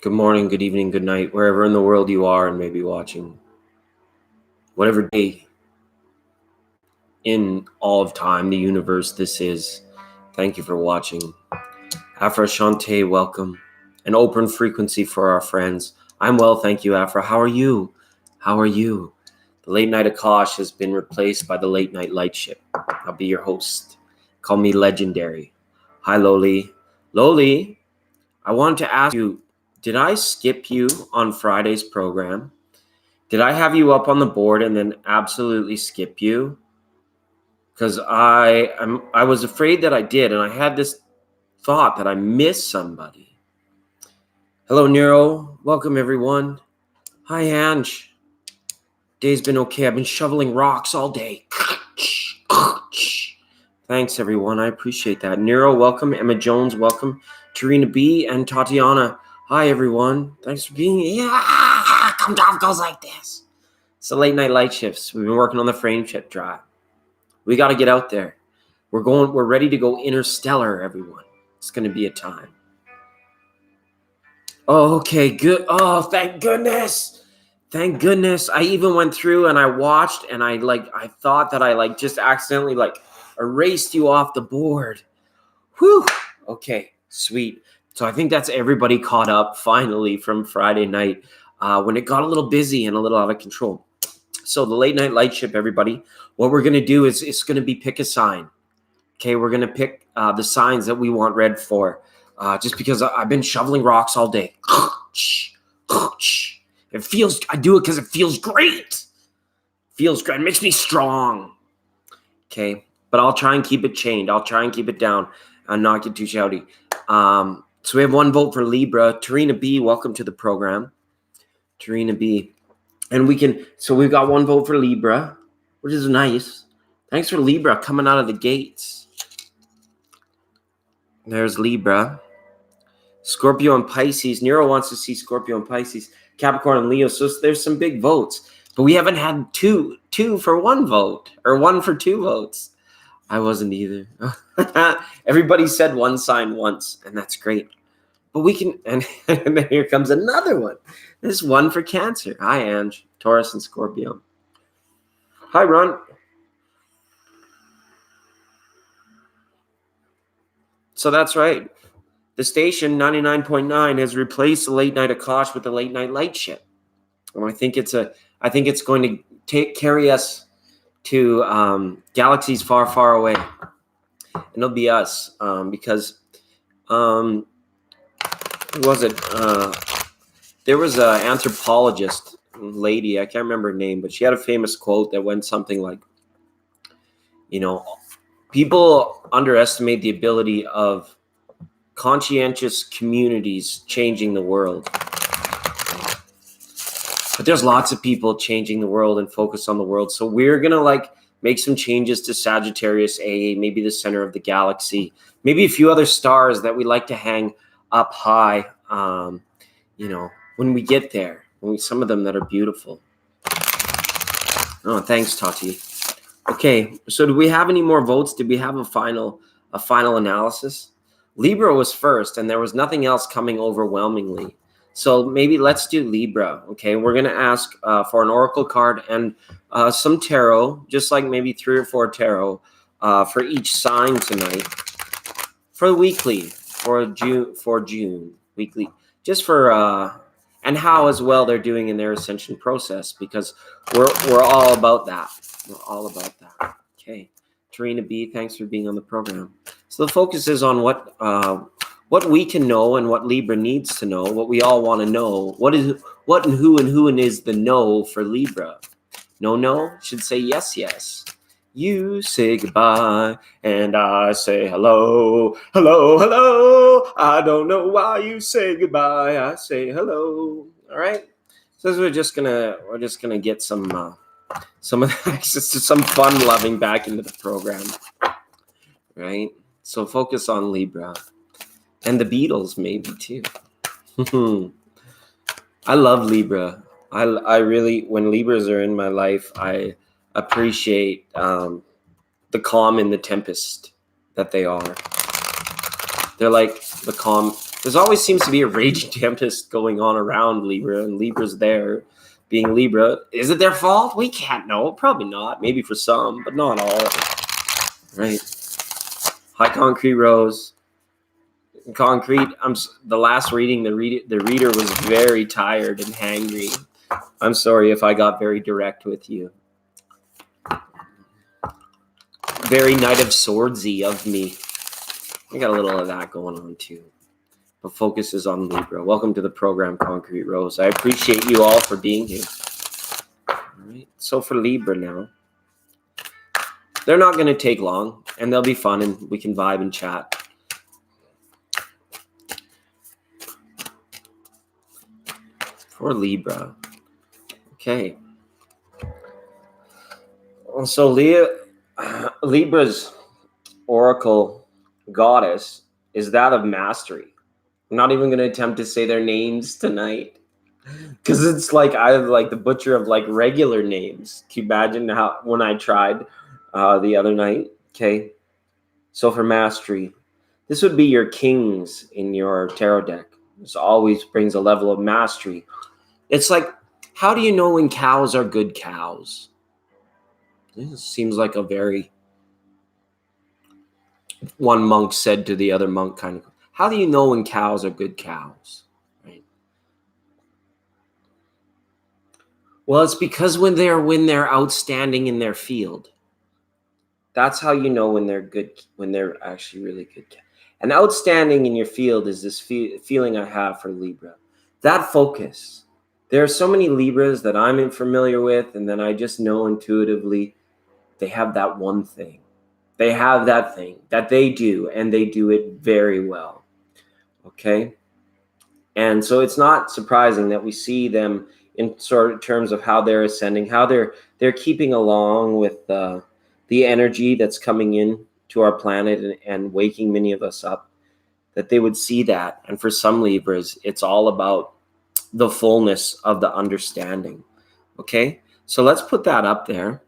Good morning, good evening, good night, wherever in the world you are and maybe watching. Whatever day in all of time, the universe this is, thank you for watching. Afra Shante, welcome. An open frequency for our friends. I'm well, thank you, Afra. How are you? How are you? The Late Night Akash has been replaced by the Late Night Lightship. I'll be your host. Call me Legendary. Hi, Loli. Loli, I wanted to ask you, did I skip you on Friday's program? Did I have you up on the board and then absolutely skip you? Because I was afraid that I did, and I had this thought that I missed somebody. Hello, Nero. Welcome, everyone. Hi, Ange. Day's been okay. I've been shoveling rocks all day. Thanks, everyone. I appreciate that. Nero, welcome. Emma Jones, welcome. Tarina B. and Tatiana. Hi, everyone. Thanks for being here. Yeah, come down goes like this. It's the Late Night Light Shifts. We've been working on the frame shift drive. We got to get out there. We're ready to go interstellar, everyone. It's going to be a time. Oh, okay, good. Oh, thank goodness. Thank goodness. I even went through and I watched and I thought that I just accidentally erased you off the board. Whew. Okay, sweet. So I think that's everybody caught up finally from Friday night when it got a little busy and a little out of control. So the Late Night Lightship, everybody, what we're going to do is it's going to be pick a sign. Okay, we're going to pick the signs that we want read for just because I've been shoveling rocks all day. I do it because it feels great. Feels great. It makes me strong. Okay, but I'll try and keep it chained. I'll try and keep it down and not get too shouty. So we have one vote for Libra. Tarina B, welcome to the program. Tarina B. And we've got one vote for Libra, which is nice. Thanks for Libra coming out of the gates. There's Libra. Scorpio and Pisces. Nero wants to see Scorpio and Pisces. Capricorn and Leo. So there's some big votes. But we haven't had two for one vote or one for two votes. I wasn't either. Everybody said one sign once, and that's great. But we can, and then here comes another one. This one for Cancer. Hi, Ange. Taurus and Scorpio. Hi, Ron. So that's right. The station 99.9 has replaced the Late Night Akash with the Late Night Lightship. And I think it's going to carry us to galaxies far, far away. And it'll be us because who was it? There was an anthropologist lady, I can't remember her name, but she had a famous quote that went something like, people underestimate the ability of conscientious communities changing the world. But there's lots of people changing the world and focus on the world. So we're going to make some changes to Sagittarius A, maybe the center of the galaxy, maybe a few other stars that we like to hang up high, when we get there, some of them that are beautiful. Oh, thanks, Tati. Okay, so do we have any more votes? Did we have a final analysis? Libra was first, and there was nothing else coming overwhelmingly. So maybe let's do Libra, okay? We're going to ask for an oracle card and some tarot, just like maybe 3 or 4 tarot for each sign tonight. For weekly, for June, weekly, just for and how as well they're doing in their ascension process, because we're all about that. We're all about that. Okay, Tarina B, thanks for being on the program. So the focus is on what we can know and what Libra needs to know, what we all want to know. What and who is the no for Libra? No should say yes. You say goodbye, and I say hello. I don't know why you say goodbye. I say hello. All right. So we're just gonna get some of the access to some fun loving back into the program. Right. So focus on Libra and the Beatles maybe too. I love Libra. I really, when Libras are in my life, I appreciate the calm in the tempest that they are. They're like the calm There's always seems to be a raging tempest going on around Libra, and Libra's there. Being Libra, is it their fault? We can't know. Probably not. Maybe for some, but not all. Right. High concrete rose. Concrete. The last reading. The reader was very tired and hangry. I'm sorry if I got very direct with you. Very Knight of Swordsy of me. I got a little of that going on too. But focus is on Libra. Welcome to the program, Concrete Rose. I appreciate you all for being here. All right. So for Libra now, they're not going to take long, and they'll be fun, and we can vibe and chat. For Libra. Okay. So Libra's oracle goddess is that of mastery. I'm not even going to attempt to say their names tonight because it's like I'm like the butcher of like regular names. Can you imagine how when I tried the other night? Okay. So for mastery, this would be your kings in your tarot deck. This always brings a level of mastery. It's like, how do you know when cows are good cows? This seems like a very, one monk said to the other monk kind of, how do you know when cows are good cows? Right? Well, it's because when they're outstanding in their field. That's how you know when they're good, when they're actually really good. And outstanding in your field is this feeling I have for Libra. That focus. There are so many Libras that I'm familiar with, and then I just know intuitively they have that one thing. They have that thing that they do, and they do it very well. Okay? And so it's not surprising that we see them in sort of terms of how they're ascending, how they're keeping along with the energy that's coming in to our planet and waking many of us up, that they would see that. And for some Libras, it's all about the fullness of the understanding. Okay? So let's put that up there.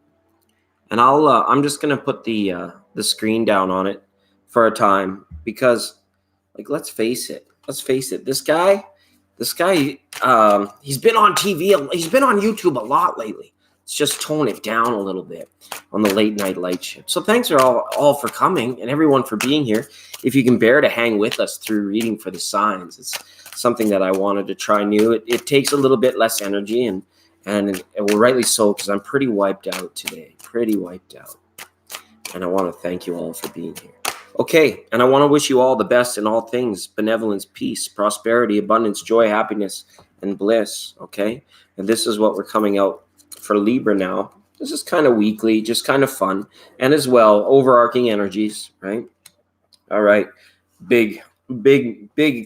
And I'm just going to put the screen down on it for a time because, like, let's face it. This guy, he's been on TV. He's been on YouTube a lot lately. Let's just tone it down a little bit on the late night light shift. So thanks all for coming and everyone for being here. If you can bear to hang with us through reading for the signs, it's something that I wanted to try new. It takes a little bit less energy and well, rightly so, because I'm pretty wiped out today. And I want to thank you all for being here. Okay, and I want to wish you all the best in all things: benevolence, peace, prosperity, abundance, joy, happiness, and bliss. Okay, and this is what we're coming out for Libra now. This is kind of weekly, just kind of fun, and as well, overarching energies, right? All right, big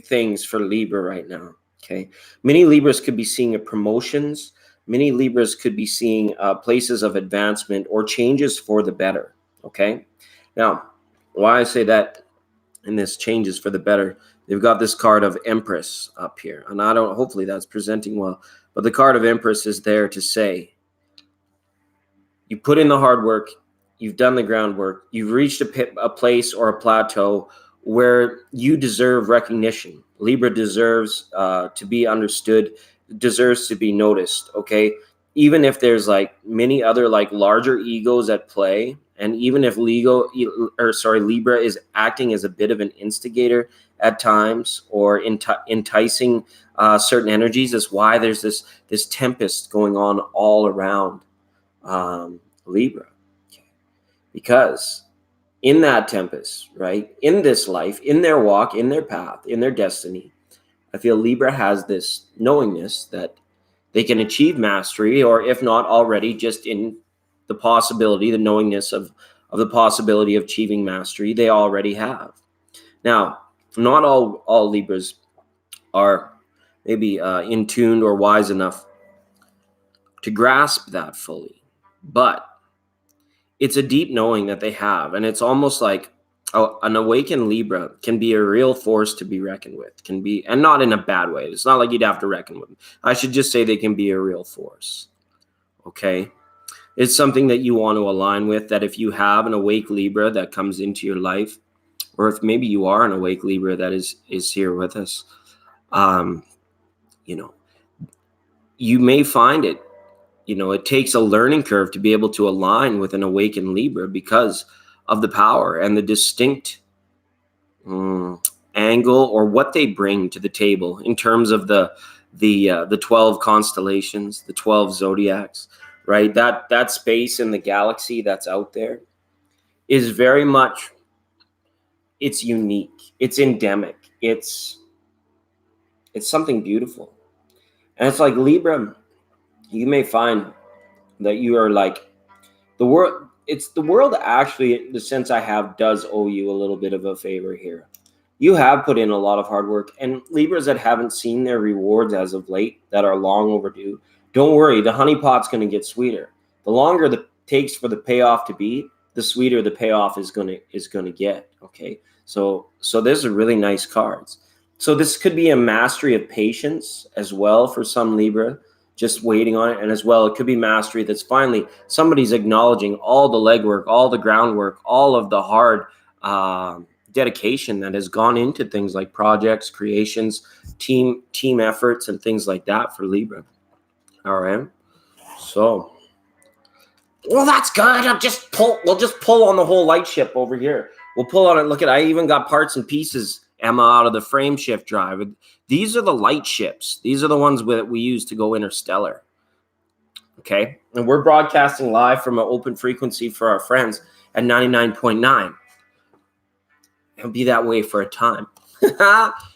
things for Libra right now. Okay, many Libras could be seeing promotions. Many Libras could be seeing places of advancement or changes for the better. Okay, now why I say that in this changes for the better, they've got this card of Empress up here, and hopefully that's presenting well, but the card of Empress is there to say you put in the hard work, you've done the groundwork, you've reached a place or a plateau where you deserve recognition. Libra deserves to be understood, deserves to be noticed. Okay, even if there's like many other like larger egos at play, and even if Libra is acting as a bit of an instigator at times or enticing certain energies, is why there's this tempest going on all around Libra. Okay. Because in that tempest, right, in this life, in their walk, in their path, in their destiny, I feel Libra has this knowingness that they can achieve mastery, or if not already, just in the possibility, the knowingness of the possibility of achieving mastery, they already have. Now, not all Libras are maybe in tune or wise enough to grasp that fully, but it's a deep knowing that they have, and it's almost like an awakened Libra can be a real force to be reckoned with, can be, and not in a bad way. It's not like you'd have to reckon with them. I should just say they can be a real force. Okay. It's something that you want to align with, that if you have an awake Libra that comes into your life, or if maybe you are an awake Libra that is here with us, you know, you may find it, you know, it takes a learning curve to be able to align with an awakened Libra because of the power and the distinct angle or what they bring to the table in terms of the 12 constellations, the 12 zodiacs, right? That space in the galaxy that's out there is very much, it's unique, it's endemic, it's something beautiful. And it's like Libra, you may find that you are like the world. It's the world actually, the sense I have, does owe you a little bit of a favor here. You have put in a lot of hard work, and Libras that haven't seen their rewards as of late, that are long overdue, don't worry, the honeypot's going to get sweeter. The longer it takes for the payoff to be, the sweeter the payoff is going to get. Okay, so there's a really nice cards. So this could be a mastery of patience as well for some Libra, just waiting on it. And as well, it could be mastery that's finally somebody's acknowledging all the legwork, all the groundwork, all of the hard dedication that has gone into things like projects, creations, team efforts, and things like that for Libra. All right. So, well, that's good. We'll just pull on the whole light ship over here. We'll pull on it. Look at, I even got parts and pieces, Emma, out of the frame shift drive. These are the light ships. These are the ones that we use to go interstellar. Okay. And we're broadcasting live from an open frequency for our friends at 99.9. It'll be that way for a time.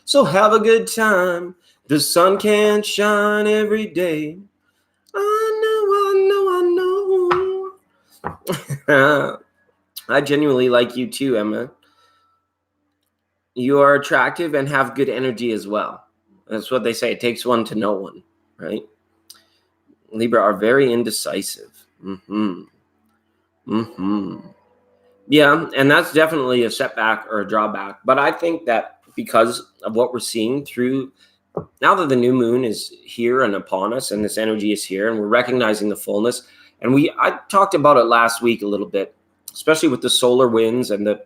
So have a good time. The sun can't shine every day. I know. I genuinely like you too, Emma. You are attractive and have good energy as well. That's what they say. It takes one to know one, right? Libra are very indecisive. Yeah, and that's definitely a setback or a drawback. But I think that because of what we're seeing through, now that the new moon is here and upon us, and this energy is here, and we're recognizing the fullness, and I talked about it last week a little bit, especially with the solar winds and the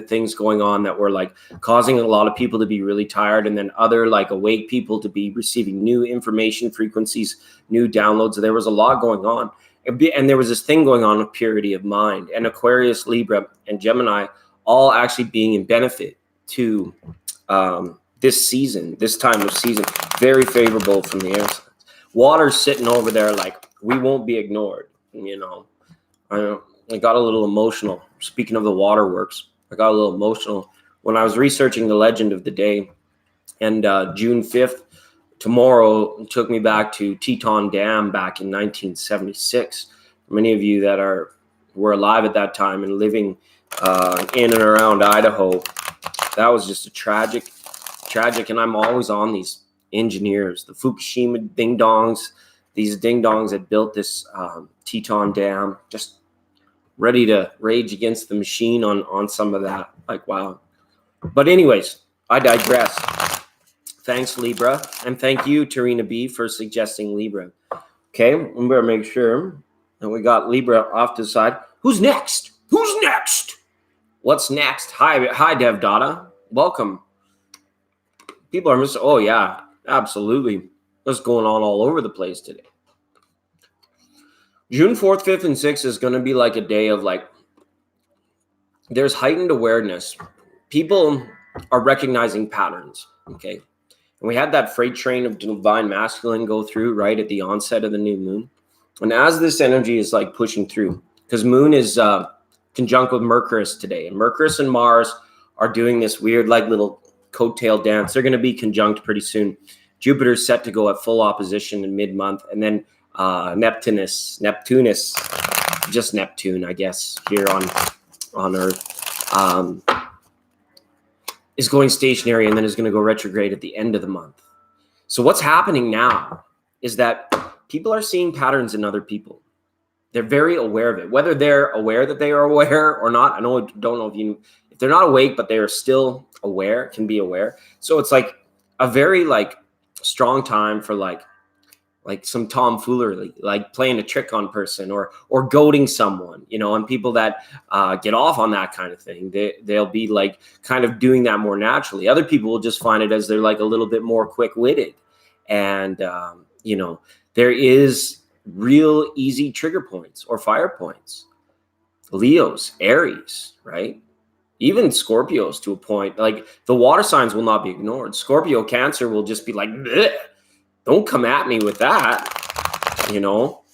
things going on that were like causing a lot of people to be really tired, and then other like awake people to be receiving new information frequencies, new downloads. There was a lot going on. And there was this thing going on with purity of mind, and Aquarius, Libra, and Gemini all actually being in benefit to this season, this time of season, very favorable from the air signs. Water's sitting over there like, we won't be ignored, you know. I got a little emotional. Speaking of the waterworks, I got a little emotional when I was researching the legend of the day, and June 5th, tomorrow, took me back to Teton Dam back in 1976. For many of you that were alive at that time and living in and around Idaho, that was just a tragic, and I'm always on these engineers, the Fukushima ding-dongs, these ding-dongs that built this Teton Dam, just ready to rage against the machine on some of that. Like, wow. But anyways, I digress. Thanks, Libra. And thank you, Tarina B, for suggesting Libra. Okay, we better make sure that we got Libra off to the side. Who's next? What's next? Hi, Dev Dada. Welcome. People are missing. Oh, yeah, absolutely. What's going on all over the place today? June 4th, 5th, and 6th is going to be like a day of like, there's heightened awareness. People are recognizing patterns, okay? And we had that freight train of divine masculine go through right at the onset of the new moon. And as this energy is like pushing through, because moon is conjunct with Mercurius today. And Mercurius and Mars are doing this weird like little coattail dance. They're going to be conjunct pretty soon. Jupiter's set to go at full opposition in mid-month. And then Neptunus, just Neptune, I guess, here on Earth, is going stationary and then is going to go retrograde at the end of the month. So what's happening now is that people are seeing patterns in other people. They're very aware of it, whether they're aware that they are aware or not. I don't know if they're not awake, but they are still aware, can be aware. So it's like a very like strong time for like like some tomfoolery, like playing a trick on person or goading someone, you know, and people that get off on that kind of thing, they'll be like kind of doing that more naturally. Other people will just find it as they're like a little bit more quick-witted. And, you know, there is real easy trigger points or fire points. Leos, Aries, right? Even Scorpios to a point. Like the water signs will not be ignored. Scorpio, Cancer will just be like, bleh. Don't come at me with that, you know,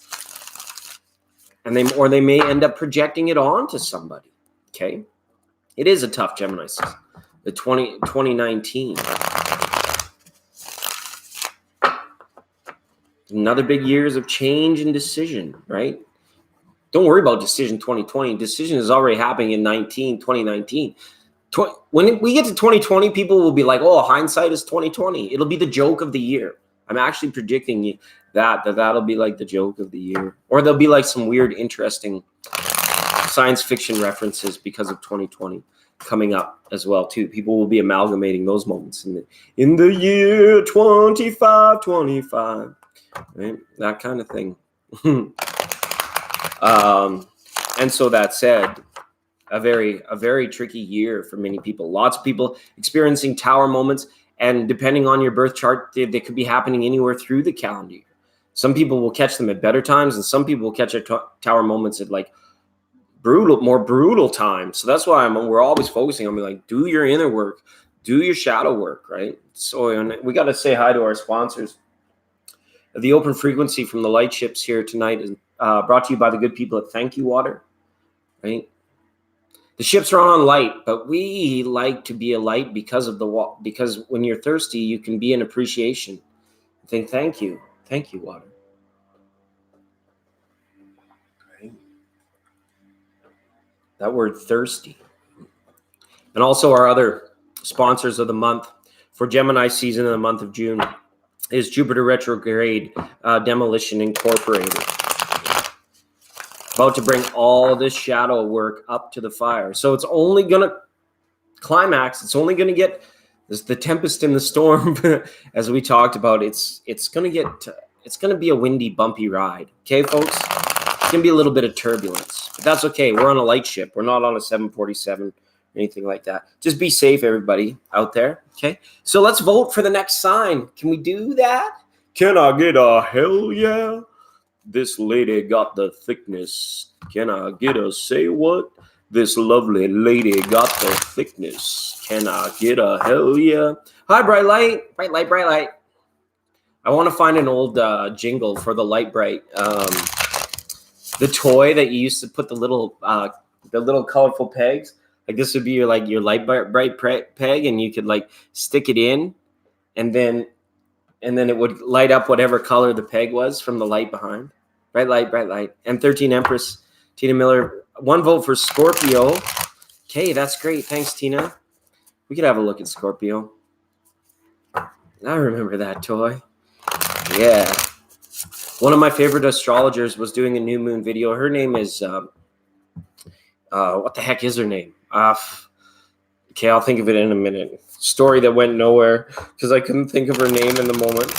and they may end up projecting it onto somebody. Okay. It is a tough Gemini season. The 2019. Another big years of change and decision, right? Don't worry about decision 2020. Decision is already happening in 2019. When we get to 2020, people will be like, oh, hindsight is 2020. It'll be the joke of the year. I'm actually predicting that'll be like the joke of the year. Or there'll be like some weird, interesting science fiction references because of 2020 coming up as well, too. People will be amalgamating those moments in the year 2525, right? That kind of thing. And so that said, a very tricky year for many people. Lots of people experiencing tower moments. And depending on your birth chart, they could be happening anywhere through the calendar year. Some people will catch them at better times, and some people will catch their tower moments at like more brutal times. So that's why we're always focusing on like, do your inner work, do your shadow work, right? So we got to say hi to our sponsors. The open frequency from the light ships here tonight is brought to you by the good people at Thank You Water, right? The ships are on light, but we like to be a light because when you're thirsty, you can be an appreciation. Think, thank you, water. Right? That word thirsty. And also our other sponsors of the month for Gemini season in the month of June is Jupiter Retrograde Demolition Incorporated. About to bring all this shadow work up to the fire. So it's only going to climax. It's only going to get the tempest in the storm, as we talked about. It's going to be a windy, bumpy ride. Okay, folks? It's going to be a little bit of turbulence. But that's okay. We're on a light ship. We're not on a 747 or anything like that. Just be safe, everybody out there. Okay? So let's vote for the next sign. Can we do that? Can I get a hell yeah? This lady got the thickness. Can I get a say what? This lovely lady got the thickness. Can I get a hell yeah? Hi, bright light. Bright light, bright light. I want to find an old jingle for the Light Bright. The toy that you used to put the little colorful pegs. Like this would be your Light Bright peg, and you could like stick it in, and then it would light up whatever color the peg was from the light behind. Bright light, bright light. M13 Empress, Tina Miller. 1 vote for Scorpio. Okay, that's great. Thanks, Tina. We could have a look at Scorpio. I remember that toy. Yeah. One of my favorite astrologers was doing a new moon video. Her name is, what the heck is her name? Okay, I'll think of it in a minute. Story that went nowhere because I couldn't think of her name in the moment.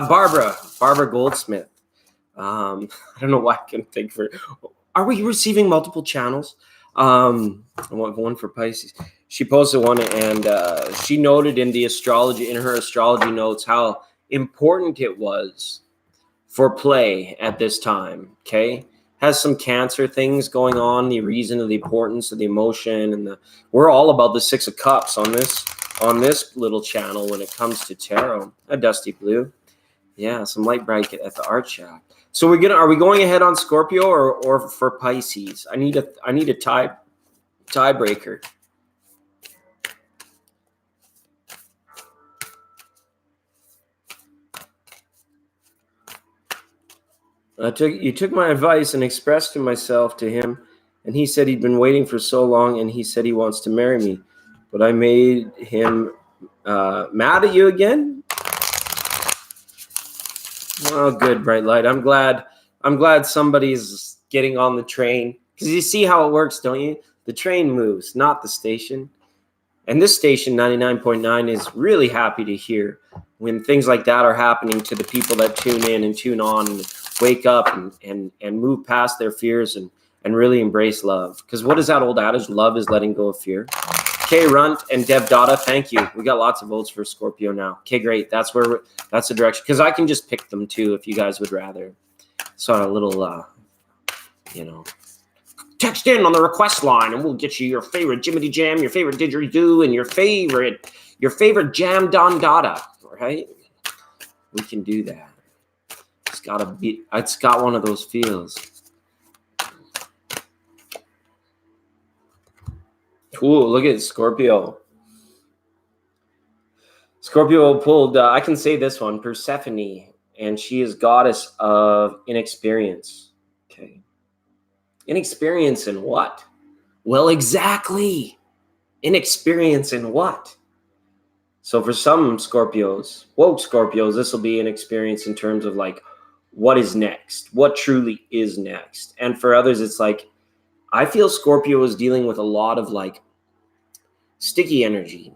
Barbara Goldsmith. I don't know why I couldn't think of her. Are we receiving multiple channels? I want one for Pisces. She posted one, and she noted in her astrology notes how important it was for play at this time. Okay, has some Cancer things going on. The reason of the importance of the emotion, and we're all about the 6 of Cups on this little channel when it comes to tarot. A dusty blue. Yeah, some light bright at the art shack. So are we going ahead on Scorpio or for Pisces? I need a tiebreaker. You took my advice and expressed myself to him, and he said he'd been waiting for so long, and he said he wants to marry me, but I made him mad at you again. Oh, good, bright light. I'm glad somebody's getting on the train, because you see how it works, don't you? The train moves, not the station. And this station, 99.9, is really happy to hear when things like that are happening to the people that tune in and tune on and wake up and move past their fears and really embrace love. Because what is that old adage? Love is letting go of fear. Kay Runt and Dev Dada, thank you. We got lots of votes for Scorpio now. Okay, great. That's the direction. Because I can just pick them too if you guys would rather. So a little, text in on the request line and we'll get you your favorite Jiminy Jam, your favorite didgeridoo, and your favorite Jam Don Dada, right? We can do that. It's got one of those feels. Cool, look at Scorpio. Scorpio pulled, I can say this one, Persephone, and she is goddess of inexperience. Okay. Inexperience in what? Well, exactly. Inexperience in what? So for some Scorpios, woke Scorpios, this will be an experience in terms of like, what is next? What truly is next? And for others, it's like, I feel Scorpio is dealing with a lot of like sticky energy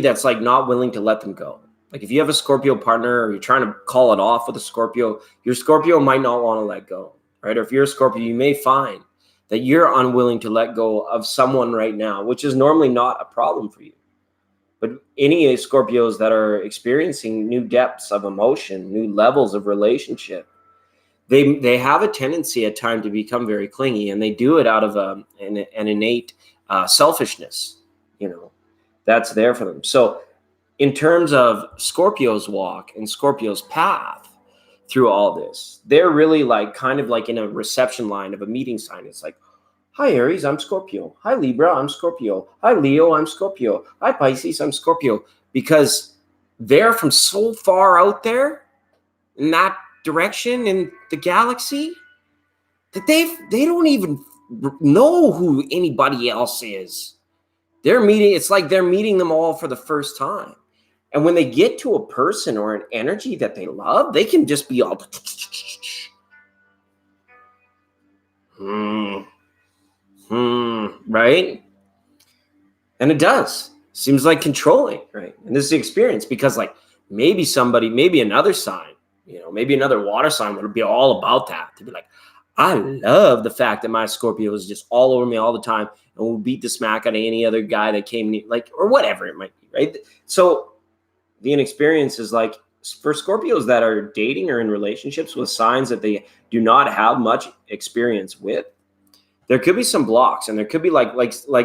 that's like not willing to let them go. Like if you have a Scorpio partner or you're trying to call it off with a Scorpio, your Scorpio might not want to let go, right? Or if you're a Scorpio, you may find that you're unwilling to let go of someone right now, which is normally not a problem for you. But any Scorpios that are experiencing new depths of emotion, new levels of relationship, they have a tendency at times to become very clingy, and they do it out of an innate selfishness, that's there for them. So in terms of Scorpio's walk and Scorpio's path through all this, they're really like kind of like in a reception line of a meeting sign. It's like, hi, Aries, I'm Scorpio. Hi, Libra, I'm Scorpio. Hi, Leo, I'm Scorpio. Hi, Pisces, I'm Scorpio. Because they're from so far out there in that direction in the galaxy that they don't even know who anybody else is. It's like they're meeting them all for the first time. And when they get to a person or an energy that they love, they can just be all right? And it does. Seems like controlling, right? And this is the experience because like maybe another sign, maybe another water sign would be all about that. To be like, I love the fact that my Scorpio is just all over me all the time and will beat the smack out of any other guy that came like, or whatever it might be, right? So the inexperience is like for Scorpios that are dating or in relationships with signs that they do not have much experience with, there could be some blocks, and there could be like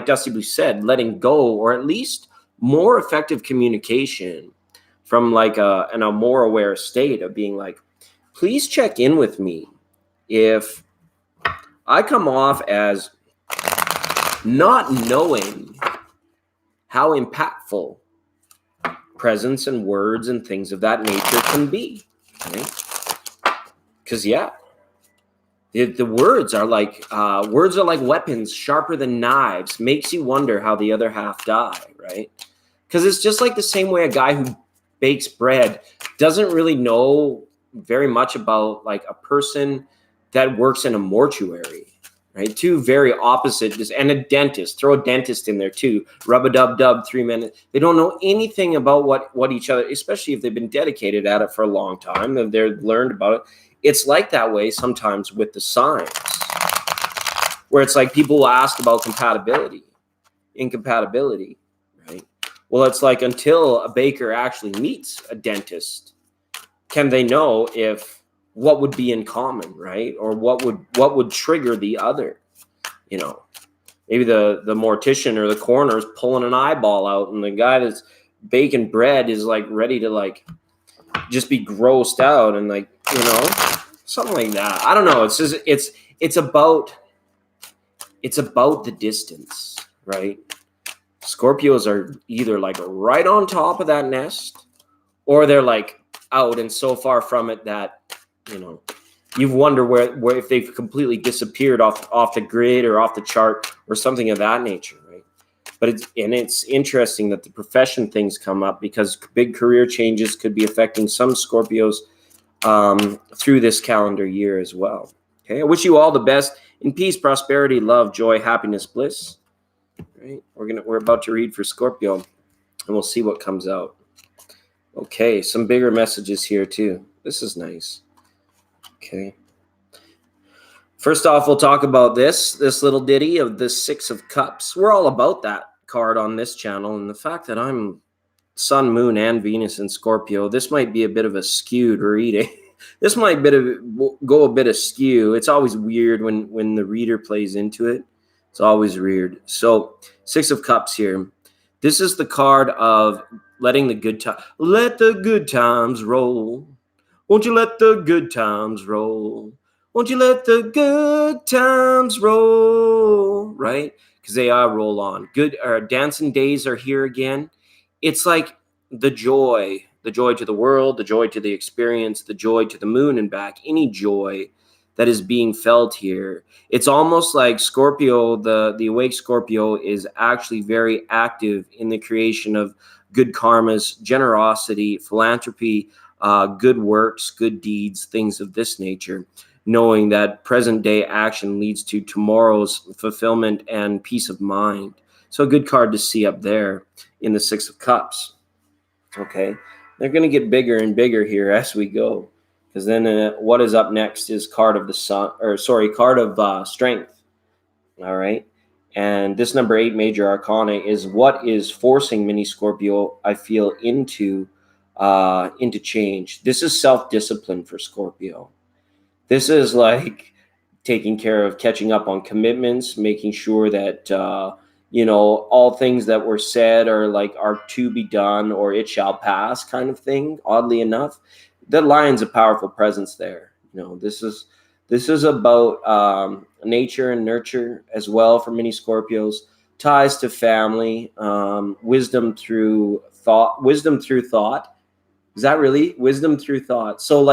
Dusty Blue said, letting go, or at least more effective communication from like a more aware state of being like, please check in with me if I come off as not knowing how impactful presence and words and things of that nature can be. Because the words are like weapons sharper than knives. Makes you wonder how the other half die, right? Because it's just like the same way a guy who bakes bread doesn't really know very much about like a person that works in a mortuary, right? Two very opposite, and a dentist. Throw a dentist in there too. Rub-a-dub-dub, 3 minutes. They don't know anything about what each other, especially if they've been dedicated at it for a long time and they've learned about it. It's like that way sometimes with the signs, where it's like people will ask about incompatibility, right? Well, it's like until a baker actually meets a dentist, can they know if what would be in common, right? Or what would trigger the other, maybe the mortician or the coroner is pulling an eyeball out and the guy that's baking bread is like ready to like just be grossed out and like, something like that. I don't know. It's just, it's about the distance, right? Scorpios are either like right on top of that nest or they're like out and so far from it that, you wonder where if they've completely disappeared off the grid or off the chart or something of that nature, right? But it's interesting that the profession things come up because big career changes could be affecting some Scorpios through this calendar year as well. Okay, I wish you all the best in peace, prosperity, love, joy, happiness, bliss. right? We're about to read for Scorpio, and we'll see what comes out. Okay, some bigger messages here too. This is nice. Okay. First off, we'll talk about this little ditty of the Six of Cups. We're all about that card on this channel, and the fact that I'm Sun, Moon, and Venus in Scorpio, this might be a bit of a skewed reading. This might go a bit askew. It's always weird when the reader plays into it. It's always weird. So, Six of Cups here. This is the card of letting the good time. Let the good times roll. Won't you let the good times roll? Won't you let the good times roll? Right? Because they are roll on. Good dancing days are here again. It's like the joy to the world, the joy to the experience, the joy to the moon and back, any joy that is being felt here. It's almost like Scorpio, the awake Scorpio is actually very active in the creation of good karmas, generosity, philanthropy, good works, good deeds, things of this nature, knowing that present day action leads to tomorrow's fulfillment and peace of mind. So a good card to see up there in the Six of Cups. Okay, they're going to get bigger and bigger here as we go, because then what is up next is card of strength. All right, and this number 8 major arcana is what is forcing mini Scorpio, I feel, into change. This is self-discipline for Scorpio. This is like taking care of catching up on commitments, making sure that all things that were said are to be done, or it shall pass kind of thing. Oddly enough, the lion's a powerful presence there. This is about nature and nurture as well for many Scorpios. Ties to family, wisdom through thought. Is that really wisdom through thought? So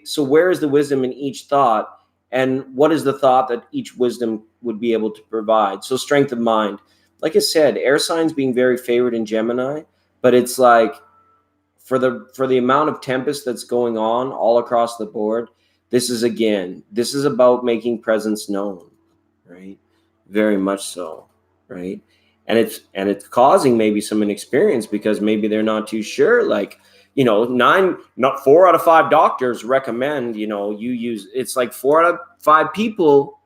so where is the wisdom in each thought? And what is the thought that each wisdom would be able to provide? So strength of mind. Like I said, air signs being very favored in Gemini, but it's like for the amount of tempest that's going on all across the board, this is about making presence known, right? Very much so, right? And it's causing maybe some inexperience because maybe they're not too sure, not 4 out of 5 doctors recommend, you use, it's like 4 out of 5 people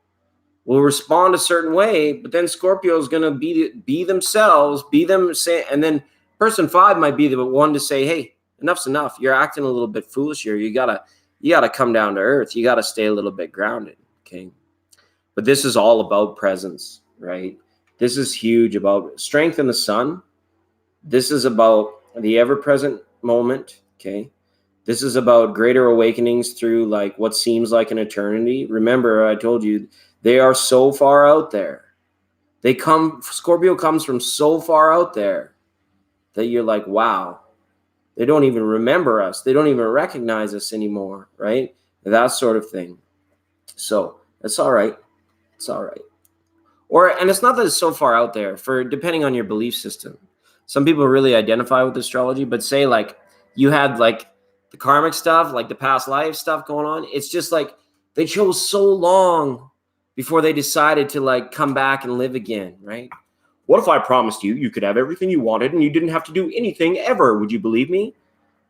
will respond a certain way, but then Scorpio is going to be themselves, and then person 5 might be the one to say, hey, enough's enough. You're acting a little bit foolish here. You gotta come down to earth. You gotta stay a little bit grounded. Okay. But this is all about presence, right? This is huge about strength in the sun. This is about the ever-present moment. Okay. This is about greater awakenings through what seems like an eternity. Remember, I told you they are so far out there. Scorpio comes from so far out there that you're like, wow, they don't even remember us. They don't even recognize us anymore, right? That sort of thing. So it's all right. It's all right. And it's not that it's so far out there depending on your belief system. Some people really identify with astrology, but say you had the karmic stuff, the past life stuff going on. It's just they chose so long before they decided to come back and live again, right? What if I promised you could have everything you wanted and you didn't have to do anything ever? Would you believe me?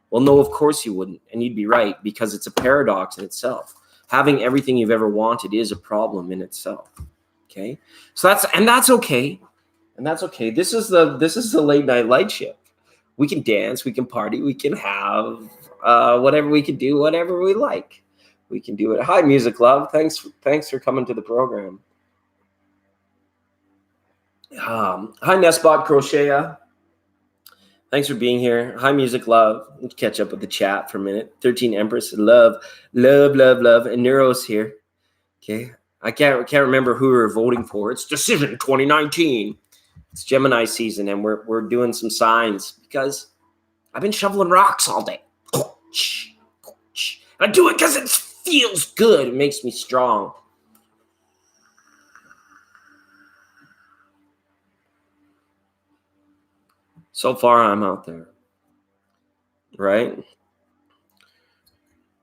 Well, no, of course you wouldn't. And you'd be right, because it's a paradox in itself. Having everything you've ever wanted is a problem in itself. Okay. So that's okay. And that's okay. This is the late night light shift. We can dance, we can party, we can have whatever we can do, whatever we like. We can do it. Hi, Music Love. Thanks for coming to the program. Hi, Nesbot Crochet. Thanks for being here. Hi, Music Love. Let's catch up with the chat for a minute. 13 Empress. Love. And Neuro's here. Okay. I can't remember who we're voting for. It's Decision 2019. It's Gemini season, and we're doing some signs because I've been shoveling rocks all day. I do it because it feels good. It makes me strong. So far, I'm out there. Right?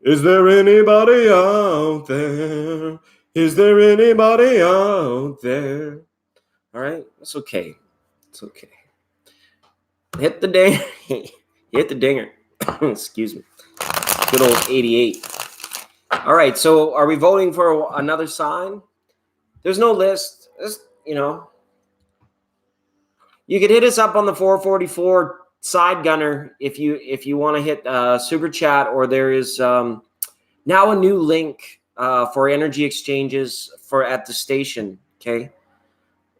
Is there anybody out there? Is there anybody out there All right, it's okay. It's okay. Hit the ding. Hit the dinger. Excuse me. Good old 88. All right, so are we voting for another sign? There's no list. You know, you could hit us up on the 444 side gunner if you want to hit super chat, or there is now a new link for energy exchanges at the station. Okay,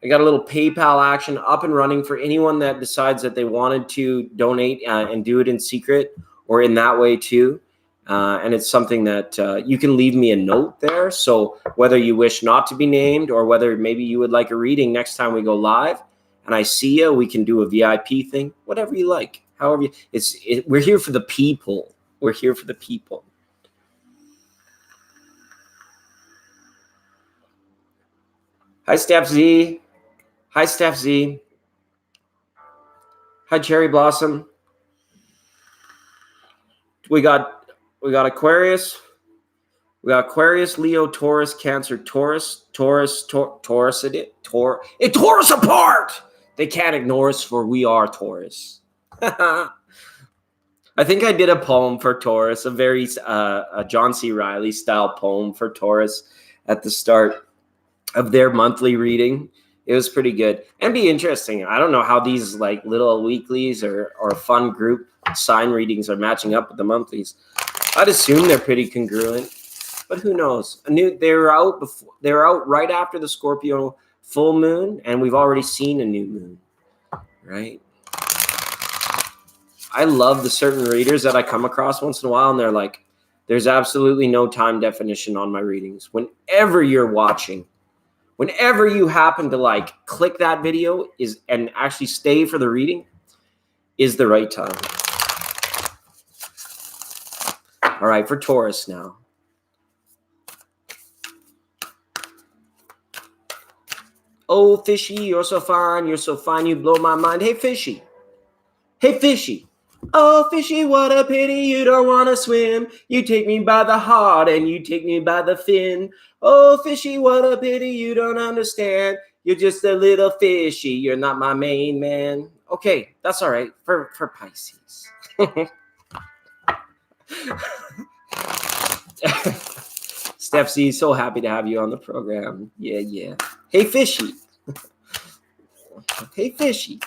I got a little PayPal action up and running for anyone that decides that they wanted to donate and do it in secret or in that way too. And it's something that you can leave me a note there. So whether you wish not to be named or whether maybe you would like a reading next time we go live and I see you, we can do a VIP thing, whatever you like. However, we're here for the people. We're here for the people. Hi, Steph Z. Hi, Steph Z. Hi, Cherry Blossom. We got Aquarius. We got Aquarius, Leo, Taurus, Cancer, Taurus. It tore us apart. They can't ignore us, for we are Taurus. I think I did a poem for Taurus, a very a John C. Reilly style poem for Taurus at the start of their monthly reading. It was pretty good and be interesting. I don't know how these like little weeklies or fun group sign readings are matching up with the monthlies. I'd assume they're pretty congruent, but who knows? They were out right after the Scorpio full moon, and we've already seen a new moon, right? I love the certain readers that I come across once in a while, and they're like, there's absolutely no time definition on my readings. Whenever you're watching, whenever you happen to like click that video and actually stay for the reading is the right time. All right, for Taurus now. Oh, Fishy, you're so fine, you blow my mind. Hey, Fishy. Hey, Fishy. Oh, Fishy, what a pity you don't want to swim. You take me by the heart and you take me by the fin. Oh, Fishy, what a pity you don't understand. You're just a little fishy. You're not my main man. Okay, that's all right for Pisces. Steph C, so happy to have you on the program. Yeah. Hey, Fishy. Hey, Fishy.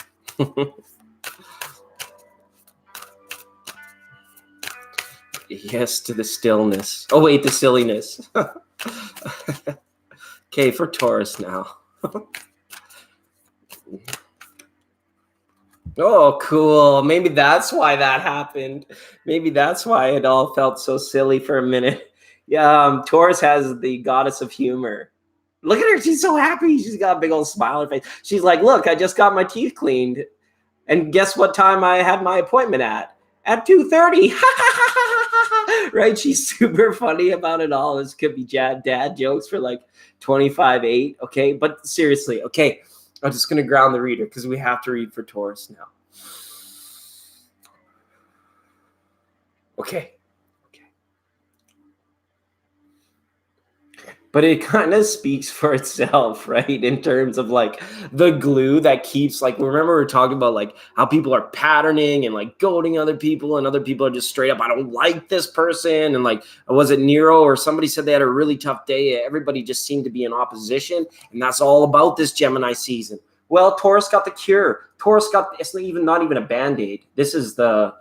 Yes to the stillness. Oh, wait, the silliness. Okay, for Taurus now. Oh, cool. Maybe that's why that happened. Maybe that's why it all felt so silly for a minute. Yeah, Taurus has the goddess of humor. Look at her. She's so happy. She's got a big old smile on her face. She's like, look, I just got my teeth cleaned. And guess what time I had my appointment at? At 2:30. Right? She's super funny about it all. This could be dad jokes for like 25-8. Okay, but seriously, okay. I'm just going to ground the reader because we have to read for Taurus now. Okay. But it kind of speaks for itself, right? In terms of like the glue that keeps, like, remember we were talking about like how people are patterning and like goading other people, and other people are just straight up, I don't like this person. And like, was it Nero or somebody said they had a really tough day? Everybody just seemed to be in opposition. And that's all about this Gemini season. Well, Taurus got the cure. Taurus got, it's not even a Band-Aid. This is the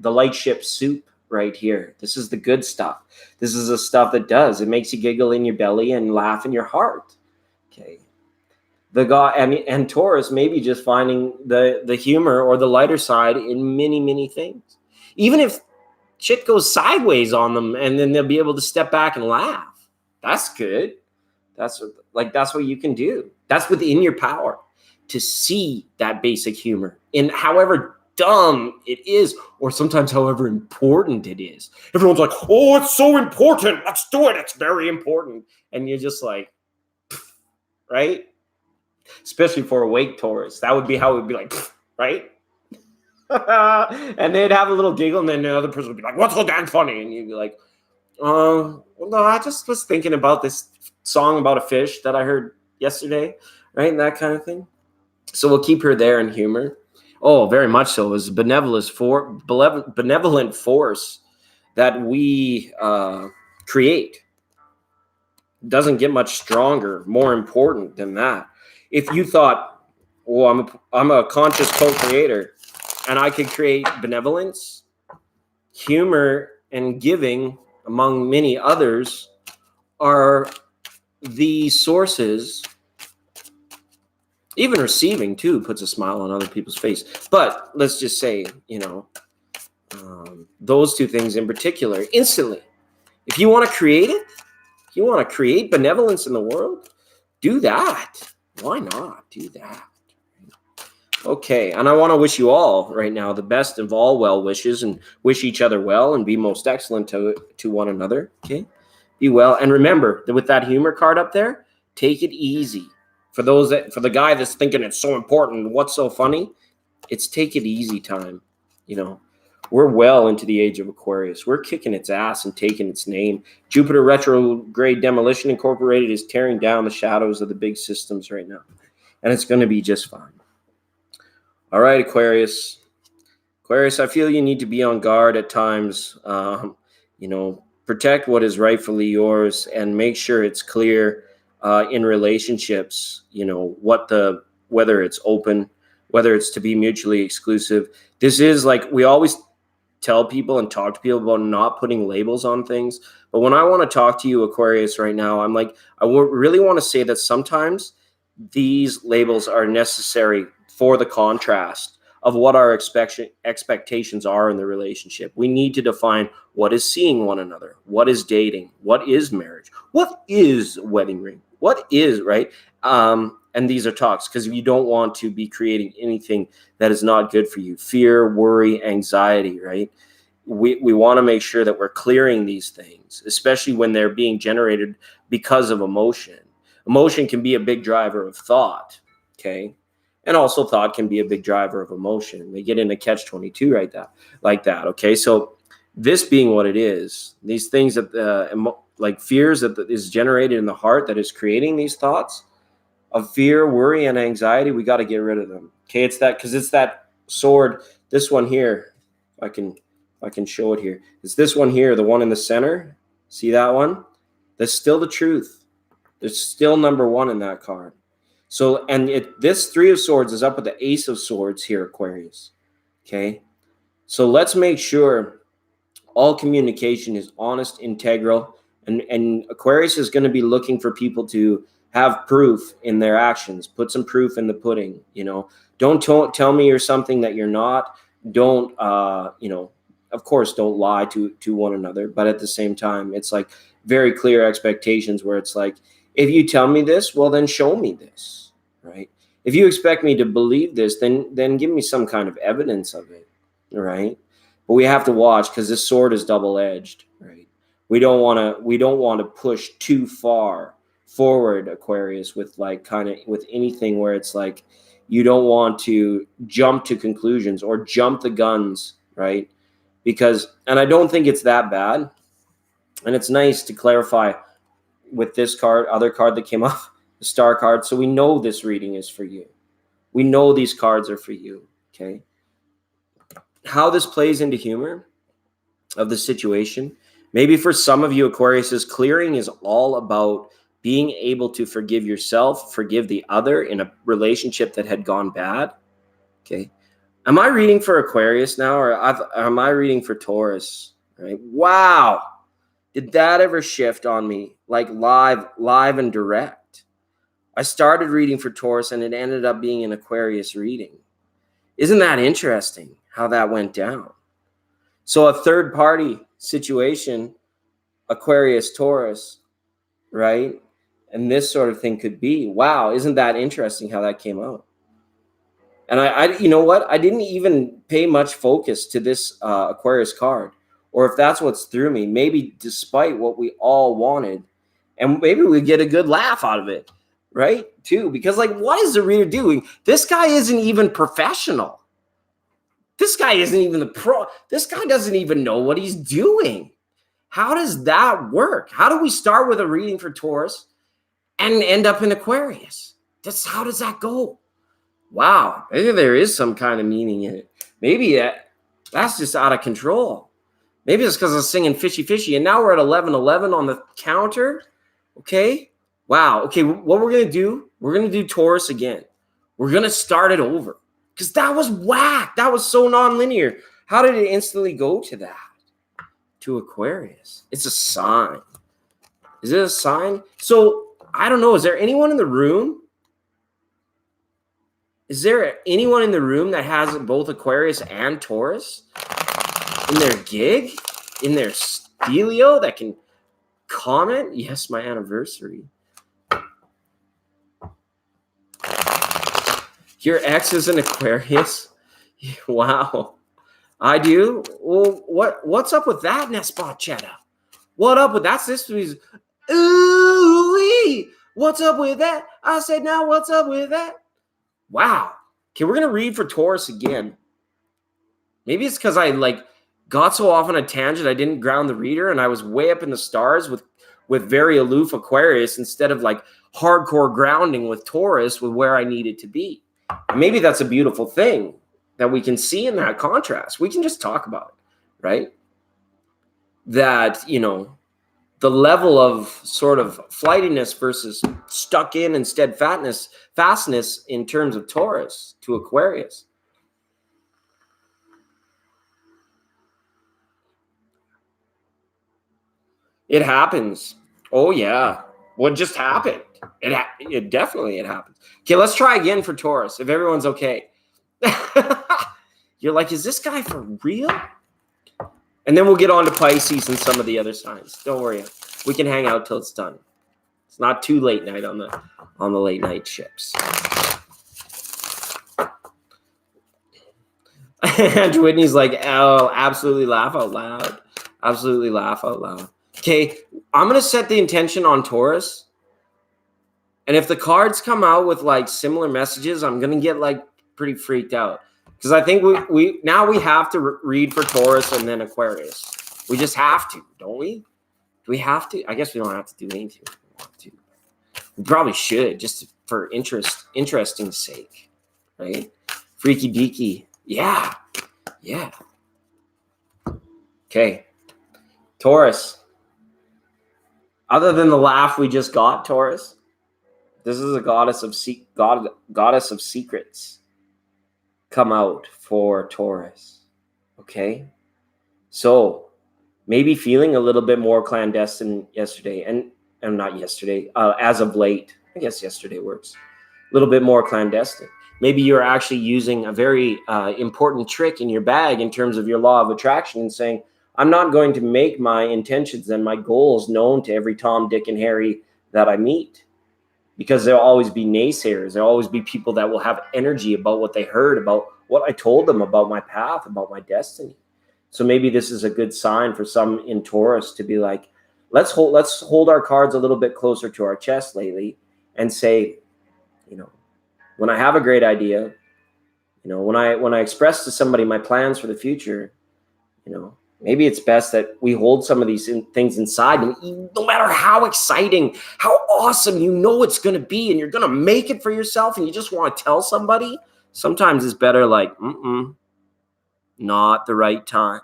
light ship soup right here. This is the good stuff. This is the stuff that does. It makes you giggle in your belly and laugh in your heart. Okay. And Taurus maybe just finding the humor or the lighter side in many, many things. Even if shit goes sideways on them, and then they'll be able to step back and laugh. That's good. That's what you can do. That's within your power to see that basic humor in however dumb it is, or sometimes however important it is. Everyone's like, oh, it's so important. Let's do it. It's very important. And you're just like, right? Especially for awake Taurus. That would be how it would be like, right? And they'd have a little giggle, and then the other person would be like, what's so damn funny? And you'd be like, well, no, I just was thinking about this song about a fish that I heard yesterday right? That kind of thing. So we'll keep her there in humor. Oh, very much so. It's benevolent force that we create. Doesn't get much stronger, more important than that. If you thought, well, I'm a conscious co-creator and I could create benevolence, humor, and giving, among many others, are the sources. Even receiving too puts a smile on other people's face. But let's just say, those two things in particular, instantly, if you want to create it, if you want to create benevolence in the world, do that. Why not do that? Okay, and I want to wish you all right now the best of all well wishes, and wish each other well and be most excellent to one another. Okay, be well, and remember that with that humor card up there, take it easy. For the guy that's thinking it's so important, what's so funny? It's take it easy time. We're well into the age of Aquarius. We're kicking its ass and taking its name. Jupiter retrograde demolition incorporated is tearing down the shadows of the big systems right now, and it's going to be just fine. All right, Aquarius. Aquarius, I feel you need to be on guard at times. Protect what is rightfully yours and make sure it's clear in relationships, whether it's open, whether it's to be mutually exclusive. This is like, we always tell people and talk to people about not putting labels on things. But when I want to talk to you, Aquarius, right now, I'm like, really want to say that sometimes these labels are necessary for the contrast of what our expectations are in the relationship. We need to define what is seeing one another, what is dating, what is marriage, what is wedding ring, what is, right? And these are talks, because you don't want to be creating anything that is not good for you. Fear, worry, anxiety, right? We want to make sure that we're clearing these things, especially when they're being generated because of emotion. Emotion can be a big driver of thought, okay? And also thought can be a big driver of emotion. They get into catch-22 right like that, okay? So this being what it is, these things that like fears that is generated in the heart that is creating these thoughts of fear, worry, and anxiety, we got to get rid of them. Okay, it's that sword, this one here. I can show it here. It's this one here, the one in the center. See that one? That's still the truth. There's still number one in that card. So, and this Three of Swords is up with the Ace of Swords here, Aquarius. Okay, so let's make sure all communication is honest, integral, and Aquarius is going to be looking for people to have proof in their actions. Put some proof in the pudding. Don't tell me you're something that you're not. Don't of course, don't lie to one another, but at the same time, it's like very clear expectations where it's like, if you tell me this, well, then show me this, right? If you expect me to believe this, then give me some kind of evidence of it, right? But we have to watch, because this sword is double-edged, right? We don't want to push too far forward, Aquarius, with anything where it's like you don't want to jump to conclusions or jump the guns, right? And I don't think it's that bad. And it's nice to clarify with this other card that came up, the Star card. So we know this reading is for you. We know these cards are for you, okay? How this plays into humor of the situation. Maybe for some of you, Aquarius, clearing is all about being able to forgive yourself, forgive the other in a relationship that had gone bad, okay? Am I reading for Aquarius now, or am I reading for Taurus? Right? Wow. Did that ever shift on me, like live and direct? I started reading for Taurus and it ended up being an Aquarius reading. Isn't that interesting how that went down? So a third party situation, Aquarius, Taurus, right? And this sort of thing could be, wow, isn't that interesting how that came out? And I you know what? I didn't even pay much focus to this Aquarius card, or if that's what's threw me, maybe despite what we all wanted, and maybe we get a good laugh out of it, right? Too, because like, what is the reader doing? This guy isn't even professional. This guy isn't even the pro. This guy doesn't even know what he's doing. How does that work? How do we start with a reading for Taurus and end up in Aquarius? How does that go? Wow, maybe there is some kind of meaning in it. Maybe that's just out of control. Maybe it's because I was singing Fishy Fishy, and now we're at 11:11 on the counter. Okay. Wow. Okay, what we're gonna do? We're gonna do Taurus again. We're gonna start it over because that was whack. That was so non-linear. How did it instantly go to that? To Aquarius. It's a sign. Is it a sign? So I don't know. Is there anyone in the room? Is there anyone in the room that has both Aquarius and Taurus in their gig, in their stellio that can comment? Yes, my anniversary. Your ex is an Aquarius? Wow. I do? Well, what's up with that, Nespot Cheddar? What up with that? Sister's ooh-wee. What's up with that? I said, now what's up with that? Wow. Okay, we're gonna read for Taurus again. Maybe it's because I got so off on a tangent I didn't ground the reader, and I was way up in the stars with very aloof Aquarius instead of hardcore grounding with Taurus with where I needed to be. And maybe that's a beautiful thing that we can see in that contrast. We can just talk about it, right? That, the level of sort of flightiness versus stuck in and fastness in terms of Taurus to Aquarius. It happens. Oh yeah. What just happened? It definitely happens. Okay, let's try again for Taurus if everyone's okay. You're like, is this guy for real? And then we'll get on to Pisces and some of the other signs. Don't worry. We can hang out till it's done. It's not too late night on the late night ships. And Whitney's like, oh, absolutely laugh out loud. Absolutely laugh out loud. Okay, I'm going to set the intention on Taurus. And if the cards come out with similar messages, I'm going to get pretty freaked out. Because I think we have to read for Taurus and then Aquarius. We just have to, don't we? Do we have to? I guess we don't have to do anything if we want to. We probably should, just for interesting sake, right? Freaky deaky. Yeah. Yeah. Okay. Taurus. Other than the laugh we just got, Taurus, this is a goddess of secrets come out for Taurus. Okay? So maybe feeling a little bit more clandestine yesterday, and not yesterday, as of late. I guess yesterday works. A little bit more clandestine. Maybe you're actually using a very important trick in your bag in terms of your law of attraction and saying, I'm not going to make my intentions and my goals known to every Tom, Dick, and Harry that I meet. Because there'll always be naysayers. There'll always be people that will have energy about what they heard, about what I told them, about my path, about my destiny. So maybe this is a good sign for some in Taurus to be like, let's hold our cards a little bit closer to our chest lately and say, when I have a great idea, when I express to somebody my plans for the future, maybe it's best that we hold some of these things inside, and no matter how exciting, how awesome it's going to be, and you're going to make it for yourself, and you just want to tell somebody, sometimes it's better not the right time.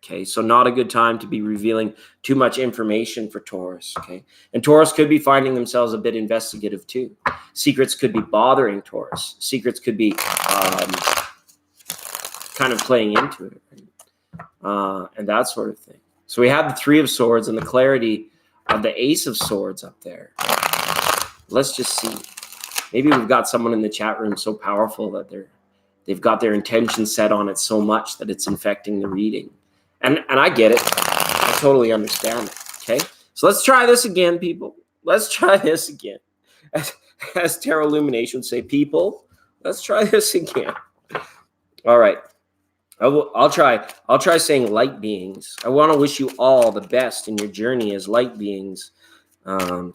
Okay, so not a good time to be revealing too much information for Taurus. Okay, and Taurus could be finding themselves a bit investigative too. Secrets could be bothering Taurus. Secrets could be kind of playing into it, right? And that sort of thing. So we have the Three of Swords and the clarity of the Ace of Swords up there. Let's just see. Maybe we've got someone in the chat room so powerful that they've got their intention set on it so much that it's infecting the reading. And I get it. I totally understand it. Okay? So let's try this again, people. Let's try this again. As Tarot Illumination would say, people, let's try this again. All right. I'll try saying light beings. I want to wish you all the best in your journey as light beings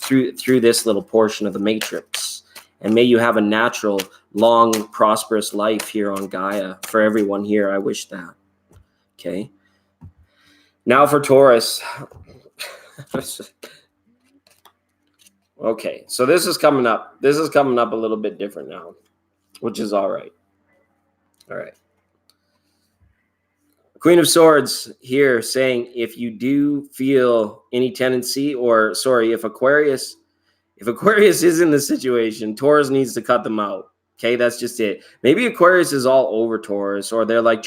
through this little portion of the matrix. And may you have a natural, long, prosperous life here on Gaia. For everyone here, I wish that. Okay. Now for Taurus. Okay, so this is coming up. This is coming up a little bit different now, which is all right. All right. Queen of Swords here saying, if you do feel any tendency, or sorry, if Aquarius is in the situation, Taurus needs to cut them out. Okay, that's just it. Maybe Aquarius is all over Taurus, or they're like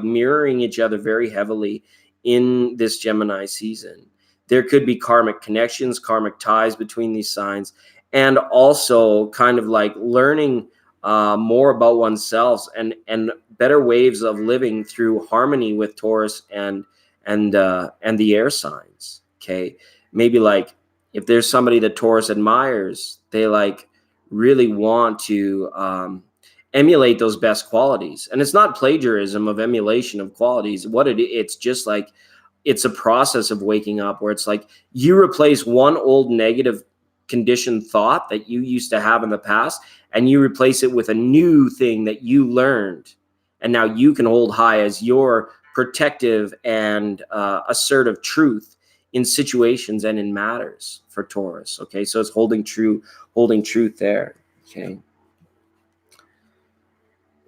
mirroring each other very heavily in this Gemini season. There could be karmic connections, karmic ties between these signs, and also kind of like learning more about oneself and better ways of living through harmony with Taurus and the air signs. Okay, maybe like if there's somebody that Taurus admires, they like really want to emulate those best qualities. And it's not plagiarism of emulation of qualities. It's just like, it's a process of waking up where it's like you replace one old negative conditioned thought that you used to have in the past, and you replace it with a new thing that you learned. And now you can hold high as your protective and assertive truth in situations and in matters for Taurus. Okay, so it's holding truth there. Okay,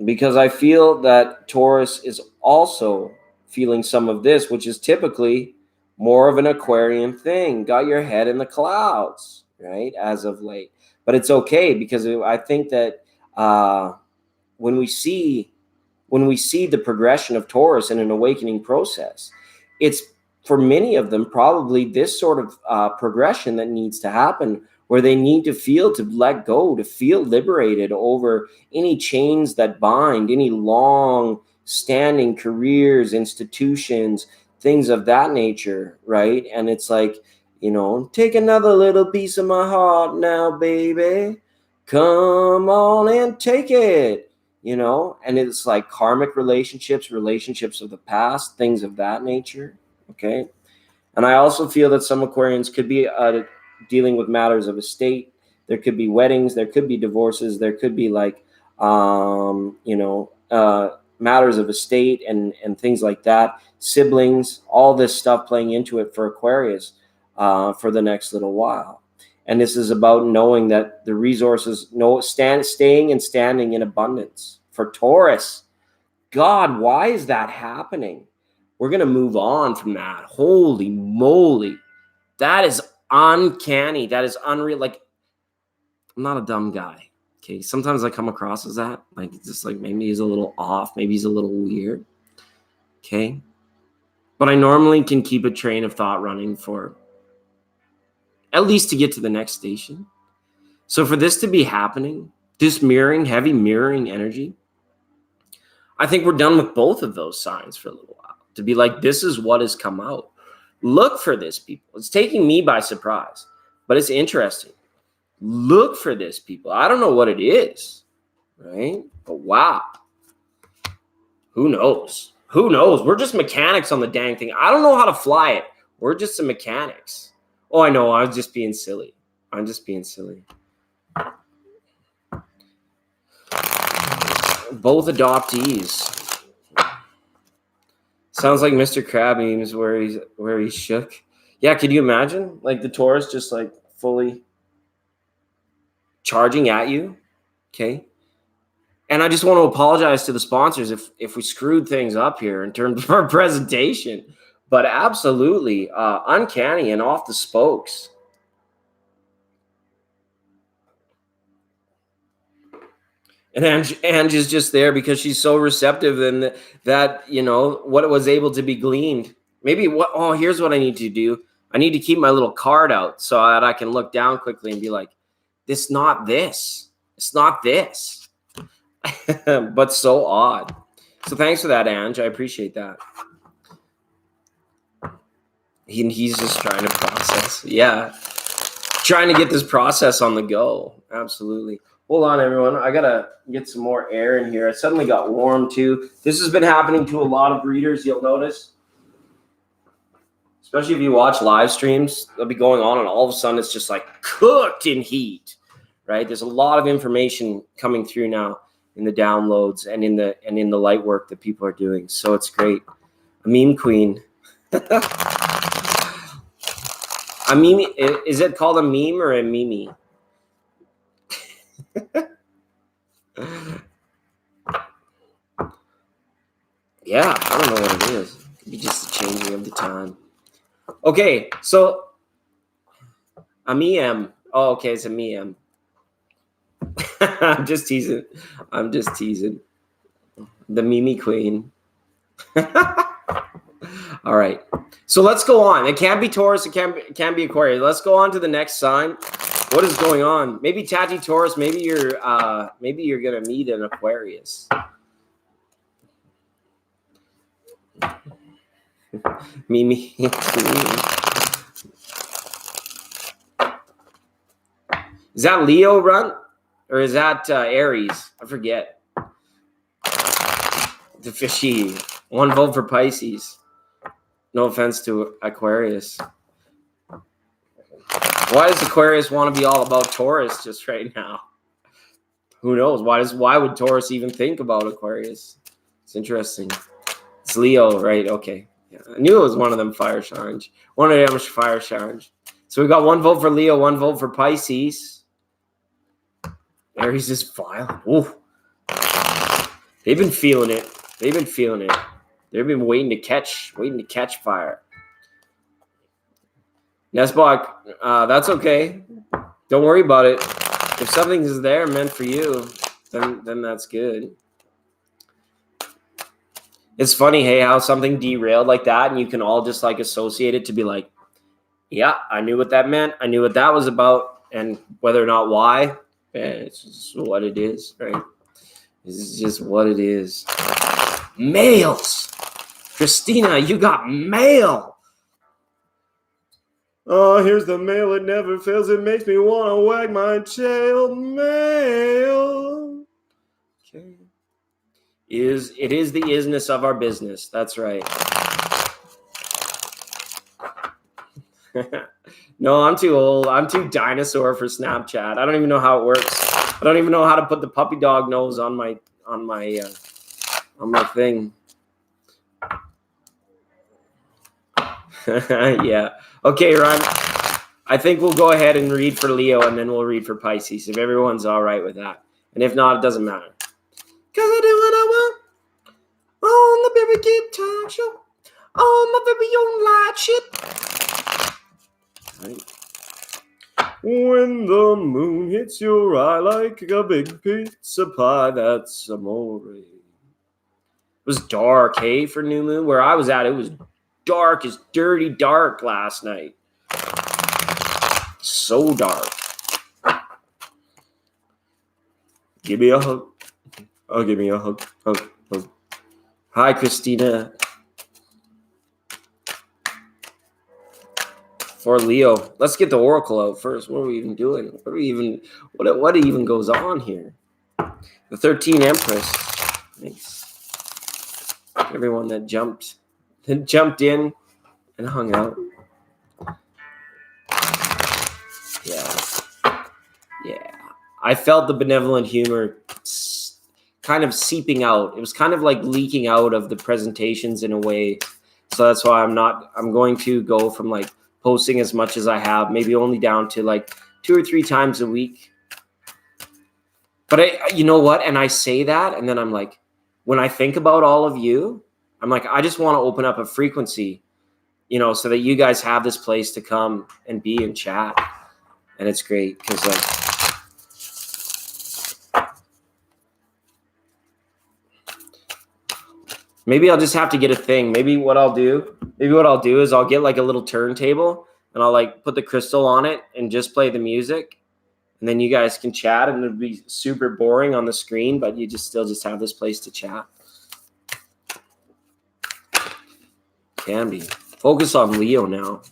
because I feel that Taurus is also feeling some of this, which is typically more of an Aquarian thing. Got your head in the clouds, right, as of late. But it's okay, because I think that when we see the progression of Taurus in an awakening process, it's for many of them probably this sort of progression that needs to happen, where they need to feel, to let go, to feel liberated over any chains that bind, any long standing careers, institutions, things of that nature, right? And it's like, take another little piece of my heart now, baby. Come on and take it. And it's like karmic relationships of the past, things of that nature. Okay. And I also feel that some Aquarians could be dealing with matters of estate. There could be weddings, there could be divorces, there could be like, matters of estate and things like that, siblings, all this stuff playing into it for Aquarius for the next little while. And this is about knowing that the resources, staying and standing in abundance for Taurus. God, why is that happening? We're going to move on from that. Holy moly. That is uncanny. That is unreal. Like, I'm not a dumb guy. Okay. Sometimes I come across as that. Like, it's just like, maybe he's a little off. Maybe he's a little weird. Okay. But I normally can keep a train of thought running for at least to get to the next station. So for this to be happening, this heavy mirroring energy, I think we're done with both of those signs for a little while. To be like, this is what has come out. Look for this, people. It's taking me by surprise, but it's interesting. Look for this, people. I don't know what it is, right? But wow. Who knows? Who knows? We're just mechanics on the dang thing. I don't know how to fly it. We're just some mechanics. Oh, I know. I'm just being silly. Both adoptees. Sounds like Mr. Crab memes where he's shook. Yeah, could you imagine? Like the Taurus just like fully charging at you. Okay. And I just want to apologize to the sponsors if we screwed things up here in terms of our presentation. But absolutely uncanny and off the spokes. And Ange is just there because she's so receptive, and that, what was able to be gleaned. Maybe here's what I need to do. I need to keep my little card out so that I can look down quickly and be like, it's not this. But so odd. So thanks for that, Ange. I appreciate that. He's just trying to process. Yeah. Trying to get this process on the go. Absolutely. Hold on, everyone. I got to get some more air in here. I suddenly got warm, too. This has been happening to a lot of readers, you'll notice. Especially if you watch live streams. They'll be going on, and all of a sudden it's just like cooked in heat, right? There's a lot of information coming through now in the downloads and in the light work that people are doing. So it's great. A meme queen. I A meme, is it called a meme or a mimi? Yeah, I don't know what it is. It could be just the changing of the time. Okay, so a meme. Oh, okay, it's a meme. I'm just teasing. The Mimi Queen. All right. So let's go on. It can't be Taurus. It can't be Aquarius. Let's go on to the next sign. What is going on? Maybe Tati Taurus. Maybe you're gonna meet an Aquarius. Mimi. Is that Leo run? Or is that Aries? I forget. The fishy. 1 vote for Pisces. No offense to Aquarius. Why does Aquarius want to be all about Taurus just right now? Who knows? Why would Taurus even think about Aquarius? It's interesting. It's Leo, right? Okay. Yeah, I knew it was one of them fire signs. One of them fire signs. So we got 1 vote for Leo, 1 vote for Pisces. Aries is violent. Ooh. They've been feeling it. They've been waiting to catch fire. Nesbach, that's okay. Don't worry about it. If something is there meant for you, then that's good. It's funny, hey, how something derailed like that, and you can all just like associate it to be like, yeah, I knew what that meant. I knew what that was about, and whether or not why, it's just what it is, right? This is just what it is. Males. Christina, you got mail. Oh, here's the mail. It never fails. It makes me want to wag my tail. Mail. Okay. It is the isness of our business. That's right. No, I'm too old. I'm too dinosaur for Snapchat. I don't even know how it works. I don't even know how to put the puppy dog nose on my thing. Yeah. Okay, Ron. I think we'll go ahead and read for Leo, and then we'll read for Pisces if everyone's all right with that. And if not, it doesn't matter. Cause I do what I want on the Baby Kid Talk Show on my very own light ship. Right. When the moon hits your eye like a big pizza pie, that's amore. It was dark, hey, for new moon. Where I was at, it was dark as dirty dark last night. So dark. Give me a hug. Oh, give me a hug. Hug. Hi, Christina. For Leo, let's get the oracle out first. What are we even doing? What even goes on here? The 13 Empress. Thanks. Everyone that jumped in and hung out. Yeah. I felt the benevolent humor kind of seeping out. It was kind of like leaking out of the presentations in a way. So that's why I'm going to go from like posting as much as I have, maybe only down to like 2 or 3 times a week. But you know what? And I say that, and then I'm like, when I think about all of you, I'm like, I just want to open up a frequency, so that you guys have this place to come and be and chat. And it's great because maybe I'll just have to get a thing. Maybe what I'll do is I'll get like a little turntable and I'll like put the crystal on it and just play the music. And then you guys can chat, and it'll be super boring on the screen, but you still have this place to chat. Can be. Focus on Leo now.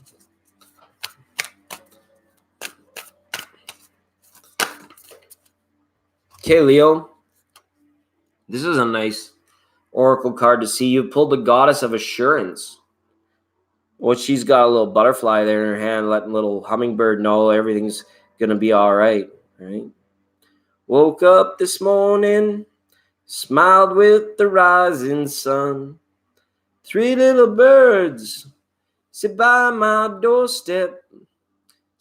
Okay, Leo. This is a nice oracle card to see. You pulled the Goddess of Assurance. Well, she's got a little butterfly there in her hand, letting little hummingbird know everything's gonna be all right, right? Woke up this morning, smiled with the rising sun. 3 little birds sit by my doorstep.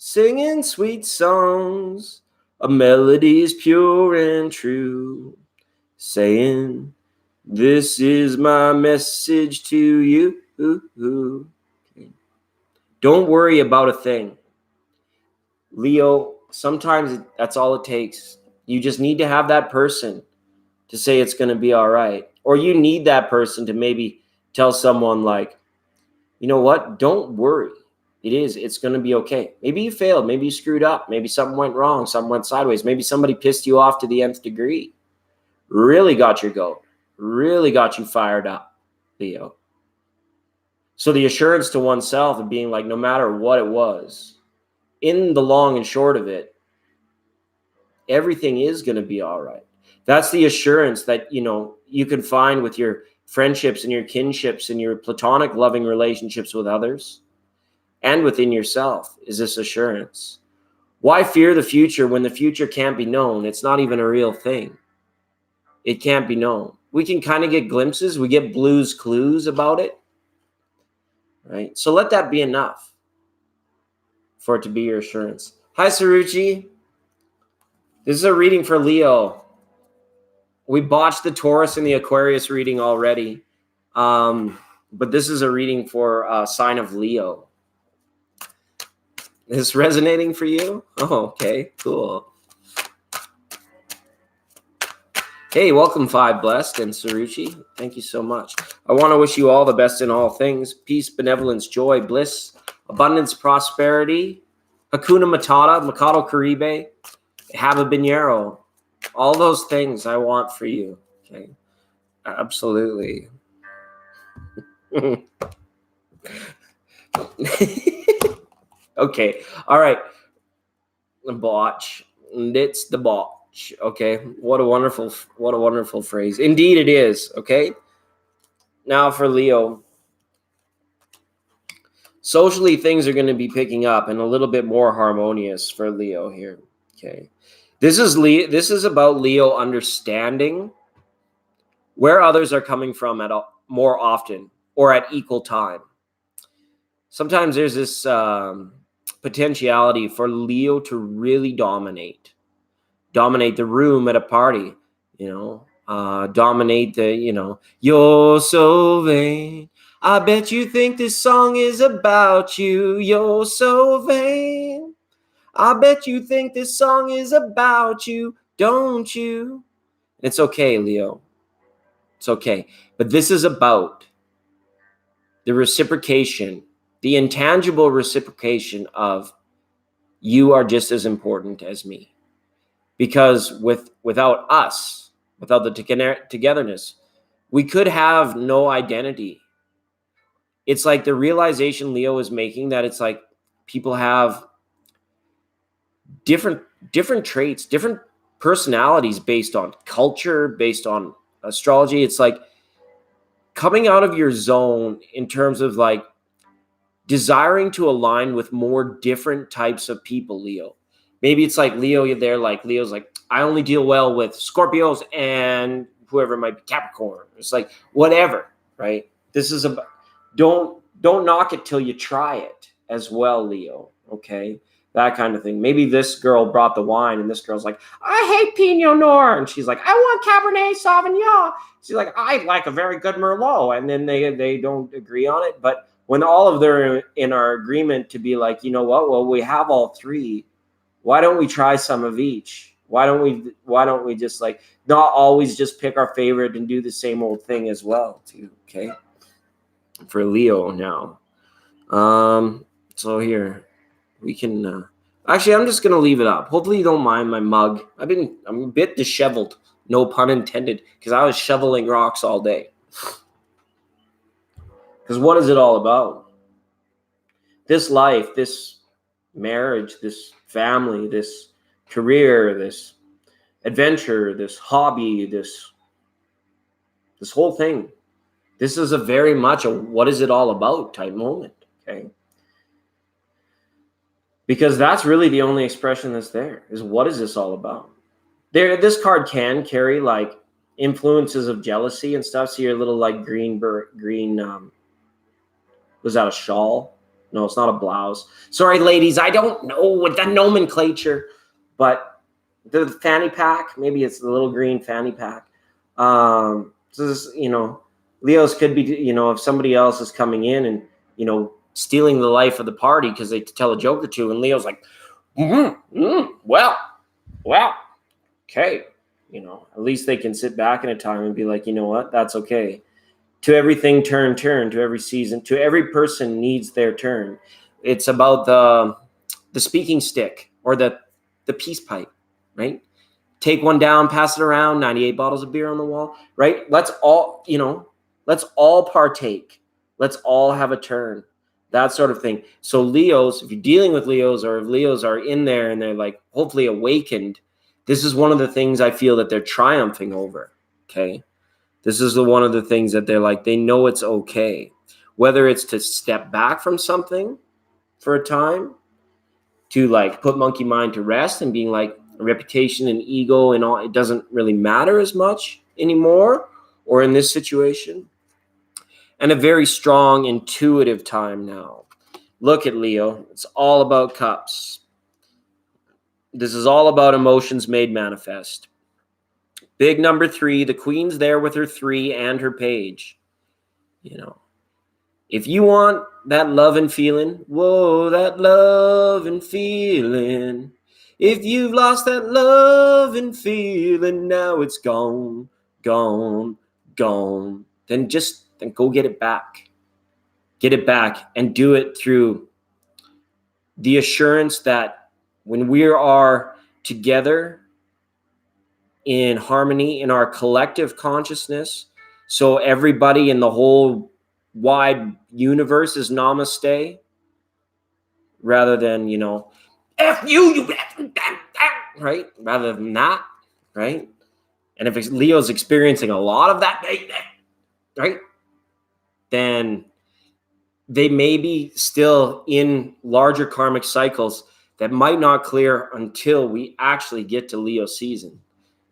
singing sweet songs of melodies pure and true, saying, this is my message to you. Okay. Don't worry about a thing. Leo, sometimes that's all it takes. You just need to have that person to say it's going to be all right. Or you need that person to maybe tell someone like, you know what? Don't worry. It's going to be okay. Maybe you failed. Maybe you screwed up. Maybe something went wrong. Something went sideways. Maybe somebody pissed you off to the nth degree. Really got your goat. Really got you fired up, Leo. So the assurance to oneself of being like, no matter what it was, in the long and short of it, everything is going to be all right. That's the assurance that, you can find with your friendships and your kinships and your platonic loving relationships with others and within yourself, is this assurance. Why fear the future when the future can't be known? It's not even a real thing. It can't be known. We can kind of get glimpses. We get Blue's Clues about it, right? So let that be enough for it to be your assurance. Hi, Saruchi. This is a reading for Leo. We botched the Taurus and the Aquarius reading already. But this is a reading for sign of Leo. Is this resonating for you? Oh, okay, cool. Hey, welcome, Five Blessed and Saruchi. Thank you so much. I want to wish you all the best in all things. Peace, benevolence, joy, bliss, abundance, prosperity. Hakuna Matata, Mikado Caribe, Have a Binero. All those things I want for you. Okay, absolutely. Okay, all right. The botch. It's the botch. Okay, what a wonderful phrase. Indeed, it is. Okay. Now for Leo. Socially, things are going to be picking up and a little bit more harmonious for Leo here. Okay, this is about Leo understanding where others are coming from more often or at equal time. Sometimes there's this potentiality for Leo to really dominate the room at a party, dominate the, you're so vain. I bet you think this song is about you. You're so vain. I bet you think this song is about you, don't you? It's okay, Leo. It's okay. But this is about the reciprocation, the intangible reciprocation of you are just as important as me. Because without us, without the togetherness, we could have no identity. It's like the realization Leo is making that it's like people have different traits, different personalities based on culture, based on astrology. It's like coming out of your zone in terms of like desiring to align with more different types of people, Leo. Maybe it's like Leo, Leo's like, I only deal well with Scorpios and whoever might be Capricorn. It's like, whatever, right? This is don't knock it till you try it as well, Leo. Okay. That kind of thing. Maybe this girl brought the wine and this girl's like, I hate Pinot Noir. And she's like, I want Cabernet Sauvignon. She's like, I like a very good Merlot. And then they don't agree on it. But when all of them in our agreement to be like, you know what? Well, we have all three. Why don't we try some of each? Why don't we just like not always just pick our favorite and do the same old thing as well too? Okay. For Leo now. So here we can actually I'm just gonna leave it up. Hopefully you don't mind my mug. I'm a bit disheveled, no pun intended, because I was shoveling rocks all day. Because what is it all about? This life, this marriage, this family, this career, this adventure, this hobby, this whole thing. This is a very much a what is it all about type moment, okay? Because that's really the only expression that's there, is what is this all about? This card can carry like influences of jealousy and stuff. So your little like green was that a shawl? No, it's not a blouse. Sorry, ladies, I don't know what the nomenclature, but the fanny pack, maybe it's the little green fanny pack. So this, Leos could be, if somebody else is coming in and, stealing the life of the party because they tell a joke or two, and Leo's like, well, okay. At least they can sit back in a time and be like, you know what, that's okay. To everything, turn, to every season, to every person needs their turn. It's about the speaking stick or the peace pipe, right? Take one down, pass it around, 98 bottles of beer on the wall, right? Let's all partake. Let's all have a turn, that sort of thing. So Leos, if you're dealing with Leos, or if Leos are in there and they're like hopefully awakened, this is one of the things I feel that they're triumphing over, okay? This is one of the things that they're like, they know it's okay. Whether it's to step back from something for a time, to like put monkey mind to rest and being like reputation and ego and all, it doesn't really matter as much anymore, or in this situation. And a very strong intuitive time now. Look at Leo. It's all about cups. This is all about emotions made manifest. Big number 3, the queen's there with her 3 and her page. If you want that love and feeling, whoa, that love and feeling. If you've lost that love and feeling, now it's gone, gone, gone. Then go get it back. Get it back and do it through the assurance that when we are together in harmony in our collective consciousness, so everybody in the whole wide universe is namaste, rather than, F you, right? Rather than that, right? And if Leo's experiencing a lot of that, right, then they may be still in larger karmic cycles that might not clear until we actually get to Leo season.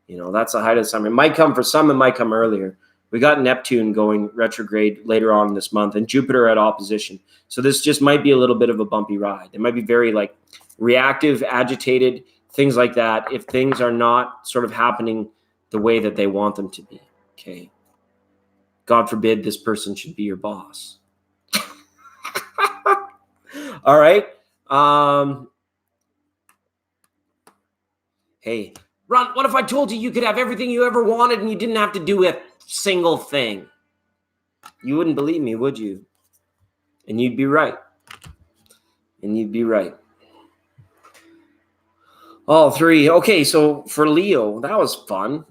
That's the height of the summer. It might come for some, it might come earlier. We got Neptune going retrograde later on this month and Jupiter at opposition. So this just might be a little bit of a bumpy ride. It might be very reactive, agitated, things like that, if things are not sort of happening the way that they want them to be. Okay. God forbid this person should be your boss. All right. Hey, Ron, what if I told you could have everything you ever wanted and you didn't have to do a single thing? You wouldn't believe me, would you? And you'd be right. All 3. Okay, so for Leo, that was fun.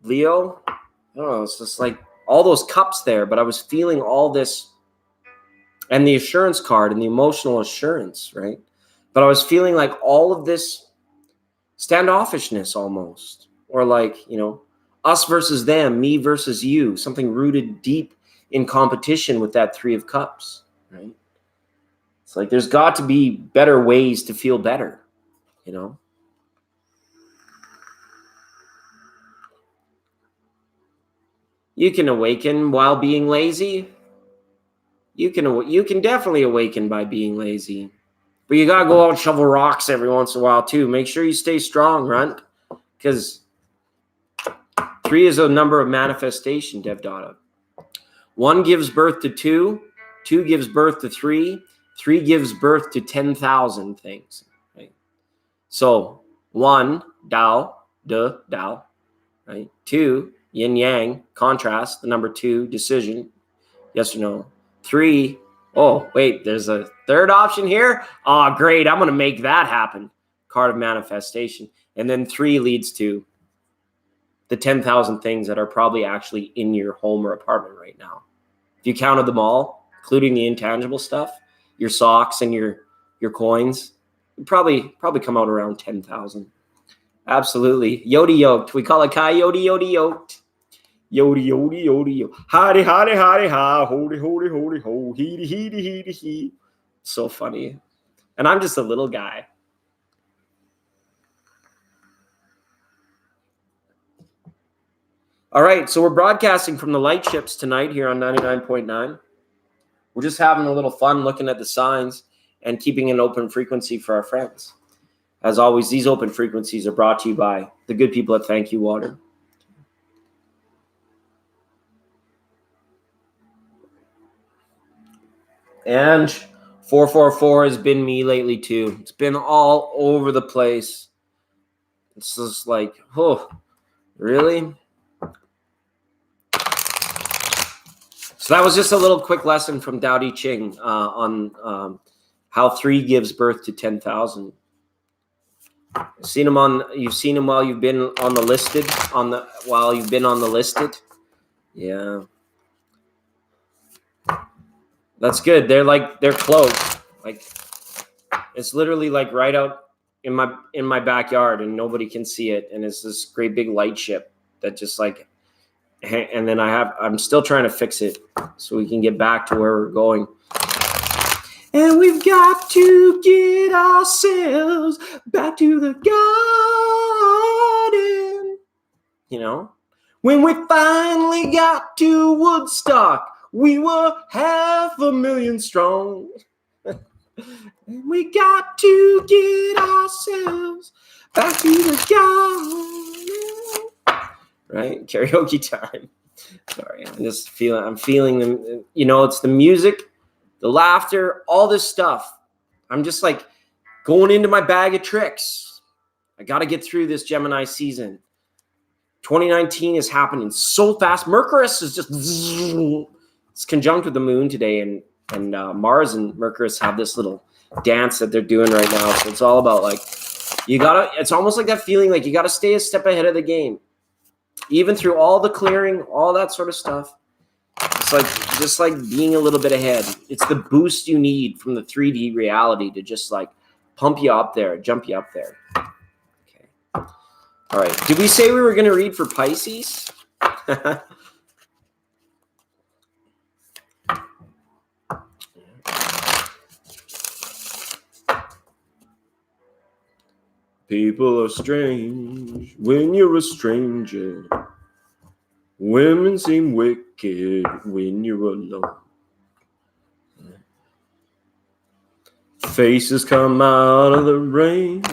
Leo, I don't know, it's just like all those cups there, but I was feeling all this, and the assurance card and the emotional assurance, right? But I was feeling like all of this standoffishness almost, or us versus them, me versus you, something rooted deep in competition with that 3 of cups, right? It's like there's got to be better ways to feel better, You can awaken while being lazy. You can definitely awaken by being lazy. But you got to go out and shovel rocks every once in a while too. Make sure you stay strong, Runt, because 3 is a number of manifestation, Devdata. 1 gives birth to 2, 2 gives birth to 3, 3 gives birth to 10,000 things. Right? So 1, Dao, Dao, right? 2, yin yang, contrast, the number 2, decision, yes or no. 3, oh, wait, there's a third option here? Oh, great, I'm going to make that happen. Card of manifestation. And then 3 leads to the 10,000 things that are probably actually in your home or apartment right now. If you counted them all, including the intangible stuff, your socks and your coins, probably come out around 10,000. Absolutely. Yodi yoked. We call it coyote yodi yoked. Yodi yodi yodi yo. Howdy howdy howdy ha. Holy holy holy ho. Heedy heedy heedy he. So funny. And I'm just a little guy. All right, so we're broadcasting from the light ships tonight here on 99.9. We're just having a little fun looking at the signs and keeping an open frequency for our friends. As always, these open frequencies are brought to you by the good people at Thank You Water. And 444 has been me lately too. It's been all over the place. It's just like, oh, really? So that was just a little quick lesson from Tao Te Ching on how 3 gives birth to 10,000. You've seen him while you've been on the listed, while you've been on the listed. Yeah. That's good. They're close. Like, it's literally like right out in my backyard and nobody can see it. And it's this great big light ship that just like, and then I'm still trying to fix it so we can get back to where we're going. And we've got to get ourselves back to the garden. You know, when we finally got to Woodstock, we were 500,000 strong. And we got to get ourselves back to the garden. Right? Karaoke time. Sorry, I'm feeling them. You know, it's the music, the laughter, all this stuff. I'm just like going into my bag of tricks. I got to get through this Gemini season. 2019 is happening so fast. Mercurius is just, it's conjunct with the moon today, and Mars and Mercurius have this little dance that they're doing right now. So it's all about like, it's almost like that feeling like you got to stay a step ahead of the game. Even through all the clearing, all that sort of stuff. It's like just like being a little bit ahead. It's the boost you need from the 3D reality to just like pump you up there, jump you up there. Okay. All right. Did we say we were going to read for Pisces? People are strange when you're a stranger. Women seem wicked when you're alone. Faces come out of the rain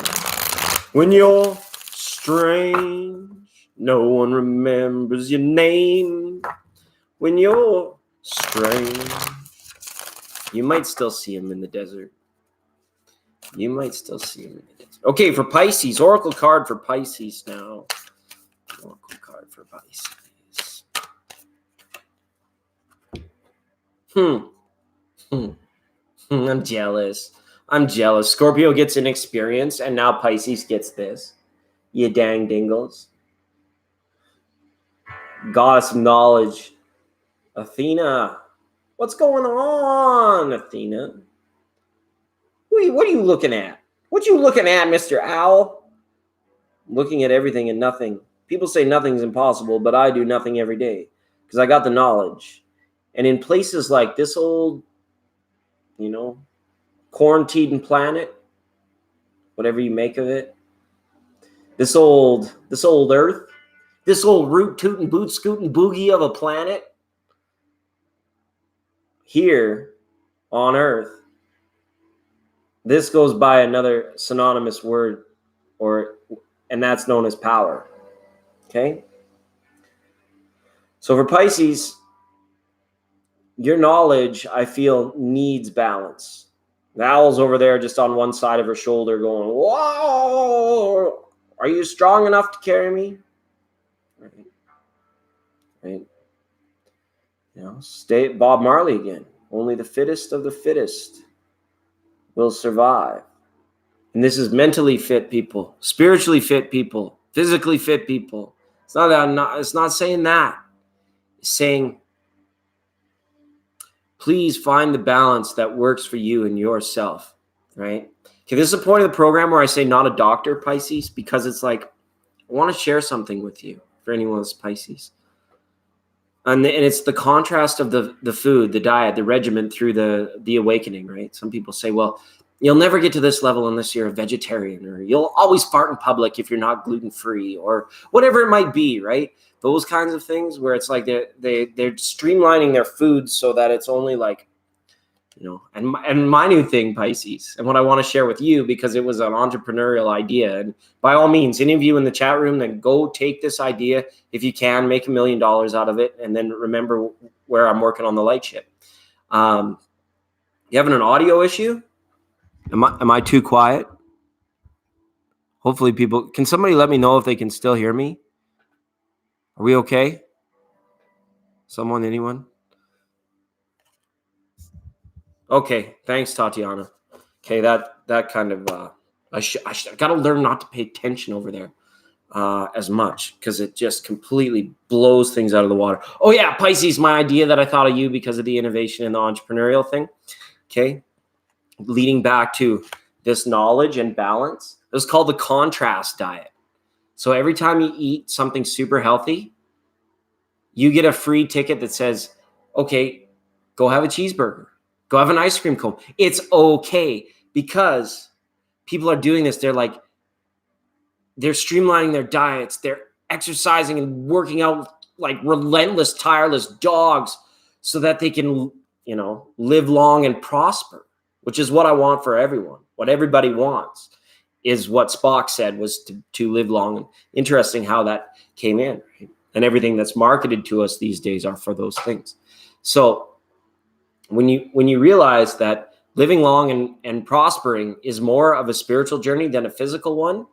when you're strange. No one remembers your name when you're strange. You might still see him in the desert. Okay, for Pisces, Oracle card for Pisces now. Oracle card for Pisces. I'm jealous. Scorpio gets an experience, and now Pisces gets this. You dang dingles. Goddess of knowledge. Athena. What's going on, Athena? What are you looking at? What you looking at, Mr. Owl? Looking at everything and nothing. People say nothing's impossible, but I do nothing every day because I got the knowledge. And in places like this old, quarantined planet, whatever you make of it, this old Earth, this old root tootin' boot scootin' boogie of a planet, here on Earth, this goes by another synonymous word, and that's known as power. Okay? So for Pisces, your knowledge, I feel, needs balance. The owl's over there just on one side of her shoulder going, whoa, are you strong enough to carry me? Right? Stay Bob Marley again. Only the fittest of the fittest will survive. And this is mentally fit people, spiritually fit people, physically fit people. It's not saying that. It's saying, please find the balance that works for you and yourself, right? Okay, this is the point of the program where I say not a doctor, Pisces, because it's like, I want to share something with you for anyone that's Pisces. And it's the contrast of the food, the diet, the regimen through the awakening, right? Some people say, well, you'll never get to this level unless you're a vegetarian, or you'll always fart in public if you're not gluten-free, or whatever it might be, right? Those kinds of things where it's like they're streamlining their food so that it's only like And my new thing, Pisces, and what I want to share with you, because it was an entrepreneurial idea. And by all means, any of you in the chat room, then go take this idea. If you can, make $1 million out of it. And then remember where I'm working on the light ship. You having an audio issue? Am I too quiet? Hopefully can somebody let me know if they can still hear me? Are we okay? Anyone? Okay, thanks, Tatiana. Okay, that kind of I got to learn not to pay attention over there as much, because it just completely blows things out of the water. Oh yeah, Pisces, my idea that I thought of you because of the innovation and the entrepreneurial thing. Okay, leading back to this knowledge and balance. It was called the contrast diet. So every time you eat something super healthy, you get a free ticket that says, okay, go have a cheeseburger. Go have an ice cream cone. It's okay, because people are doing this. They're streamlining their diets. They're exercising and working out like relentless, tireless dogs so that they can, live long and prosper, which is what I want for everyone. What everybody wants is what Spock said was to live long. And interesting how that came in. Right? And everything that's marketed to us these days are for those things. So when you realize that living long and prospering is more of a spiritual journey than a physical one,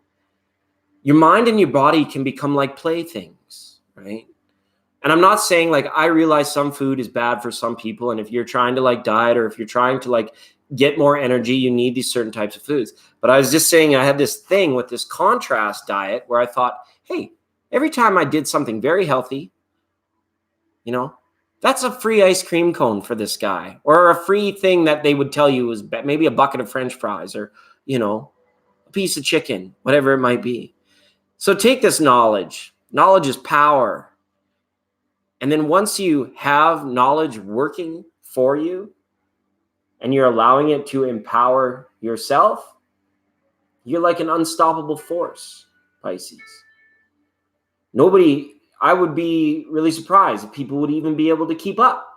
your mind and your body can become like playthings, right? And I'm not saying, I realize some food is bad for some people, and if you're trying to diet, or if you're trying to get more energy, you need these certain types of foods. But I was just saying, I had this thing with this contrast diet where I thought, hey, every time I did something very healthy, that's a free ice cream cone for this guy, or a free thing that they would tell you was maybe a bucket of French fries, or, a piece of chicken, whatever it might be. So take this knowledge. Knowledge is power. And then once you have knowledge working for you and you're allowing it to empower yourself, you're like an unstoppable force, Pisces. I would be really surprised if people would even be able to keep up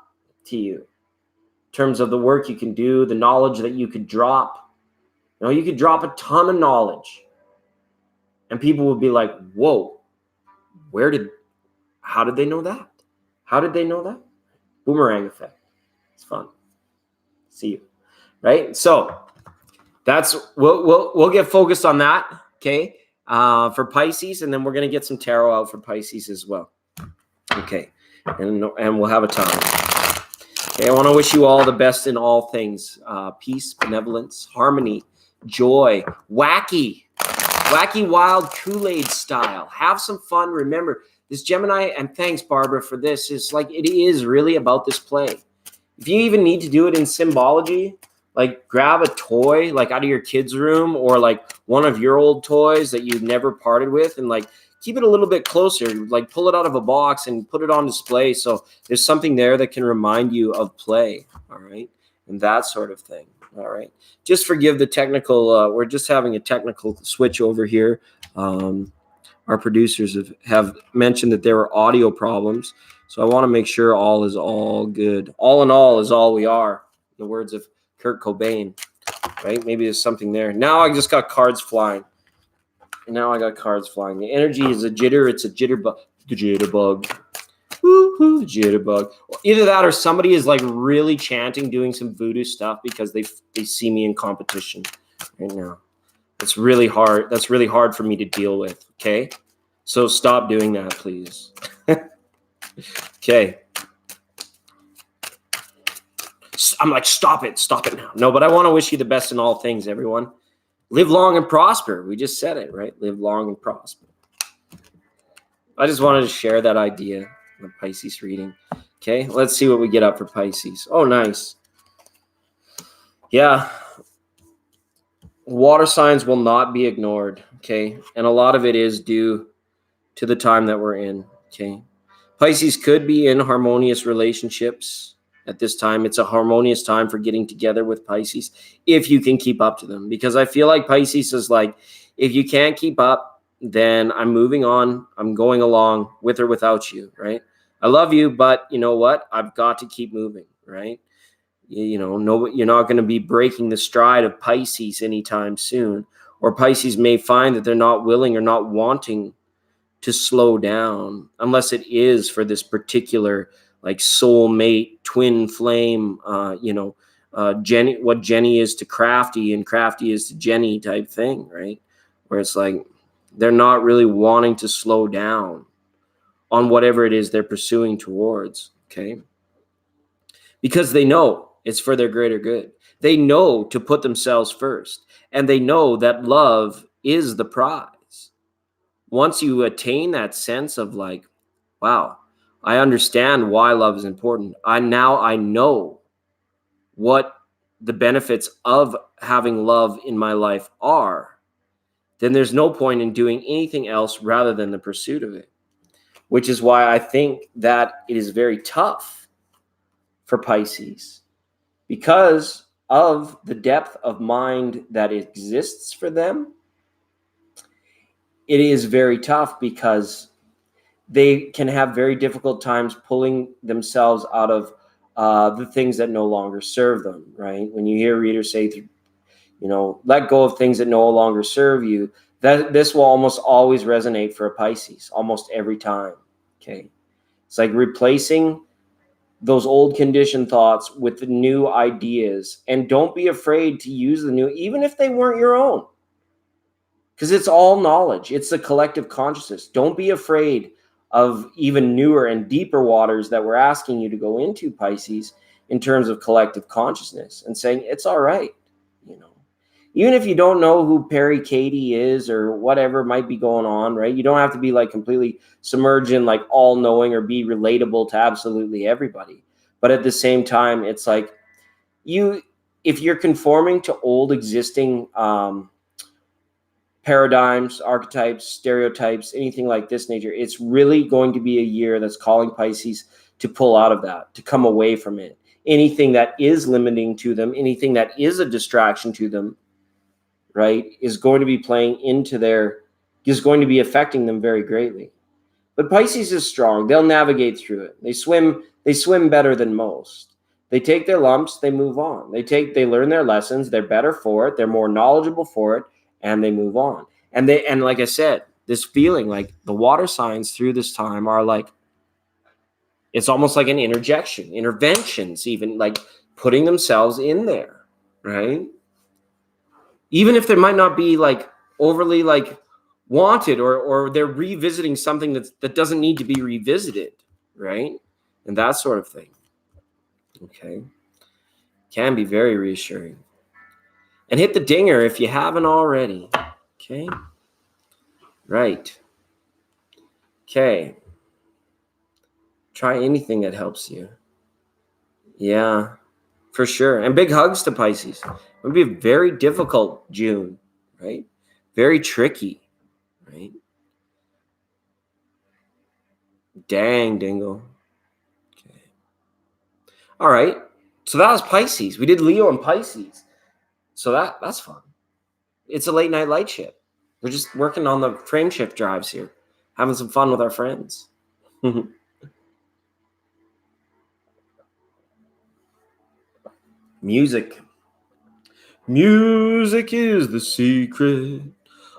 to you in terms of the work you can do, the knowledge that you could drop. You could drop a ton of knowledge and people would be like, whoa, how did they know that? How did they know that? Boomerang effect. It's fun. See you. Right? So we'll get focused on that. Okay. For Pisces, and then we're going to get some tarot out for Pisces as well. Okay. And we'll have a time. Okay. I want to wish you all the best in all things. Peace, benevolence, harmony, joy, wacky, wild Kool-Aid style. Have some fun. Remember, this Gemini, and thanks, Barbara, for this, is it is really about this play. If you even need to do it in symbology, grab a toy, out of your kid's room, or one of your old toys that you've never parted with, and keep it a little bit closer, pull it out of a box and put it on display. So there's something there that can remind you of play. All right. And that sort of thing. All right. Just forgive the technical. We're just having a technical switch over here. Our producers have mentioned that there were audio problems. So I want to make sure all is all good. All in all is all we are. In the words of Kurt Cobain, right? Maybe there's something there. Now I just got cards flying. The energy is a jitter. It's a jitterbug. The jitterbug. Woo-hoo, jitterbug. Either that or somebody is really chanting, doing some voodoo stuff because they see me in competition right now. It's really hard. That's really hard for me to deal with. Okay. So stop doing that, please. Okay. I'm stop it now. No, but I want to wish you the best in all things, everyone. Live long and prosper. We just said it, right? Live long and prosper. I just wanted to share that idea of Pisces reading. Okay, let's see what we get up for Pisces. Oh, nice. Yeah. Water signs will not be ignored, okay? And a lot of it is due to the time that we're in, okay? Pisces could be in harmonious relationships at this time. It's a harmonious time for getting together with Pisces if you can keep up to them. Because I feel like Pisces is if you can't keep up, then I'm moving on. I'm going along with or without you, right? I love you, but you know what? I've got to keep moving, right? No, you're not going to be breaking the stride of Pisces anytime soon, or Pisces may find that they're not willing or not wanting to slow down unless it is for this particular like soulmate twin flame, Jenny, what Jenny is to Crafty and Crafty is to Jenny type thing, right? Where it's like they're not really wanting to slow down on whatever it is they're pursuing towards, okay? Because they know it's for their greater good. They know to put themselves first, and they know that love is the prize. Once you attain that sense of like, wow, I understand why love is important. I know what the benefits of having love in my life are, then there's no point in doing anything else rather than the pursuit of it. Which is why I think that it is very tough for Pisces, because of the depth of mind that exists for them. It is very tough because they can have very difficult times pulling themselves out of the things that no longer serve them, right? When you hear readers say, let go of things that no longer serve you, that this will almost always resonate for a Pisces, almost every time, okay? It's like replacing those old conditioned thoughts with the new ideas, and don't be afraid to use the new, even if they weren't your own, because it's all knowledge. It's the collective consciousness. Don't be afraid of even newer and deeper waters that we're asking you to go into, Pisces, in terms of collective consciousness, and saying it's all right. Even if you don't know who Perry Katie is or whatever might be going on, right? You don't have to be like completely submerged in like all knowing or be relatable to absolutely everybody. But at the same time, it's like if you're conforming to old existing paradigms, archetypes, stereotypes, anything like this nature, it's really going to be a year that's calling Pisces to pull out of that, to come away from it. Anything that is limiting to them, anything that is a distraction to them, right, is going to be is going to be affecting them very greatly. But Pisces is strong. They'll navigate through it. They swim better than most. They take their lumps, they move on. They learn their lessons, they're better for it, they're more knowledgeable for it, and they move on. And like I said, this feeling like the water signs through this time are like, it's almost like an interventions, even like putting themselves in there, right? Even if there might not be like overly like wanted, or they're revisiting something that doesn't need to be revisited, right? And that sort of thing. Okay. Can be very reassuring. And hit the dinger if you haven't already. Okay. Right. Okay. Try anything that helps you. Yeah, for sure. And big hugs to Pisces. It would be a very difficult June, right? Very tricky, right? Dang, dingo. Okay. All right. So that was Pisces. We did Leo and Pisces. So that's fun. It's a late night light shift. We're just working on the frame shift drives here, having some fun with our friends. Music. Music is the secret.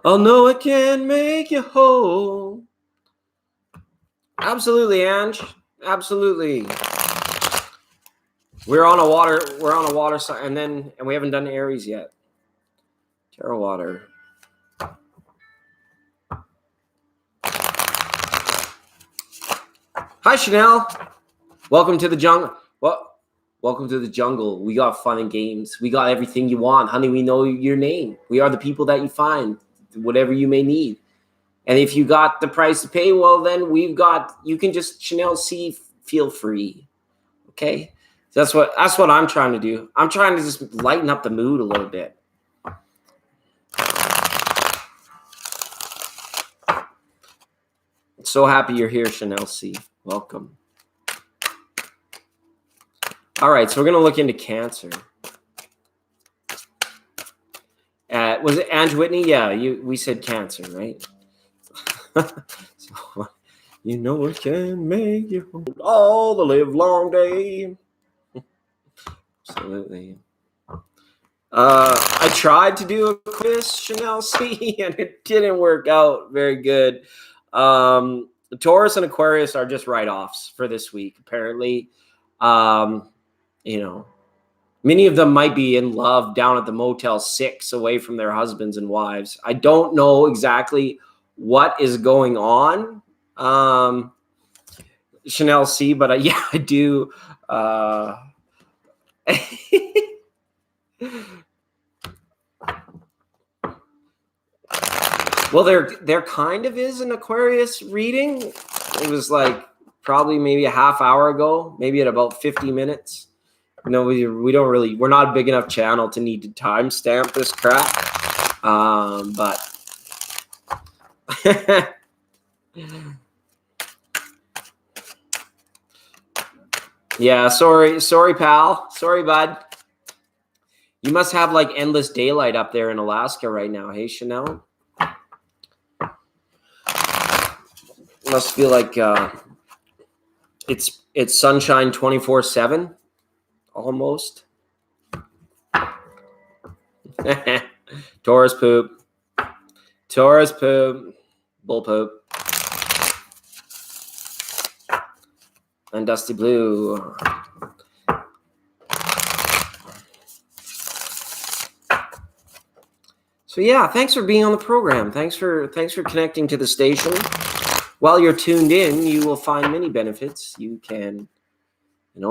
I'll know it can make you whole. Absolutely, Ange. Absolutely. We're on a water sign, and we haven't done Aries yet. Tarot water. Hi, Chanel. Welcome to the jungle. Welcome to the jungle. We got fun and games. We got everything you want. Honey, we know your name. We are the people that you find, whatever you may need. And if you got the price to pay, well, then you can just Chanel C, feel free. Okay? That's what I'm trying to do. I'm trying to just lighten up the mood a little bit. So happy you're here, Chanel C. Welcome. All right, so we're going to look into Cancer. Was it Ange Whitney? Yeah, we said Cancer, right? So, you know it can make you all the live long day. Absolutely. I tried to do Aquarius, Chanel C, and it didn't work out very good. Taurus and Aquarius are just write-offs for this week, apparently. You know, many of them might be in love down at the Motel 6 away from their husbands and wives. I don't know exactly what is going on, Chanel C, but yeah, I do. Well, there kind of is an Aquarius reading. It was like probably maybe a half hour ago, maybe at about 50 minutes. You know, we don't really, we're not a big enough channel to need to timestamp this crap. But yeah, sorry, pal. Sorry, bud. You must have like endless daylight up there in Alaska right now. Hey, Chanel. Must feel like it's sunshine 24/7 almost. Taurus poop. Taurus poop. Bull poop. And Dusty Blue. So yeah, thanks for being on the program. Thanks for connecting to the station. While you're tuned in, you will find many benefits. You can,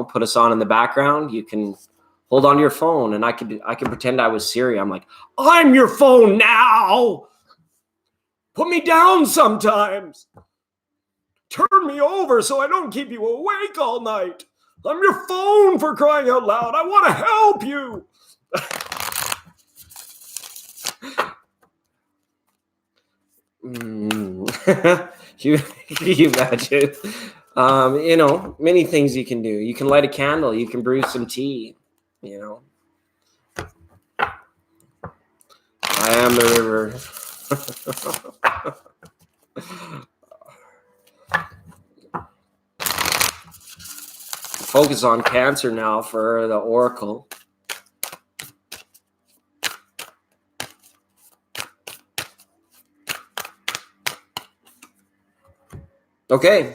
put us on in the background. You can hold on your phone, and I can pretend I was Siri. I'm like, I'm your phone now. Put me down sometimes. Turn me over so I don't keep you awake all night. I'm your phone, for crying out loud. I want to help you. You imagine, many things you can do. You can light a candle. You can brew some tea. I am the river. Focus on Cancer now for the oracle. Okay.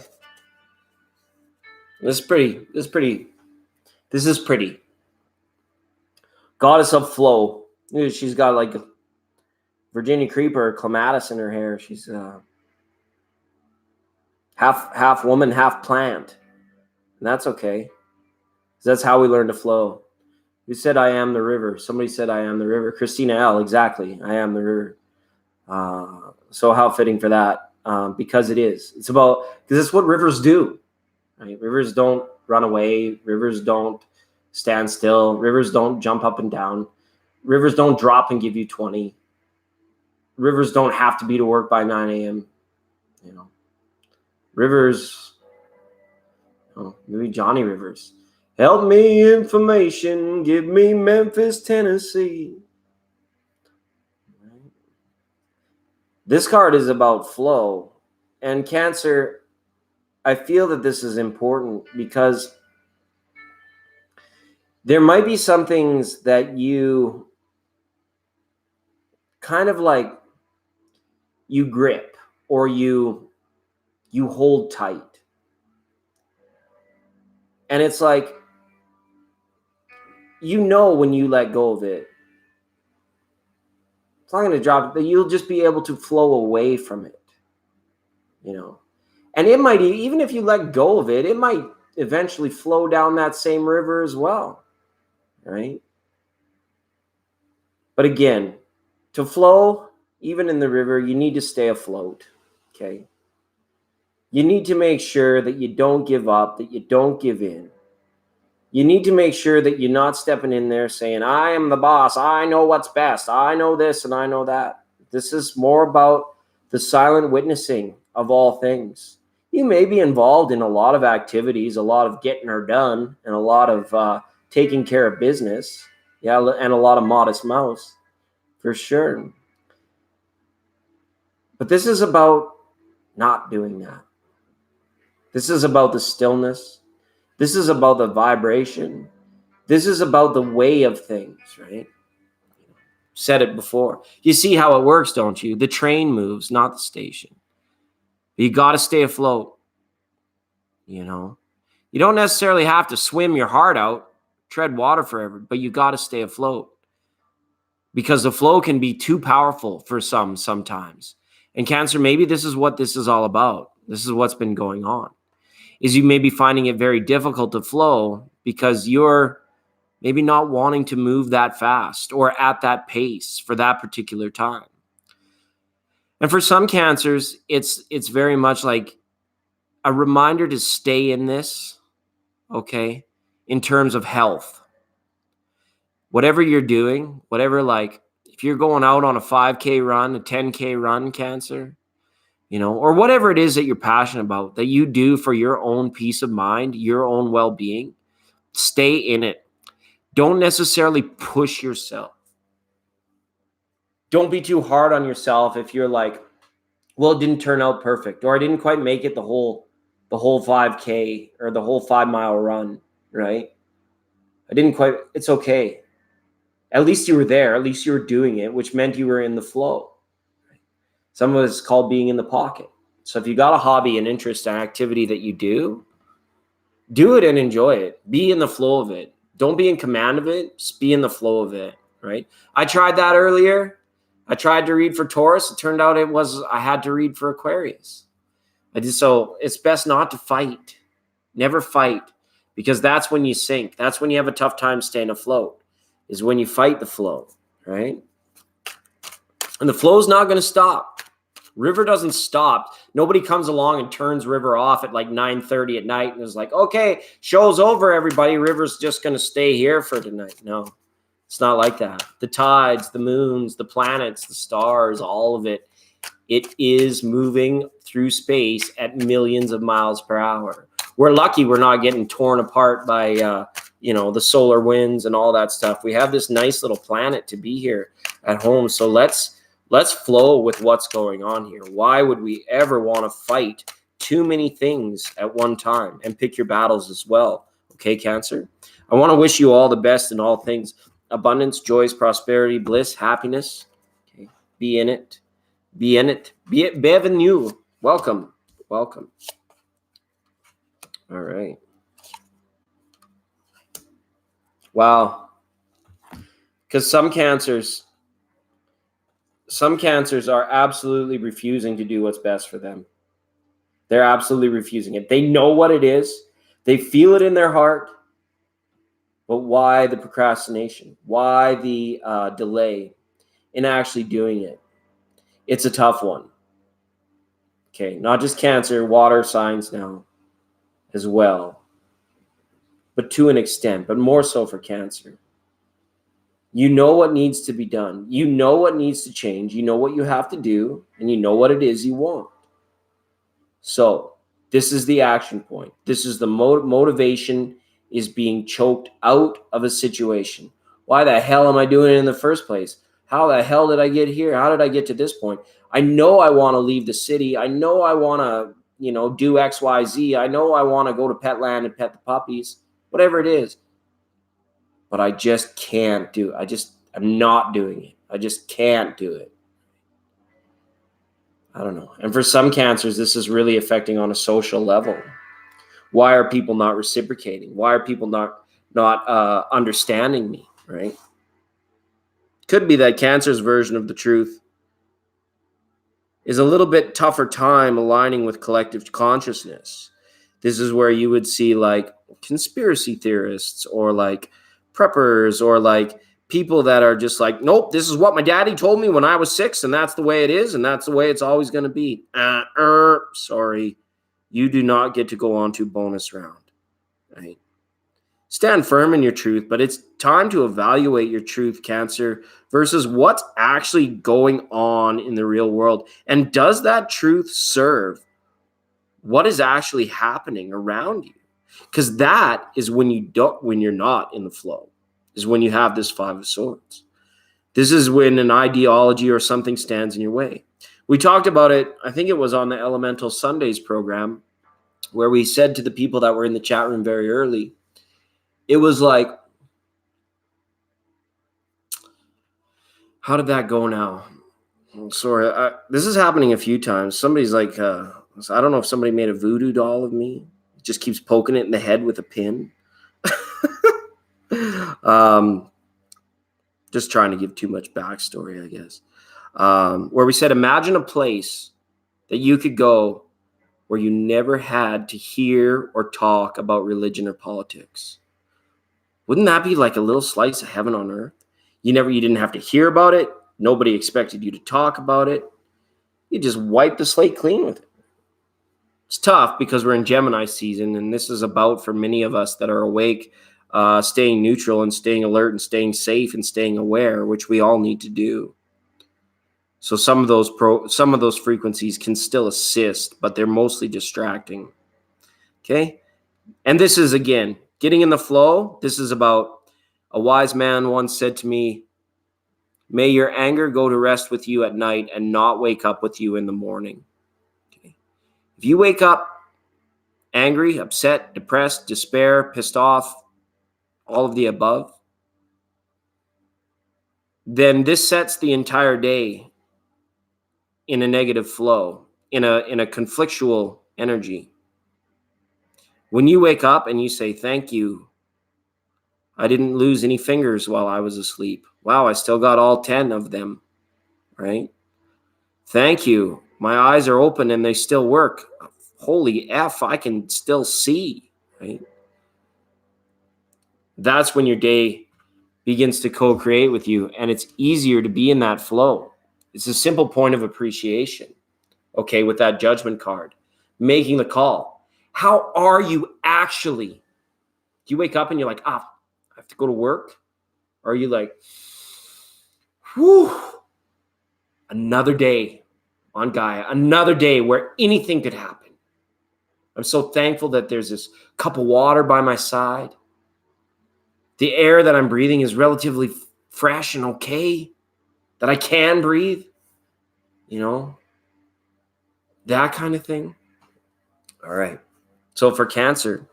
This is pretty. Goddess of flow. She's got like Virginia Creeper clematis in her hair. She's half woman, half plant. And that's okay. That's how we learn to flow. You said I am the river. Somebody said I am the river. Christina L. Exactly. I am the river. So how fitting for that. Because it is. It's about, because it's what rivers do. Right? Rivers don't run away. Rivers don't stand still. Rivers don't jump up and down. Rivers don't drop and give you 20. Rivers don't have to be to work by 9 a.m. Rivers, maybe Johnny Rivers. Help me information. Give me Memphis, Tennessee. This card is about flow. And Cancer, I feel that this is important because there might be some things that you kind of like you grip or you hold tight. And it's like, when you let go of it, it's not going to drop, but you'll just be able to flow away from it, And it might, even if you let go of it, it might eventually flow down that same river as well, right? But again, to flow, even in the river, you need to stay afloat, okay? You need to make sure that you don't give up, that you don't give in. You need to make sure that you're not stepping in there saying, I am the boss. I know what's best. I know this and I know that. This is more about the silent witnessing of all things. You may be involved in a lot of activities, a lot of getting her done, and a lot of taking care of business. Yeah, and a lot of modest mouse, for sure. But this is about not doing that. This is about the stillness. This is about the vibration. This is about the way of things, right? Said it before. You see how it works, don't you? The train moves, not the station. You got to stay afloat. You know, you don't necessarily have to swim your heart out, tread water forever, but you got to stay afloat, because the flow can be too powerful for sometimes. And Cancer, maybe this is what this is all about. This is what's been going on, is you may be finding it very difficult to flow because you're maybe not wanting to move that fast or at that pace for that particular time. And for some Cancers, it's very much like a reminder to stay in this, okay, in terms of health. Whatever you're doing, whatever, like if you're going out on a 5K run, a 10K run, Cancer, you know, or whatever it is that you're passionate about, that you do for your own peace of mind, your own well-being, stay in it. Don't necessarily push yourself. Don't be too hard on yourself if you're like, well, it didn't turn out perfect, or I didn't quite make it the whole 5K or the whole 5-mile run, right? I didn't quite, it's okay. At least you were there. At least you were doing it, which meant you were in the flow. Some of it's called being in the pocket. So if you got a hobby, an interest, an activity that you do it and enjoy it. Be in the flow of it. Don't be in command of it. Just be in the flow of it, right? I tried that earlier. I tried to read for Taurus. It turned out I had to read for Aquarius. So it's best not to fight. Never fight, because that's when you sink. That's when you have a tough time staying afloat, is when you fight the flow, right? And the flow is not going to stop. River doesn't stop. Nobody comes along and turns River off at like 9:30 at night and is like, okay, show's over, everybody. River's just going to stay here for tonight. No, it's not like that. The tides, the moons, the planets, the stars, all of it, it is moving through space at millions of miles per hour. We're lucky we're not getting torn apart by, the solar winds and all that stuff. We have this nice little planet to be here at home. So let's flow with what's going on here. Why would we ever want to fight too many things at one time? And pick your battles as well. Okay, Cancer? I want to wish you all the best in all things. Abundance, joys, prosperity, bliss, happiness. Okay. Be in it. Be in it. Bienvenue. Welcome. Welcome. All right. Wow. Because some cancers are absolutely refusing to do what's best for them. They're absolutely refusing it. They know what it is. They feel it in their heart. But why the procrastination? Why the delay in actually doing it? It's a tough one. Okay, not just Cancer, water signs now as well. But to an extent, but more so for Cancer. You know what needs to be done. You know what needs to change. You know what you have to do, and you know what it is you want. So this is the action point. This is the motivation is being choked out of a situation. Why the hell am I doing it in the first place? How the hell did I get here? How did I get to this point? I know I want to leave the city. I know I want to, do X, Y, Z. I know I want to go to Petland and pet the puppies, whatever it is. But I just can't do it. I'm not doing it. I just can't do it. I don't know. And for some Cancers, this is really affecting on a social level. Why are people not reciprocating? Why are people not understanding me, right? Could be that Cancer's version of the truth is a little bit tougher time aligning with collective consciousness. This is where you would see like conspiracy theorists or like preppers or like people that are just like, nope, this is what my daddy told me when I was 6 and that's the way it is and that's the way it's always going to be. Sorry, you do not get to go on to bonus round, right? Stand firm in your truth, but it's time to evaluate your truth, Cancer, versus what's actually going on in the real world. And does that truth serve what is actually happening around you? Because that is when you're not in the flow, is when you have this 5 of Swords. This is when an ideology or something stands in your way. We talked about it, I think it was on the Elemental Sundays program, where we said to the people that were in the chat room very early, it was like, How did that go now? I'm sorry. This is happening a few times. Somebody's like, I don't know if somebody made a voodoo doll of me. It just keeps poking it in the head with a pin. Just trying to give too much backstory, I guess. Where we said, imagine a place that you could go where you never had to hear or talk about religion or politics. Wouldn't that be like a little slice of heaven on earth? You didn't have to hear about it. Nobody expected you to talk about it. You just wipe the slate clean with it. It's tough because we're in Gemini season, and this is about, for many of us that are awake, staying neutral and staying alert and staying safe and staying aware, which we all need to do. So some of those frequencies can still assist, but they're mostly distracting. Okay? And this is, again, getting in the flow. This is about, a wise man once said to me, may your anger go to rest with you at night and not wake up with you in the morning. Okay? If you wake up angry, upset, depressed, despair, pissed off, all of the above, then this sets the entire day in a negative flow, in a conflictual energy. When you wake up and you say, thank you, I didn't lose any fingers while I was asleep. Wow, I still got all 10 of them, right? Thank you, my eyes are open and they still work. Holy F, I can still see, right? That's when your day begins to co-create with you, and it's easier to be in that flow. It's a simple point of appreciation, okay, with that judgment card, making the call. How are you actually? Do you wake up and you're like, I have to go to work? Or are you like, whew, another day on Gaia, another day where anything could happen. I'm so thankful that there's this cup of water by my side. The air that I'm breathing is relatively fresh and okay, that I can breathe, that kind of thing. All right. So for Cancer,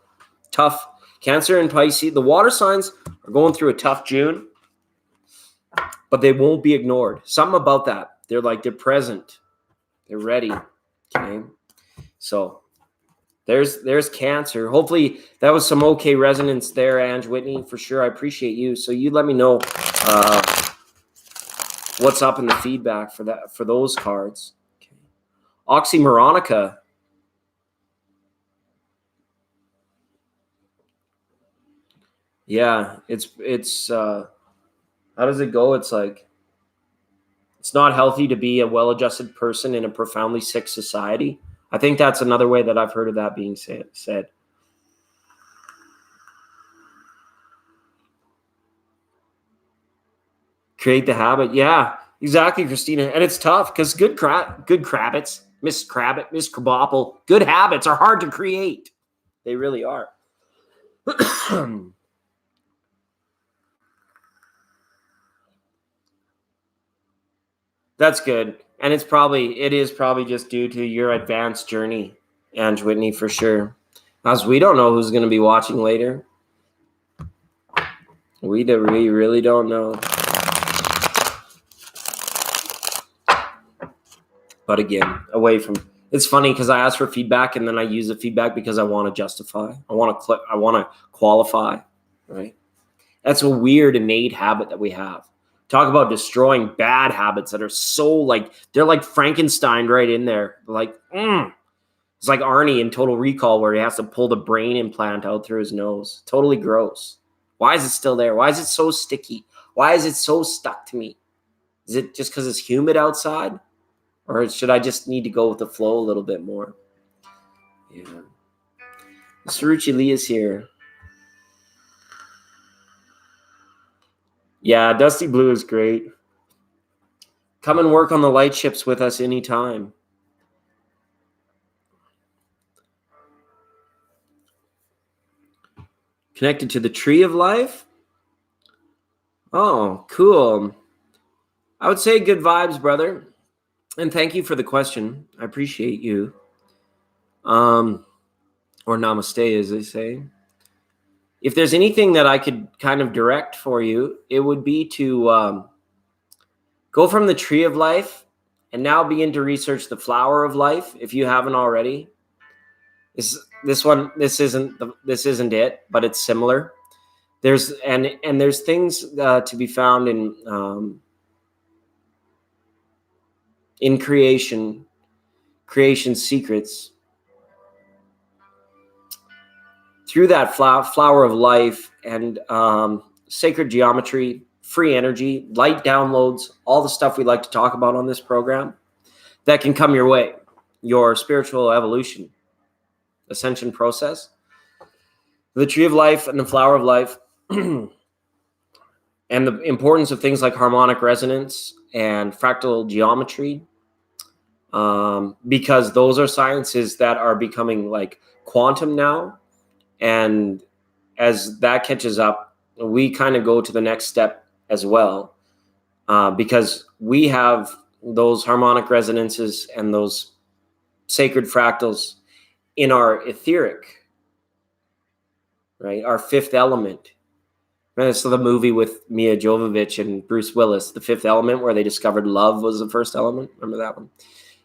tough. Cancer and Pisces, the water signs are going through a tough June, but they won't be ignored. Something about that. They're present. They're ready. Okay. So there's Cancer. Hopefully that was some okay resonance there, Ange Whitney, for sure. I appreciate you. So you let me know what's up in the feedback for those cards. Okay. Oxymoronica. Yeah, it's how does it go? It's like, it's not healthy to be a well-adjusted person in a profoundly sick society. I think that's another way that I've heard of that being said. Create the habit. Yeah, exactly, Christina. And it's tough because good Kravitz, Miss Krabbit, Miss Krabopple, good habits are hard to create. They really are. That's good. And it is probably just due to your advanced journey, Ange Whitney, for sure. As we don't know who's going to be watching later. We really don't know. But again, it's funny because I ask for feedback and then I use the feedback because I want to justify. I want to qualify, right? That's a weird innate habit that we have. Talk about destroying bad habits that are so they're like Frankenstein right in there. It's like Arnie in Total Recall where he has to pull the brain implant out through his nose. Totally gross. Why is it still there? Why is it so sticky? Why is it so stuck to me? Is it just because it's humid outside? Or should I just need to go with the flow a little bit more? Yeah. Saruchi Lee is here. Yeah, Dusty Blue is great. Come and work on the light ships with us anytime. Connected to the tree of life? Oh, cool. I would say good vibes, brother. And thank you for the question. I appreciate you. Or namaste, as they say. If there's anything that I could kind of direct for you, it would be to Go from the tree of life and now begin to research the flower of life if you haven't already. This isn't it, but it's similar. There's things to be found in creation secrets through that flower of life and sacred geometry, free energy, light downloads, all the stuff we like to talk about on this program that can come your way. Your spiritual evolution, ascension process, the tree of life and the flower of life, and the importance of things like harmonic resonance and fractal geometry, because those are sciences that are becoming like quantum now. And as that catches up, we kind of go to the next step as well, because we have those harmonic resonances and those sacred fractals in our etheric, right? Our fifth element. And so the movie with Mia Jovovich and Bruce Willis, The Fifth Element, where they discovered love was the first element. Remember that one?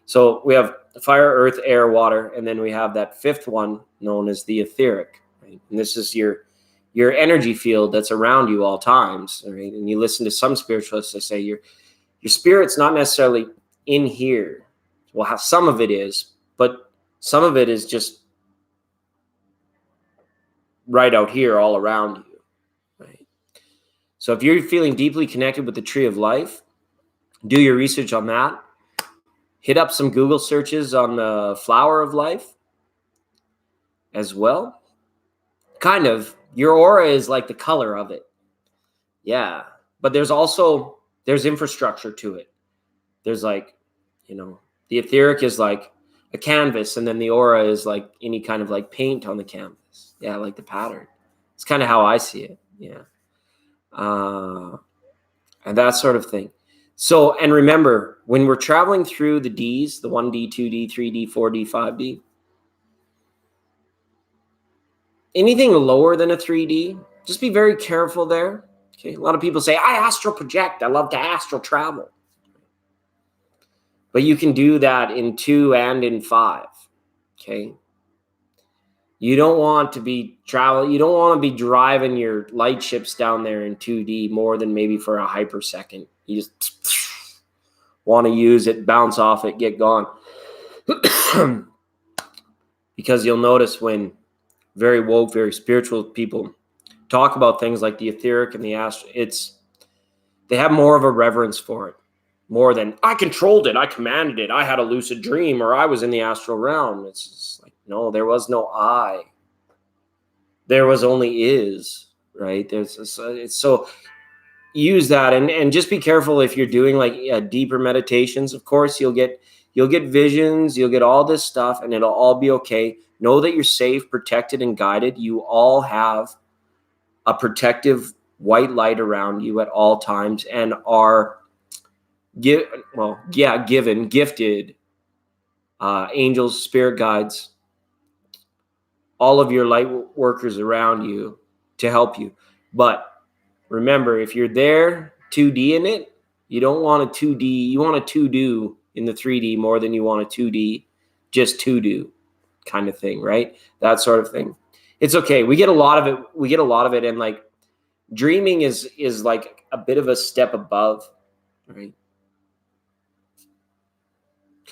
So we have fire, earth, air, water, and then we have that fifth one known as the etheric. Right? And this is your energy field that's around you all times. Right? And you listen to some spiritualists, they say your spirit's not necessarily in here. Well, some of it is, but some of it is just right out here, all around you. Right? So if you're feeling deeply connected with the tree of life, do your research on that. Hit up some Google searches on the flower of life as well. Kind of. Your aura is like the color of it. Yeah. But there's infrastructure to it. There's like, the etheric is like a canvas, and then the aura is like any kind of like paint on the canvas. Yeah, like the pattern. It's kind of how I see it. Yeah. And that sort of thing. So, and remember, when we're traveling through the Ds, the 1D, 2D, 3D, 4D, 5D, anything lower than a 3D, just be very careful there. Okay. A lot of people say, I astral project. I love to astral travel. But you can do that in 2 and in 5. Okay. You don't want to be You don't want to be driving your light ships down there in 2D more than maybe for a hypersecond. You just want to use it, bounce off it, get gone. Because you'll notice when very woke, very spiritual people talk about things like the etheric and the astral, they have more of a reverence for it. More than, I controlled it, I commanded it, I had a lucid dream, or I was in the astral realm. It's just like, no, there was no I. There was only is, right? It's so use that and just be careful if you're doing like deeper meditations. Of course, you'll get visions, you'll get all this stuff, and it'll all be okay. Know that you're safe, protected, and guided. You all have a protective white light around you at all times and are gifted angels, spirit guides, all of your light workers around you to help you. But remember, if you're there 2D in it, you don't want a 2D. You want a 2-do in the 3D more than you want a 2D, just 2-do kind of thing, right? That sort of thing. It's okay. We get a lot of it. And like dreaming is like a bit of a step above, right?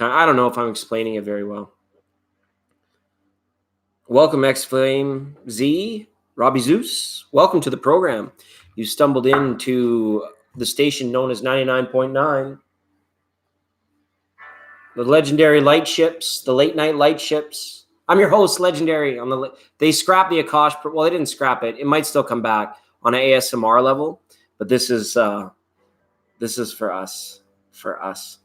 I don't know if I'm explaining it very well. Welcome, X-Flame Z, Robbie Zeus. Welcome to the program. You stumbled into the station known as 99.9. The legendary light ships, the late night light ships. I'm your host, Legendary. They scrapped the Akash. Well, they didn't scrap it. It might still come back on an ASMR level, but this is for us.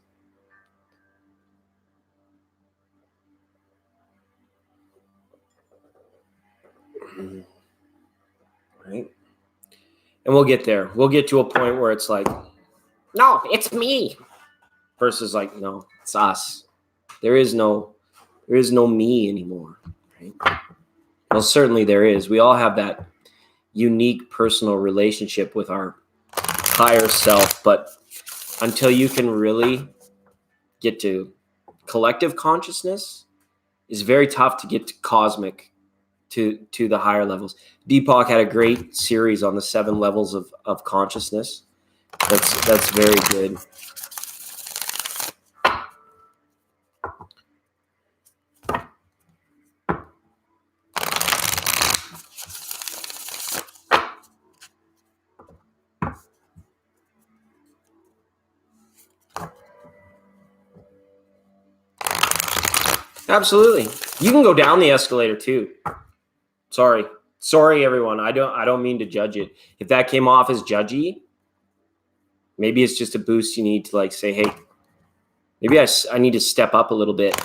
Right? And we'll get there. We'll get to a point where it's like, no, it's me. Versus like, no, it's us. There is no me anymore. Right? Well, certainly there is. We all have that unique personal relationship with our higher self, but until you can really get to collective consciousness is very tough to get to cosmic, to the higher levels. Deepak had a great series on the 7 levels of consciousness. That's very good. Absolutely. You can go down the escalator too. Sorry, everyone. I don't mean to judge it. If that came off as judgy, maybe it's just a boost you need to like say, hey, maybe I need to step up a little bit.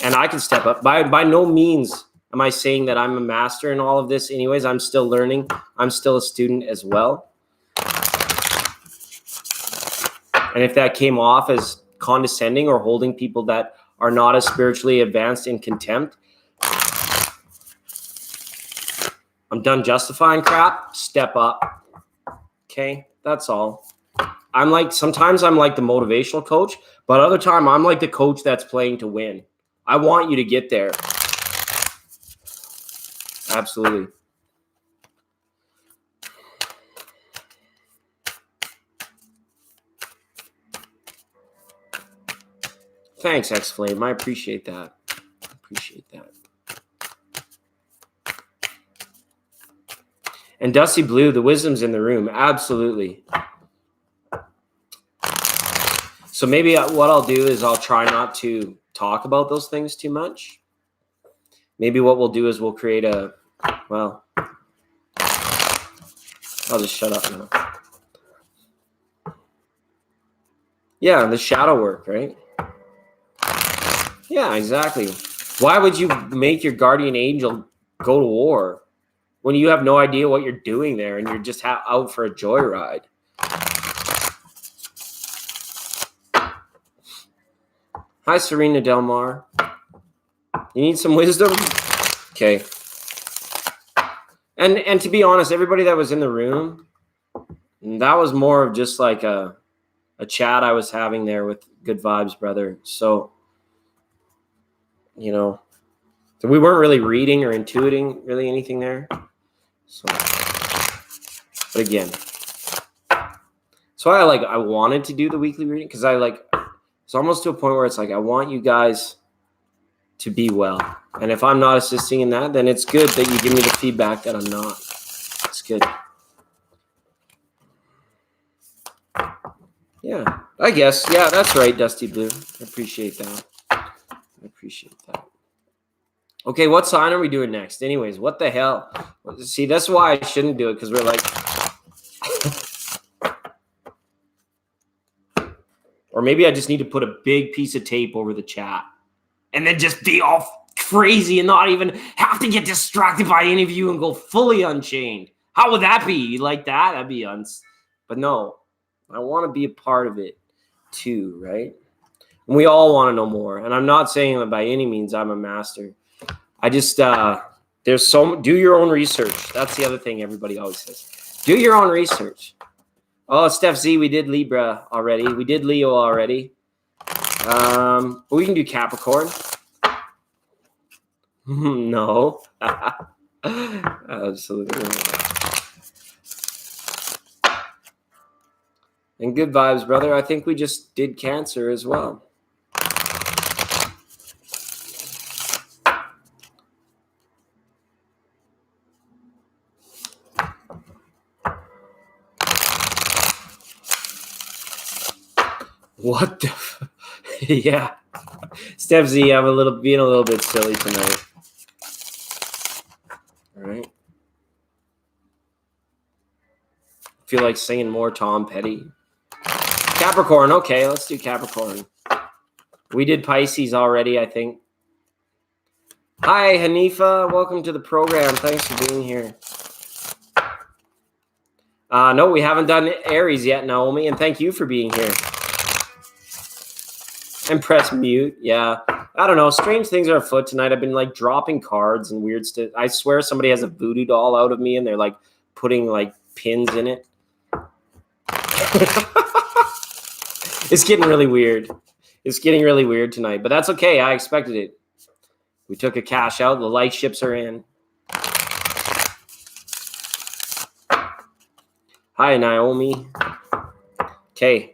And I can step up. By no means am I saying that I'm a master in all of this. Anyways, I'm still learning. I'm still a student as well. And if that came off as condescending or holding people that are not as spiritually advanced in contempt, I'm done justifying crap. Step up. Okay, that's all. Sometimes I'm like the motivational coach, but other time I'm like the coach that's playing to win. I want you to get there. Absolutely. Thanks, X-Flame. I appreciate that. And Dusty Blue, the wisdom's in the room. Absolutely. So maybe what I'll do is I'll try not to talk about those things too much. Maybe what we'll do is we'll create I'll just shut up now. Yeah, the shadow work, right? Yeah, exactly. Why would you make your guardian angel go to war when you have no idea what you're doing there and you're just out for a joyride? Hi, Serena Del Mar. You need some wisdom? Okay. And to be honest, everybody that was in the room, that was more of just like a chat I was having there with good vibes, brother. So, so we weren't really reading or intuiting really anything there. So, but again, so I wanted to do the weekly reading because it's almost to a point where it's like, I want you guys to be well. And if I'm not assisting in that, then it's good that you give me the feedback that I'm not. It's good. Yeah, I guess. Yeah, that's right, Dusty Blue. I appreciate that. Okay, what sign are we doing next? Anyways, what the hell? See, that's why I shouldn't do it, because we're like... Or maybe I just need to put a big piece of tape over the chat and then just be all crazy and not even have to get distracted by any of you and go fully unchained. How would that be? You like that? That'd be But no, I want to be a part of it too, right? And we all want to know more. And I'm not saying that by any means I'm a master. I just, do your own research. That's the other thing everybody always says. Do your own research. Oh, Steph Z, we did Libra already. We did Leo already. We can do Capricorn. No. Absolutely not. And good vibes, brother. I think we just did Cancer as well. What the? Yeah. Steph Z, I'm being a little bit silly tonight. All right. Feel like singing more Tom Petty. Capricorn. Okay, let's do Capricorn. We did Pisces already, I think. Hi, Hanifa. Welcome to the program. Thanks for being here. No, we haven't done Aries yet, Naomi, and thank you for being here. And press mute. Yeah. I don't know. Strange things are afoot tonight. I've been like dropping cards and weird stuff. I swear somebody has a voodoo doll out of me and they're like putting like pins in it. It's getting really weird. It's getting really weird tonight, but that's okay. I expected it. We took a cash out. The light ships are in. Hi, Naomi. Okay,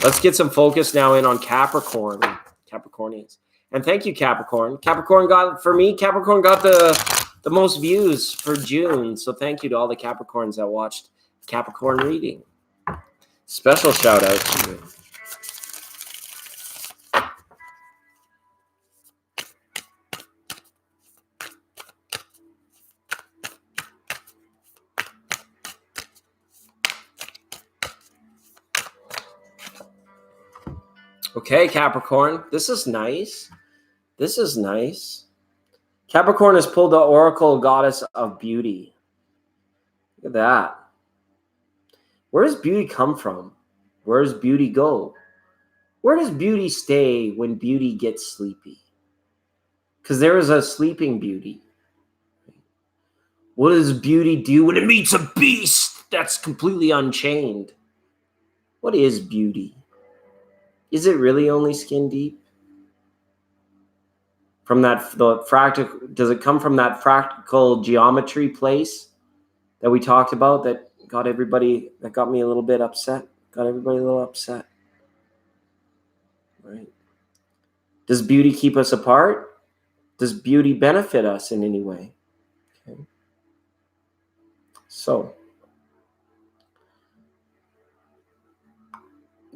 let's get some focus now in on Capricorn. Capricornians. And thank you, Capricorn. Capricorn got the most views for June. So thank you to all the Capricorns that watched Capricorn reading. Special shout out to you. Okay, Capricorn. This is nice. This is nice. Capricorn has pulled the Oracle Goddess of Beauty. Look at that. Where does beauty come from? Where does beauty go? Where does beauty stay when beauty gets sleepy? Because there is a sleeping beauty. What does beauty do when it meets a beast that's completely unchained? What is beauty? Is it really only skin deep? From does it come from that fractal geometry place that we talked about that got me a little bit upset? Got everybody a little upset. Right? Does beauty keep us apart? Does beauty benefit us in any way? Okay. So,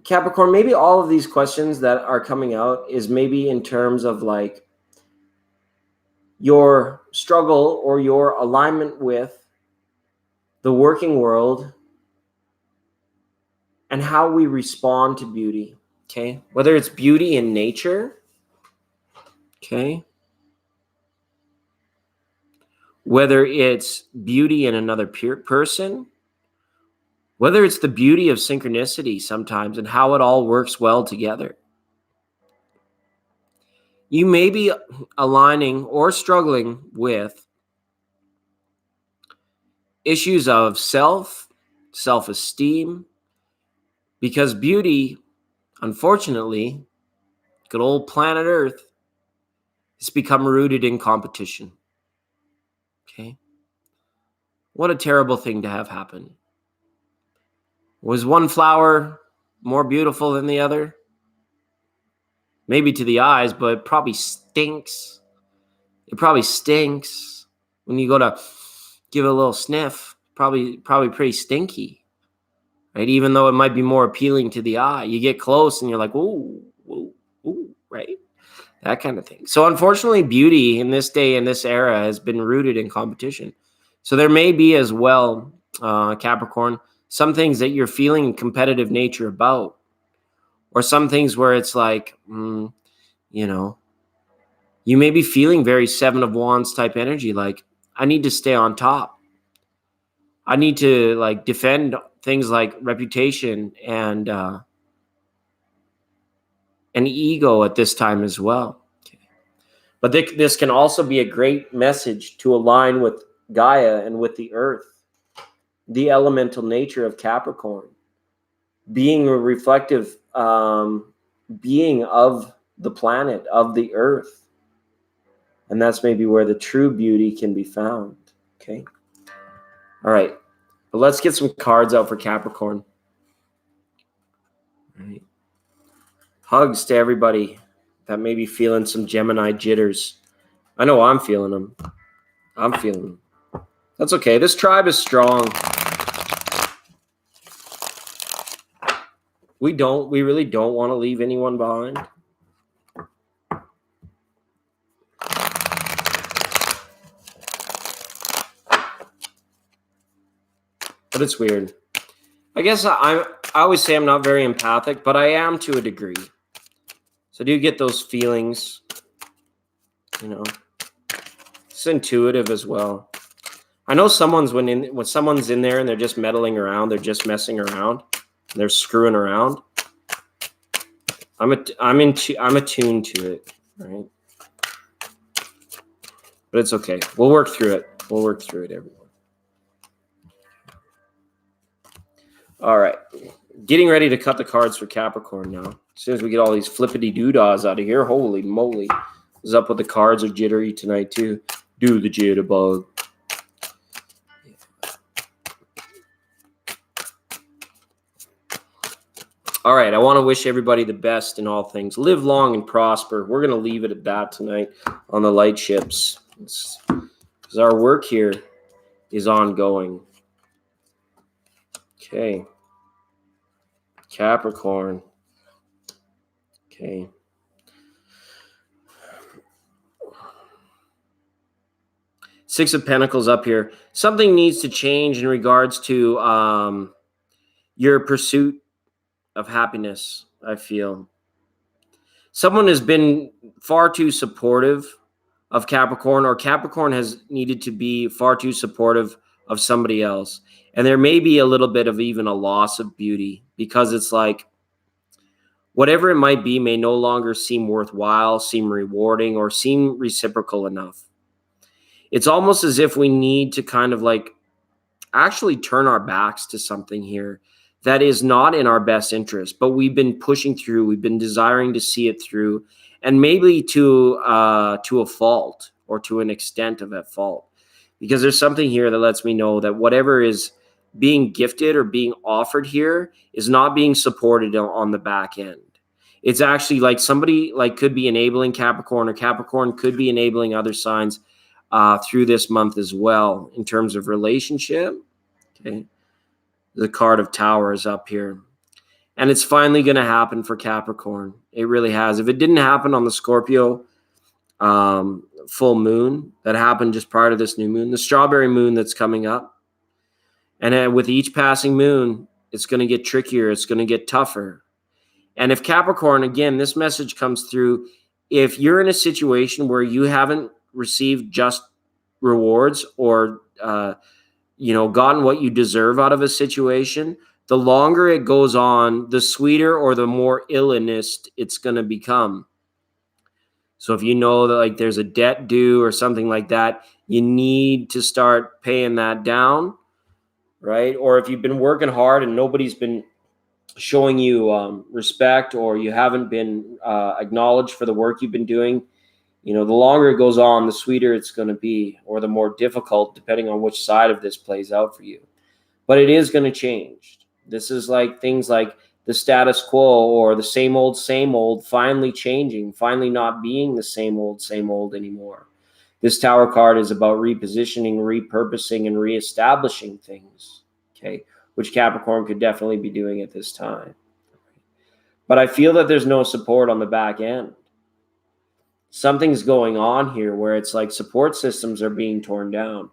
Capricorn, maybe all of these questions that are coming out is maybe in terms of like your struggle or your alignment with the working world and how we respond to beauty, okay? Whether it's beauty in nature, okay? Whether it's beauty in another person, whether it's the beauty of synchronicity sometimes and how it all works well together. You may be aligning or struggling with issues of self-esteem, because beauty, unfortunately, good old planet Earth, has become rooted in competition. Okay? What a terrible thing to have happen. Was one flower more beautiful than the other? Maybe to the eyes, but it probably stinks. It probably stinks. When you go to give it a little sniff, probably pretty stinky. Right? Even though it might be more appealing to the eye. You get close and you're like, ooh, ooh, ooh, right? That kind of thing. So unfortunately, beauty in this day, in this era, has been rooted in competition. So there may be as well, Capricorn, some things that you're feeling competitive nature about. Or some things where it's like, you may be feeling very Seven of Wands type energy. Like, I need to stay on top. I need to like defend things like reputation and ego at this time as well. Okay. But this can also be a great message to align with Gaia and with the earth, the elemental nature of Capricorn, being a reflective being of the planet, of the earth. And that's maybe where the true beauty can be found. Okay. All right. But let's get some cards out for Capricorn. All right. Hugs to everybody that may be feeling some Gemini jitters. I know I'm feeling them. I'm feeling them. That's okay. This tribe is strong. We really don't want to leave anyone behind. But it's weird. I guess I always say I'm not very empathic, but I am to a degree. So I do get those feelings, It's intuitive as well. I know when someone's in there and they're just meddling around, they're just messing around, they're screwing around. I'm attuned to it, right? But it's okay. We'll work through it. We'll work through it, everyone. All right. Getting ready to cut the cards for Capricorn now. As soon as we get all these flippity doodahs out of here, holy moly. What's up with the cards are jittery tonight too. Do the jitterbug. All right, I want to wish everybody the best in all things. Live long and prosper. We're going to leave it at that tonight on the light ships. Because our work here is ongoing. Okay. Capricorn. Okay. Six of Pentacles up here. Something needs to change in regards to your pursuit of happiness, I feel. Someone has been far too supportive of Capricorn, or Capricorn has needed to be far too supportive of somebody else. And there may be a little bit of even a loss of beauty, because it's like whatever it might be may no longer seem worthwhile, seem rewarding, or seem reciprocal enough. It's almost as if we need to kind of like actually turn our backs to something here that is not in our best interest, but we've been pushing through, we've been desiring to see it through, and maybe to a fault, or to an extent of at fault. Because there's something here that lets me know that whatever is being gifted or being offered here is not being supported on the back end. It's actually like somebody like could be enabling Capricorn, or Capricorn could be enabling other signs through this month as well in terms of relationship. Okay. The card of Tower is up here. And it's finally going to happen for Capricorn. It really has. If it didn't happen on the Scorpio full moon that happened just prior to this new moon, the strawberry moon that's coming up, and with each passing moon, it's going to get trickier. It's going to get tougher. And if Capricorn, again, this message comes through, if you're in a situation where you haven't received just rewards, or gotten what you deserve out of a situation, the longer it goes on, the sweeter or the more illness it's going to become. So if you know that like there's a debt due or something like that, you need to start paying that down, right? Or if you've been working hard and nobody's been showing you respect, or you haven't been acknowledged for the work you've been doing, the longer it goes on, the sweeter it's going to be, or the more difficult, depending on which side of this plays out for you. But it is going to change. This is like things like the status quo, or the same old, finally changing, finally not being the same old anymore. This Tower card is about repositioning, repurposing, and reestablishing things, okay, which Capricorn could definitely be doing at this time. But I feel that there's no support on the back end. Something's going on here where it's like support systems are being torn down,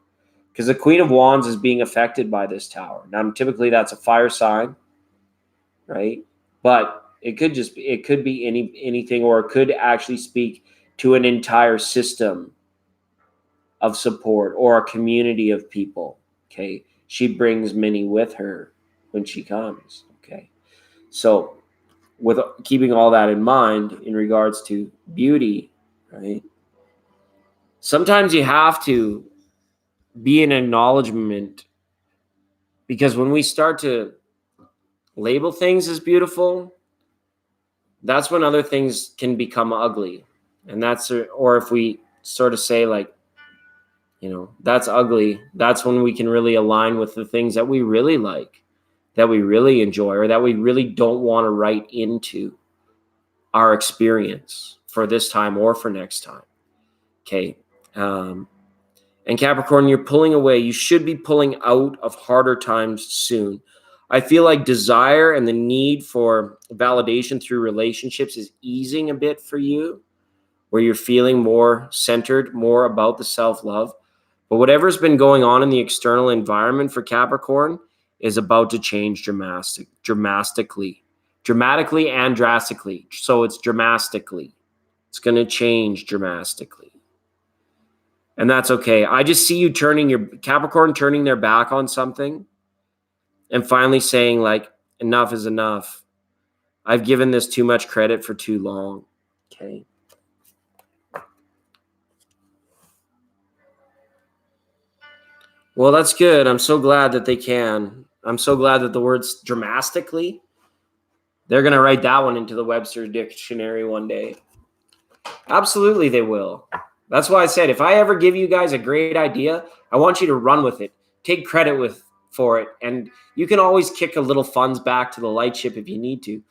because the Queen of Wands is being affected by this Tower. Now, typically that's a fire sign, right? But it could be anything, or it could actually speak to an entire system of support, or a community of people. Okay. She brings many with her when she comes. Okay. So with keeping all that in mind in regards to beauty, right? Sometimes you have to be an acknowledgement, because when we start to label things as beautiful, that's when other things can become ugly. And or if we sort of say like, that's ugly, that's when we can really align with the things that we really like, that we really enjoy, or that we really don't want to write into our experience for this time or for next time. Okay. And Capricorn, you're pulling away. You should be pulling out of harder times soon. I feel like desire and the need for validation through relationships is easing a bit for you, where you're feeling more centered, more about the self-love. But whatever's been going on in the external environment for Capricorn is about to change dramatically and drastically. So it's dramatically. It's going to change dramatically. And that's okay. I just see you Capricorn turning their back on something and finally saying like, enough is enough. I've given this too much credit for too long. Okay. Well, that's good. I'm so glad that they can. I'm so glad that the words dramatically They're going to write that one into the Webster Dictionary one day. Absolutely, they will. That's why I said, if I ever give you guys a great idea, I want you to run with it. Take credit for it. And you can always kick a little funds back to the light ship if you need to.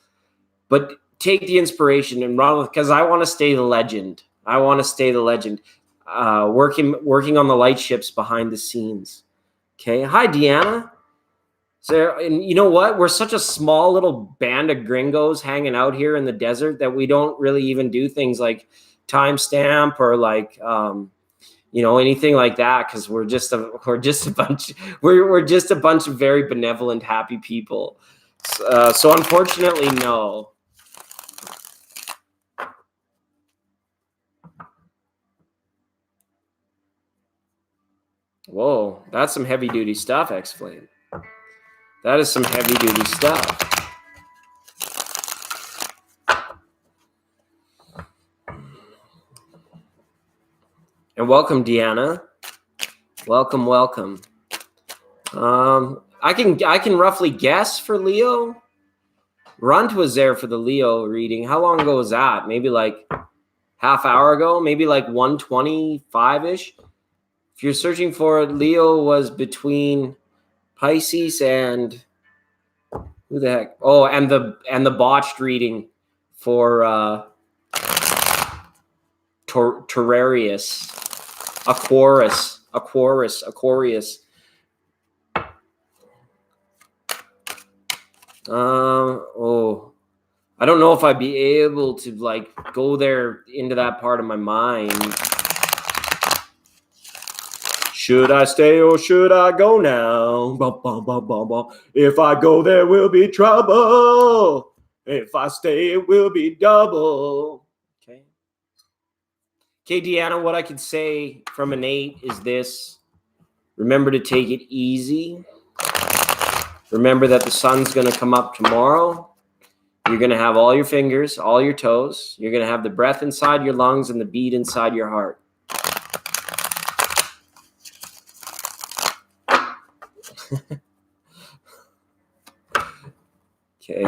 But take the inspiration and run with it, because I want to stay the legend. I want to stay the legend. Working on the light ships behind the scenes. Okay. Hi, Deanna. So, and you know what? We're such a small little band of gringos hanging out here in the desert that we don't really even do things like timestamp or like anything like that, because we're just a bunch of very benevolent, happy people. So unfortunately, no. Whoa, that's some heavy duty stuff, X-Flame. That is some heavy duty stuff. And welcome, Deanna. Welcome. I can roughly guess for Leo. Runt was there for the Leo reading. How long ago was that? Maybe like half hour ago, maybe like 125-ish. If you're searching for it, Leo was between Pisces and who the heck? Oh, and the botched reading for Terrarius. Aquarius. I don't know if I'd be able to like go there into that part of my mind. Should I stay or should I go now? Bum, bum, bum, bum, bum. If I go, there will be trouble. If I stay, it will be double. Okay, Deanna, what I could say from an 8 is this. Remember to take it easy. Remember that the sun's going to come up tomorrow. You're going to have all your fingers, all your toes. You're going to have the breath inside your lungs and the beat inside your heart. Okay.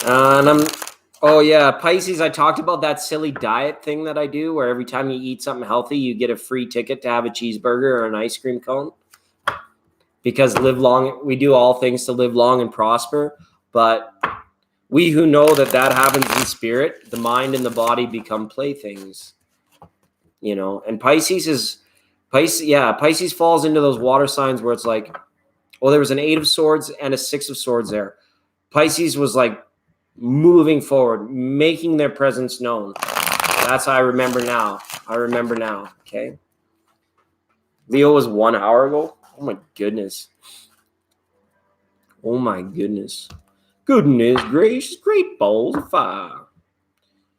And Pisces, I talked about that silly diet thing that I do where every time you eat something healthy, you get a free ticket to have a cheeseburger or an ice cream cone. Because we do all things to live long and prosper. But we who know that happens in spirit, the mind and the body become playthings. And Pisces falls into those water signs where it's like, there was an 8 of swords and a 6 of swords there. Pisces was like moving forward, making their presence known. That's how I remember now. Okay. Leo was 1 hour ago. Oh my goodness. Goodness gracious, great balls of fire.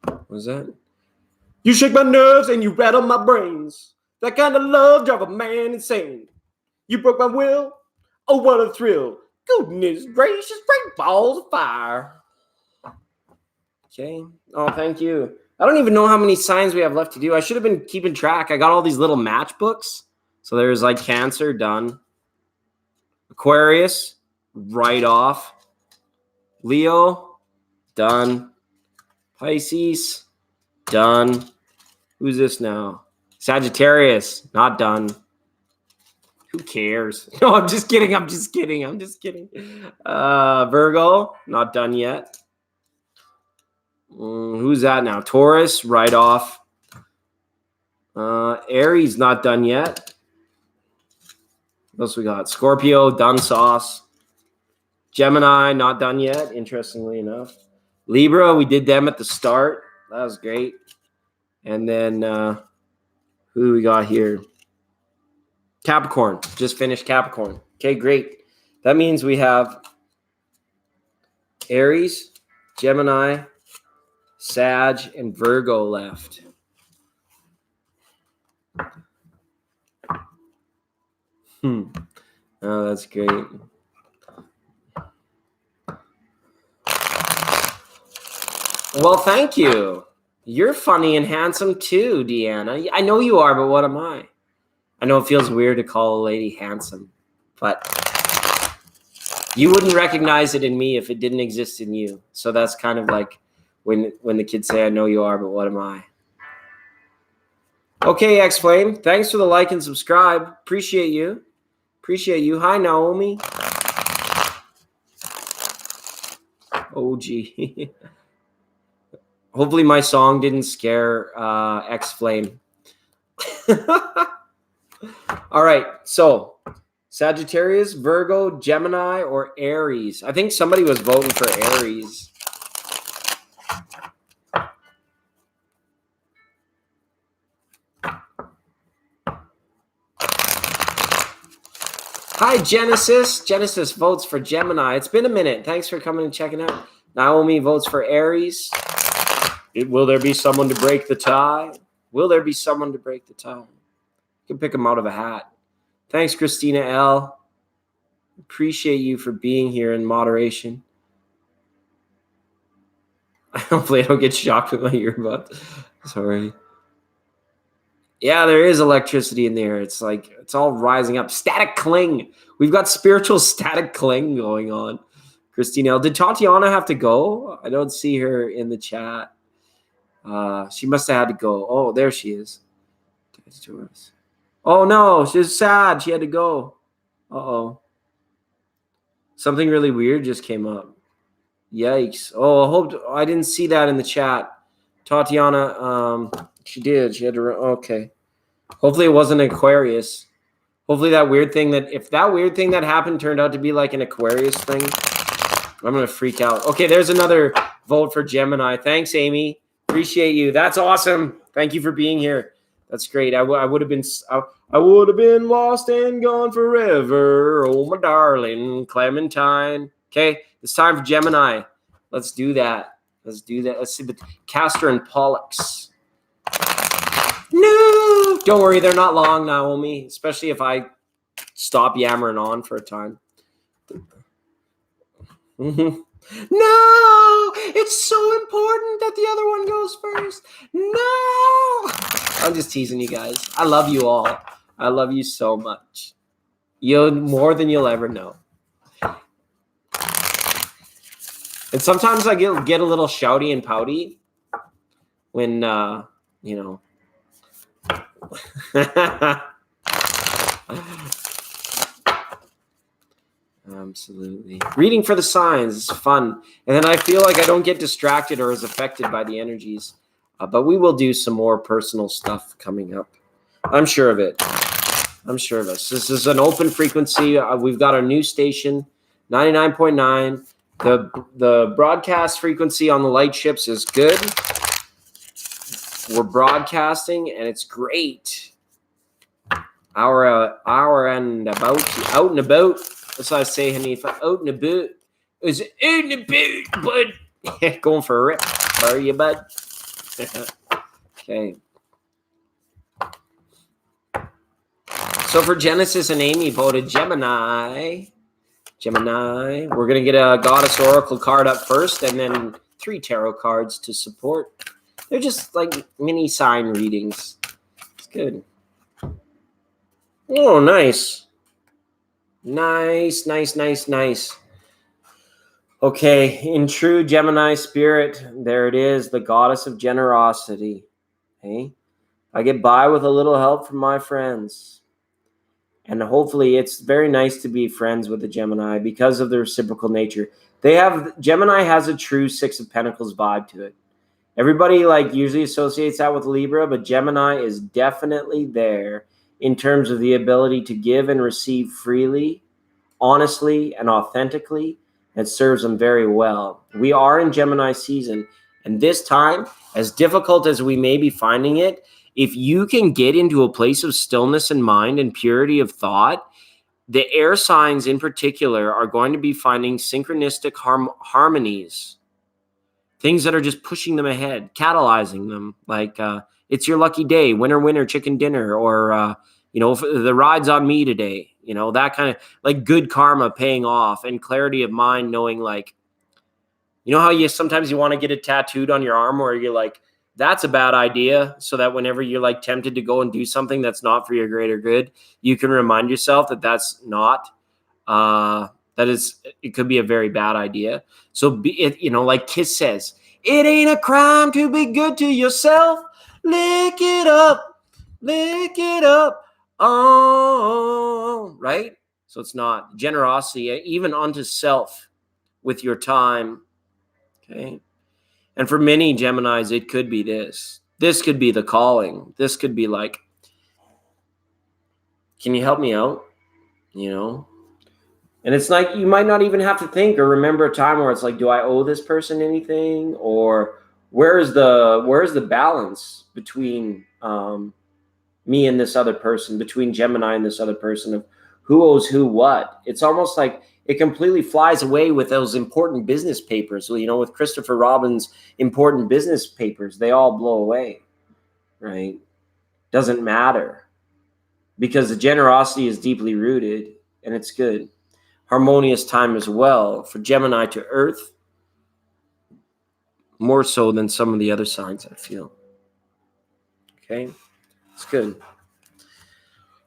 What was that? You shake my nerves and you rattle my brains. That kind of love drive a man insane. You broke my will. Oh, what a thrill. Goodness gracious, great balls of fire. Okay. Oh, thank you. I don't even know how many signs we have left to do. I should have been keeping track. I got all these little matchbooks. So there's like Cancer, done. Aquarius, right off. Leo, done. Pisces, done. Who's this now? Sagittarius, not done. Who cares? No, I'm just kidding. Virgo, not done yet. Who's that now? Taurus, right off. Aries, not done yet. What else we got? Scorpio, done sauce. Gemini, not done yet, interestingly enough. Libra, we did them at the start. That was great. And then who do we got here? Capricorn. Just finished Capricorn. Okay, great. That means we have Aries, Gemini, Sag, and Virgo left. Oh, that's great. Well, thank you. You're funny and handsome too, Deanna. I know you are, but what am I? I know it feels weird to call a lady handsome, but You wouldn't recognize it in me if it didn't exist in you. So that's kind of like when the kids say, I know you are, but what am I? Okay, X-Flame. Thanks for the like and subscribe. Appreciate you. Appreciate you. Hi, Naomi. Oh, gee. Hopefully my song didn't scare X-Flame. All right, so Sagittarius, Virgo, Gemini, or Aries. I think somebody was voting for Aries. Hi, Genesis. Genesis votes for Gemini. It's been a minute. Thanks for coming and checking out. Naomi votes for Aries. Will there be someone to break the tie? Will there be someone to break the tie? You can pick them out of a hat. Thanks, Christina L. Appreciate you for being here in moderation. Hopefully I don't get shocked with my earbud. Sorry. Yeah, there is electricity in there. It's like, it's all rising up. Static cling. We've got spiritual static cling going on. Christina L. Did Tatiana have to go? I don't see her in the chat. She must have had to go. Oh, there she is. Oh, no. She's sad. She had to go. Uh-oh. Something really weird just came up. Yikes. Oh, I didn't see that in the chat. Tatiana, she did. She had to run. Okay. Hopefully it wasn't an Aquarius. Hopefully if that weird thing that happened turned out to be like an Aquarius thing, I'm going to freak out. Okay, there's another vote for Gemini. Thanks, Amy. Appreciate you. That's awesome. Thank you for being here. That's great. I would have been lost and gone forever. Oh, my darling Clementine. Okay, it's time for Gemini. Let's do that. Let's see the Castor and Pollux. No! Don't worry, they're not long, Naomi, especially if I stop yammering on for a time. No! It's so important that the other one goes first. No! I'm just teasing you guys. I love you all. I love you so much. More than you'll ever know. And sometimes I get a little shouty and pouty when, Absolutely. Reading for the signs is fun. And then I feel like I don't get distracted or as affected by the energies. But we will do some more personal stuff coming up. I'm sure of it. I'm sure of us. This is an open frequency. We've got our new station, 99.9. The broadcast frequency on the light ships is good. We're broadcasting, and it's great. Hour and about, out and about. That's what I say, Hanifa. Out and about. It's out and about, bud. Going for a rip. Are you, bud? Okay. So for Genesis and Amy voted Gemini. Gemini. We're going to get a Goddess Oracle card up first, and then 3 tarot cards to support. They're just like mini sign readings. It's good. Oh, nice. Nice. Okay, in true Gemini spirit, there it is, the goddess of generosity. Okay? I get by with a little help from my friends. And hopefully it's very nice to be friends with a Gemini because of the reciprocal nature. Gemini has a true 6 of Pentacles vibe to it. Everybody usually associates that with Libra, but Gemini is definitely there in terms of the ability to give and receive freely, honestly, and authentically. It serves them very well. We are in Gemini season, and this time, as difficult as we may be finding it, if you can get into a place of stillness in mind and purity of thought, the air signs in particular are going to be finding synchronistic harmonies. Things that are just pushing them ahead, catalyzing them. It's your lucky day, winner, chicken dinner, or, the ride's on me today. That kind of good karma paying off and clarity of mind, knowing how sometimes you want to get it tattooed on your arm where you're like, that's a bad idea. So that whenever you're tempted to go and do something that's not for your greater good, you can remind yourself that that's not it could be a very bad idea. So like Kiss says, it ain't a crime to be good to yourself. Lick it up, oh, right? So it's not generosity, even unto self with your time, okay? And for many Geminis, it could be this. This could be the calling. This could be like, can you help me out? And it's like, you might not even have to think or remember a time where it's like, do I owe this person anything? Or where's the balance between me and this other person, between Gemini and this other person, of who owes who what? It's almost like it completely flies away with those important business papers. So, with Christopher Robin's important business papers, they all blow away, right? Doesn't matter, because the generosity is deeply rooted, and it's good. Harmonious time as well for Gemini to Earth, more so than some of the other signs, I feel. Okay, it's good.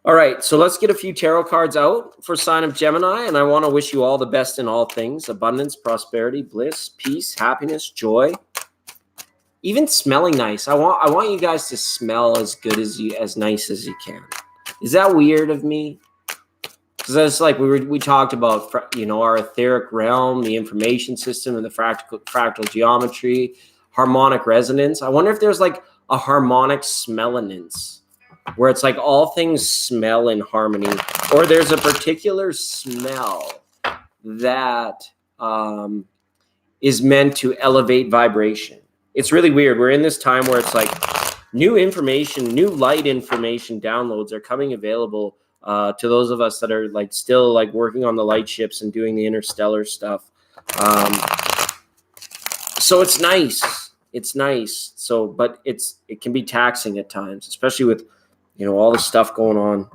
All right, so let's get a few tarot cards out for sign of Gemini, and I want to wish you all the best in all things: abundance, prosperity, bliss, peace, happiness, joy. Even smelling nice. I want you guys to smell as good as nice as you can. Is that weird of me? Because that's like we talked about, our etheric realm, the information system, and the fractal geometry, harmonic resonance. I wonder if there's like a harmonic smellinance, where it's like all things smell in harmony, or there's a particular smell that is meant to elevate vibration. It's really weird. We're in this time where it's like new light information downloads are coming available to those of us that are like still like working on the light ships and doing the interstellar stuff. So it's nice. It's nice. So, but it can be taxing at times, especially with all the stuff going on.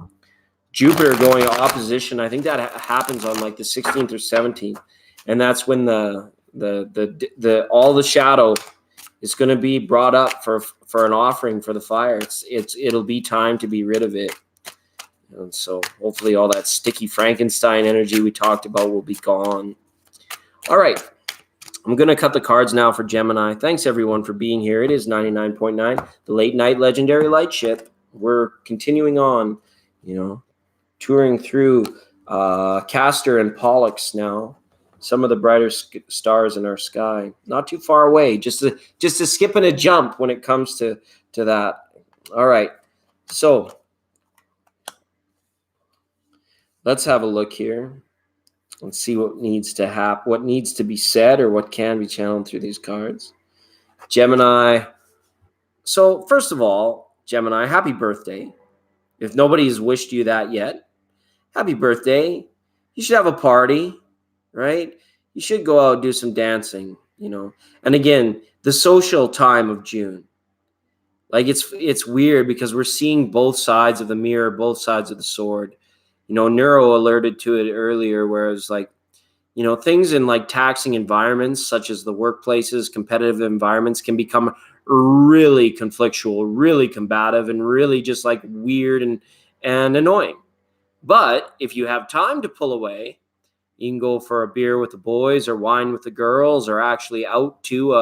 Jupiter going opposition. I think that happens on like the 16th or 17th, and that's when the all the shadow is going to be brought up for an offering for the fire. It'll be time to be rid of it. And so hopefully all that sticky Frankenstein energy we talked about will be gone. All right. I'm going to cut the cards now for Gemini. Thanks, everyone, for being here. It is 99.9, the late night legendary light ship. We're continuing on, touring through Castor and Pollux now. Some of the brighter stars in our sky. Not too far away. Just a skip and a jump when it comes to that. All right. So let's have a look here. Let's see what needs to happen, what needs to be said, or what can be channeled through these cards. Gemini. So first of all, Gemini, happy birthday. If nobody's wished you that yet, happy birthday. You should have a party, right? You should go out and do some dancing, And again, the social time of June. Like it's weird because we're seeing both sides of the mirror, both sides of the sword. Neuro alerted to it earlier, where it's like, things in like taxing environments, such as the workplaces, competitive environments, can become really conflictual, really combative, and really just like weird and annoying. But if you have time to pull away, you can go for a beer with the boys, or wine with the girls, or actually out to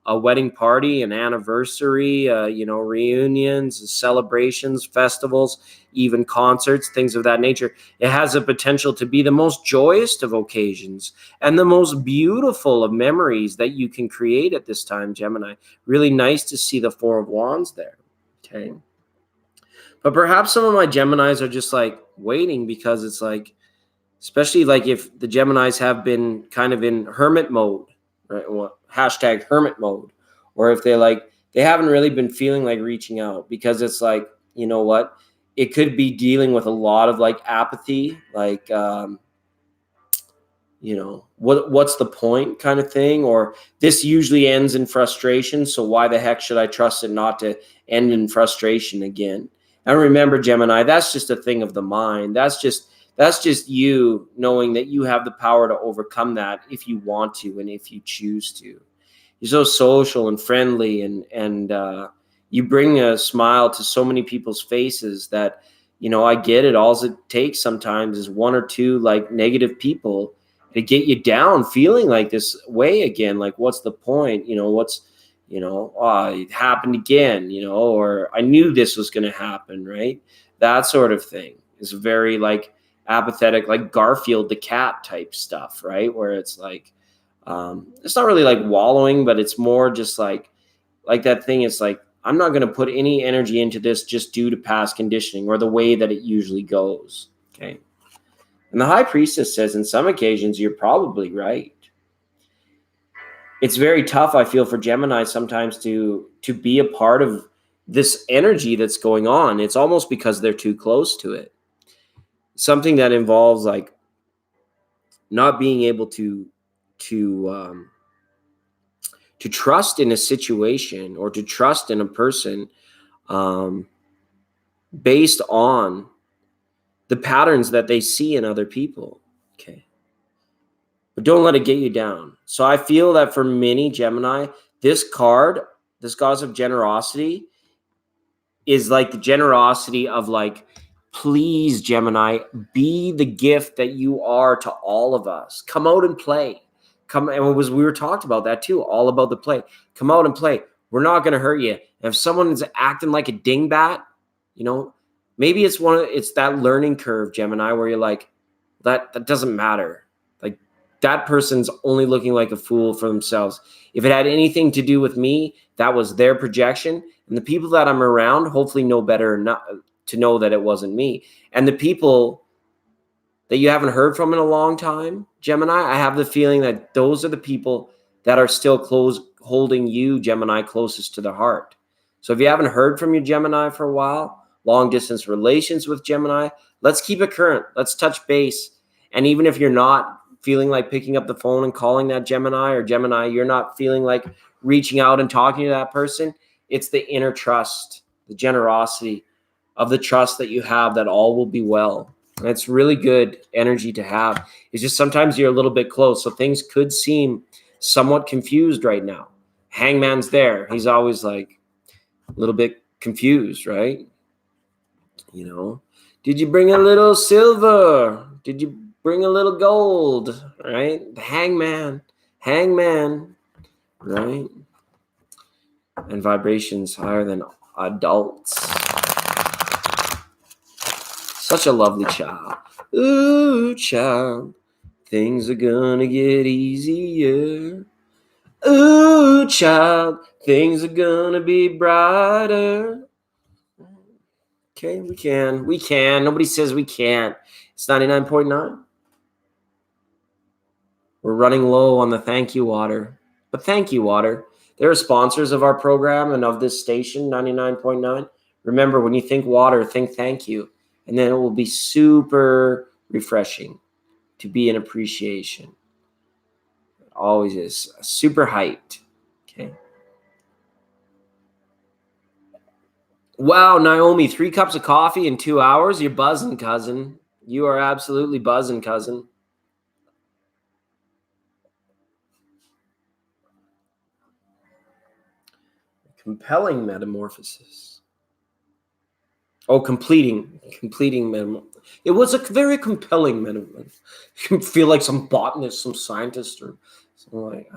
a wedding party, an anniversary, reunions, celebrations, festivals, even concerts, things of that nature. It has the potential to be the most joyous of occasions and the most beautiful of memories that you can create at this time, Gemini. Really nice to see the Four of Wands there. Okay. But perhaps some of my Geminis are just like waiting, because it's like, especially like if the Geminis have been kind of in hermit mode, right? Well, hashtag hermit mode, or if they haven't really been feeling like reaching out, because it's like, you know what, it could be dealing with a lot of like apathy, like what's the point kind of thing, or this usually ends in frustration, so why the heck should I trust it not to end in frustration again? And remember, Gemini, that's just a thing of the mind. That's just you knowing that you have the power to overcome that if you want to and if you choose to. You're so social and friendly, and you bring a smile to so many people's faces that, I get it. All it takes sometimes is one or two like negative people, to get you down feeling like this way again. Like, what's the point? It happened again, or I knew this was going to happen, right? That sort of thing is very like apathetic, like Garfield the cat type stuff, right? Where it's like, it's not really like wallowing, but it's more just like that thing. It's like, I'm not going to put any energy into this just due to past conditioning or the way that it usually goes. Okay. And the High Priestess says, in some occasions, you're probably right. It's very tough, I feel, for Gemini sometimes to be a part of this energy that's going on. It's almost because they're too close to it. Something that involves like not being able to trust in a situation or to trust in a person based on the patterns that they see in other people. Okay. But don't let it get you down. So I feel that for many Gemini, this card, this goddess of generosity, is like the generosity of like, please, Gemini, be the gift that you are to all of us. Come out and play. We were talked about that too, all about the play. Come out and play. We're not going to hurt you. And if someone's acting like a dingbat, maybe it's that learning curve, Gemini, where you're like, that doesn't matter. Like, that person's only looking like a fool for themselves. If it had anything to do with me, that was their projection. And the people that I'm around hopefully know better not to know that it wasn't me. And the people that you haven't heard from in a long time, Gemini, I have the feeling that those are the people that are still holding you, Gemini, closest to the heart. So if you haven't heard from your Gemini for a while, long distance relations with Gemini, let's keep it current. Let's touch base. And even if you're not feeling like picking up the phone and calling that Gemini, or Gemini, you're not feeling like reaching out and talking to that person, it's the inner trust, the generosity of the trust that you have that all will be well. And it's really good energy to have. It's just sometimes you're a little bit close. So things could seem somewhat confused right now. Hangman's there. He's always like a little bit confused, right? Did you bring a little silver? Did you bring a little gold? Right? The hangman, right? And vibrations higher than adults. Such a lovely child. Ooh, child, things are gonna get easier. Ooh, child, things are gonna be brighter. Okay, we can. Nobody says we can't. It's 99.9. We're running low on the thank you water. But thank you water. They're sponsors of our program and of this station, 99.9. Remember, when you think water, think thank you. And then it will be super refreshing to be in appreciation. It always is. Super hyped. Okay. Wow, Naomi, 3 cups of coffee in 2 hours? You're buzzing, cousin. You are absolutely buzzing, cousin. Compelling metamorphosis. Oh, completing metamorphosis. It was a very compelling metamorphosis. You feel like some botanist, some scientist, or something like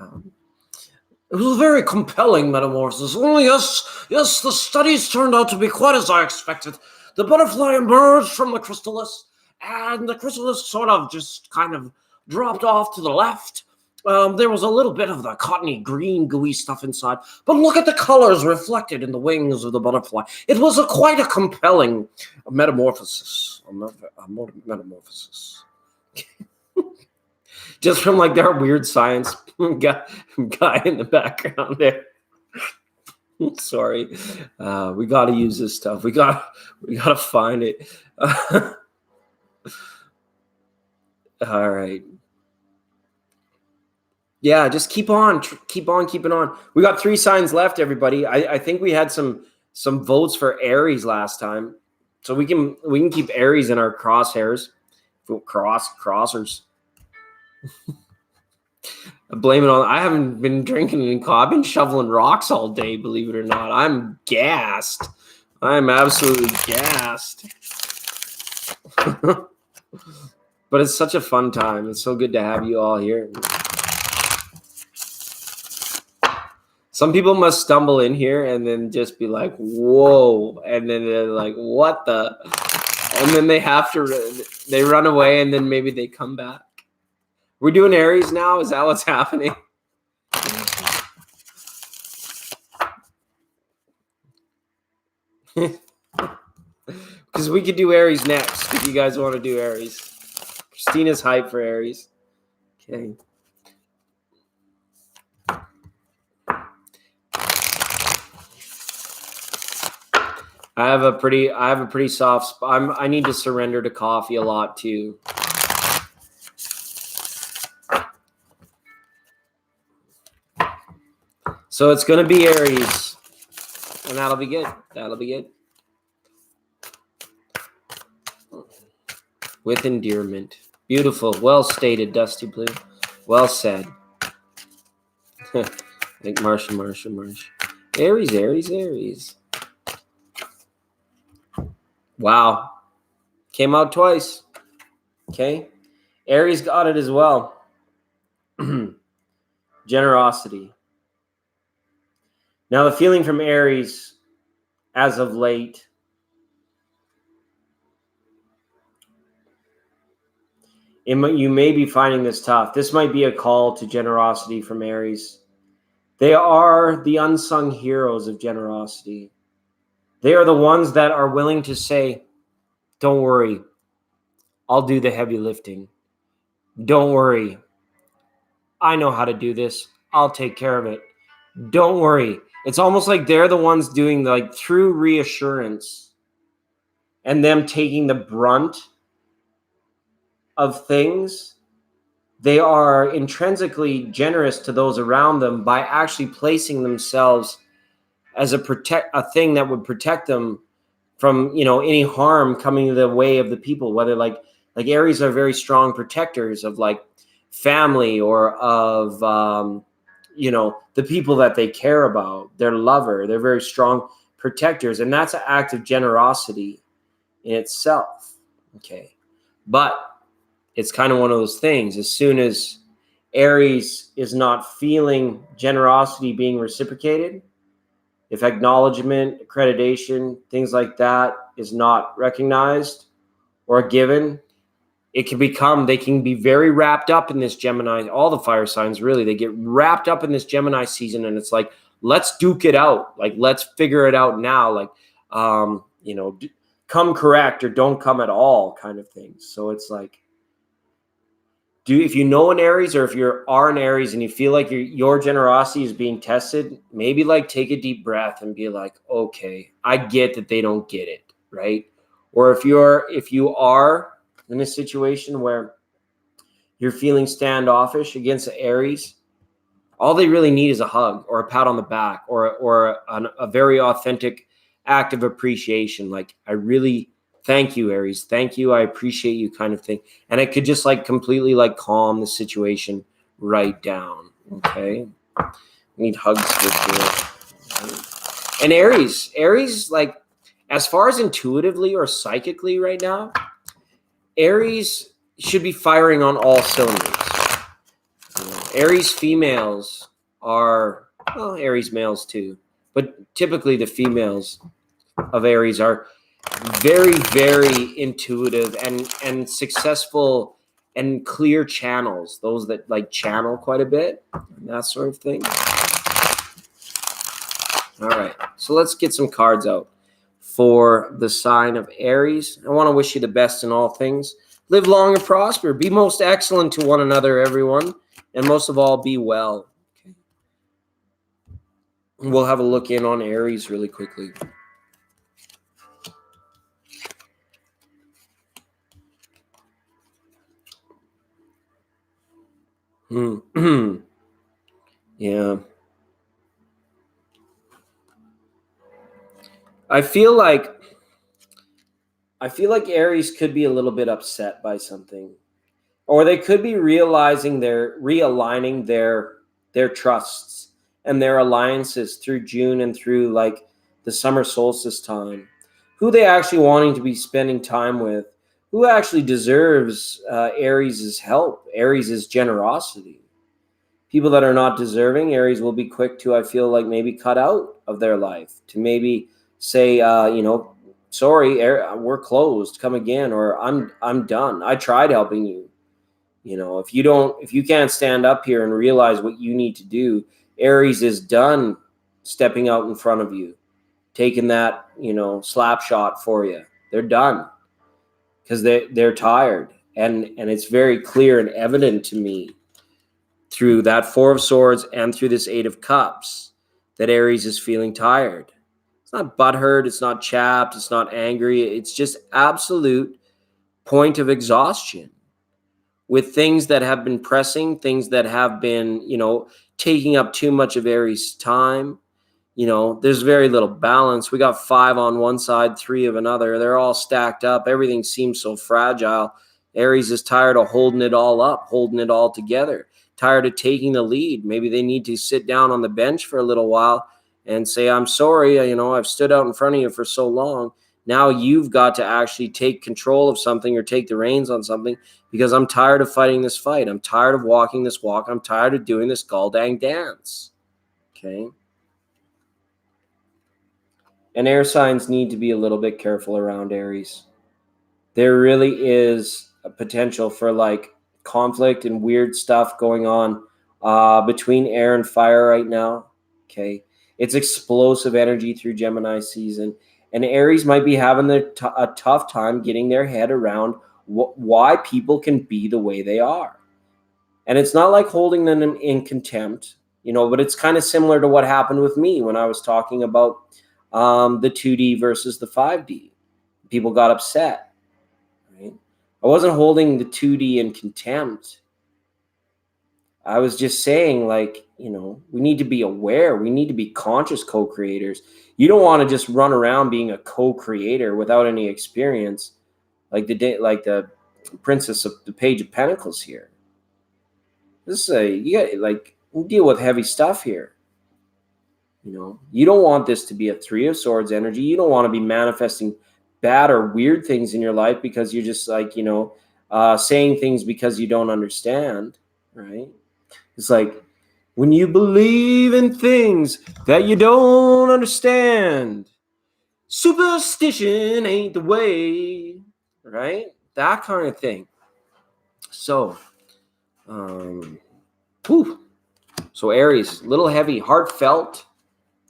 it was a very compelling metamorphosis. Only yes, the studies turned out to be quite as I expected. The butterfly emerged from the chrysalis, and the chrysalis sort of just kind of dropped off to the left. There was a little bit of the cottony green gooey stuff inside, but look at the colors reflected in the wings of the butterfly. It was quite a compelling metamorphosis. Metamorphosis. Just from like their weird science guy in the background there. Sorry, we got to use this stuff. We got to find it. All right. Yeah, just keep on keeping on. We got 3 signs left, everybody. I think we had some votes for Aries last time, so we can keep Aries in our crosshairs. Crossers. Blame it on. I haven't been drinking any coffee. I've been shoveling rocks all day. Believe it or not, I'm gassed. I'm absolutely gassed. But it's such a fun time. It's so good to have you all here. Some people must stumble in here and then just be like, whoa. And then they're like, what the? And then they run away and then maybe they come back. We're doing Aries now? Is that what's happening? Because we could do Aries next if you guys want to do Aries. Christina's hyped for Aries. Okay. I have a pretty soft spot. I need to surrender to coffee a lot too. So it's going to be Aries, and that'll be good. That'll be good. With endearment. Beautiful. Well stated, Dusty Blue. Well said. Like Marsha. Aries. Wow. Came out twice. Okay. Aries got it as well. Generosity. Now the feeling from Aries as of late, you may be finding this tough. This might be a call to generosity from Aries. They are the unsung heroes of generosity. They are the ones that are willing to say, don't worry, I'll do the heavy lifting. Don't worry, I know how to do this. I'll take care of it. Don't worry. It's almost like they're the ones doing like through reassurance and them taking the brunt of things. They are intrinsically generous to those around them by actually placing themselves as a thing that would protect them from, any harm coming the way of the people, whether like Aries are very strong protectors of like family or of, the people that they care about, their lover. They're very strong protectors. And that's an act of generosity in itself. Okay. But it's kind of one of those things. As soon as Aries is not feeling generosity being reciprocated, if acknowledgement, accreditation, things like that is not recognized or given, they can be very wrapped up in this Gemini. All the fire signs, really, they get wrapped up in this Gemini season. And it's like, let's duke it out. Like, let's figure it out now. Like, come correct or don't come at all kind of thing. So it's like, if you know an Aries or if you are an Aries and you feel like your generosity is being tested, maybe like take a deep breath and be like, okay, I get that they don't get it, right? Or if you are in a situation where you're feeling standoffish against an Aries, all they really need is a hug or a pat on the back or a very authentic act of appreciation. Like, I really thank you, Aries. Thank you. I appreciate you, kind of thing. And it could just like completely like calm the situation right down. Okay. I need hugs for sure. And Aries, like, as far as intuitively or psychically right now, Aries should be firing on all cylinders. Aries females are, Aries males too, but typically the females of Aries are very, very intuitive and successful and clear channels, those that like channel quite a bit and that sort of thing. All right, so let's get some cards out for the sign of Aries. I want to wish you the best in all things. Live long and prosper. Be most excellent to one another, everyone. And most of all, be well. Okay. We'll have a look in on Aries really quickly. Yeah. I feel like Aries could be a little bit upset by something, or they could be realigning their trusts and their alliances through June and through like the summer solstice time. Who they actually wanting to be spending time with, Who actually deserves Aries' help, Aries' generosity? People that are not deserving, Aries will be quick to, I feel like, maybe cut out of their life, to maybe say, sorry, we're closed, come again, or I'm done. I tried helping you. If you can't stand up here and realize what you need to do, Aries is done stepping out in front of you, taking that, slap shot for you. They're done because they're tired. And it's very clear and evident to me through that Four of Swords and through this Eight of Cups that Aries is feeling tired. It's not butthurt. It's not chapped. It's not angry. It's just absolute point of exhaustion with things that have been pressing, things that have been, taking up too much of Aries' time. There's very little balance. We got 5 on one side, 3 of another. They're all stacked up. Everything seems so fragile. Aries is tired of holding it all up, holding it all together, tired of taking the lead. Maybe they need to sit down on the bench for a little while and say, I'm sorry, I've stood out in front of you for so long. Now you've got to actually take control of something or take the reins on something, because I'm tired of fighting this fight. I'm tired of walking this walk. I'm tired of doing this gall dang dance. Okay. And air signs need to be a little bit careful around Aries. There really is a potential for like conflict and weird stuff going on between air and fire right now. Okay. It's explosive energy through Gemini season. And Aries might be having a tough time getting their head around why people can be the way they are. And it's not like holding them in contempt, but it's kind of similar to what happened with me when I was talking about the 2D versus the 5D. People got upset, right? I wasn't holding the 2D in contempt. I was just saying, like, we need to be aware. We need to be conscious co-creators. You don't want to just run around being a co-creator without any experience, like the Princess of the Page of Pentacles here. This is you deal with heavy stuff here. You don't want this to be a 3 of Swords energy. You don't want to be manifesting bad or weird things in your life because you're just like, saying things because you don't understand, right? It's like when you believe in things that you don't understand, superstition ain't the way, right? That kind of thing. So, So Aries, little heavy, heartfelt.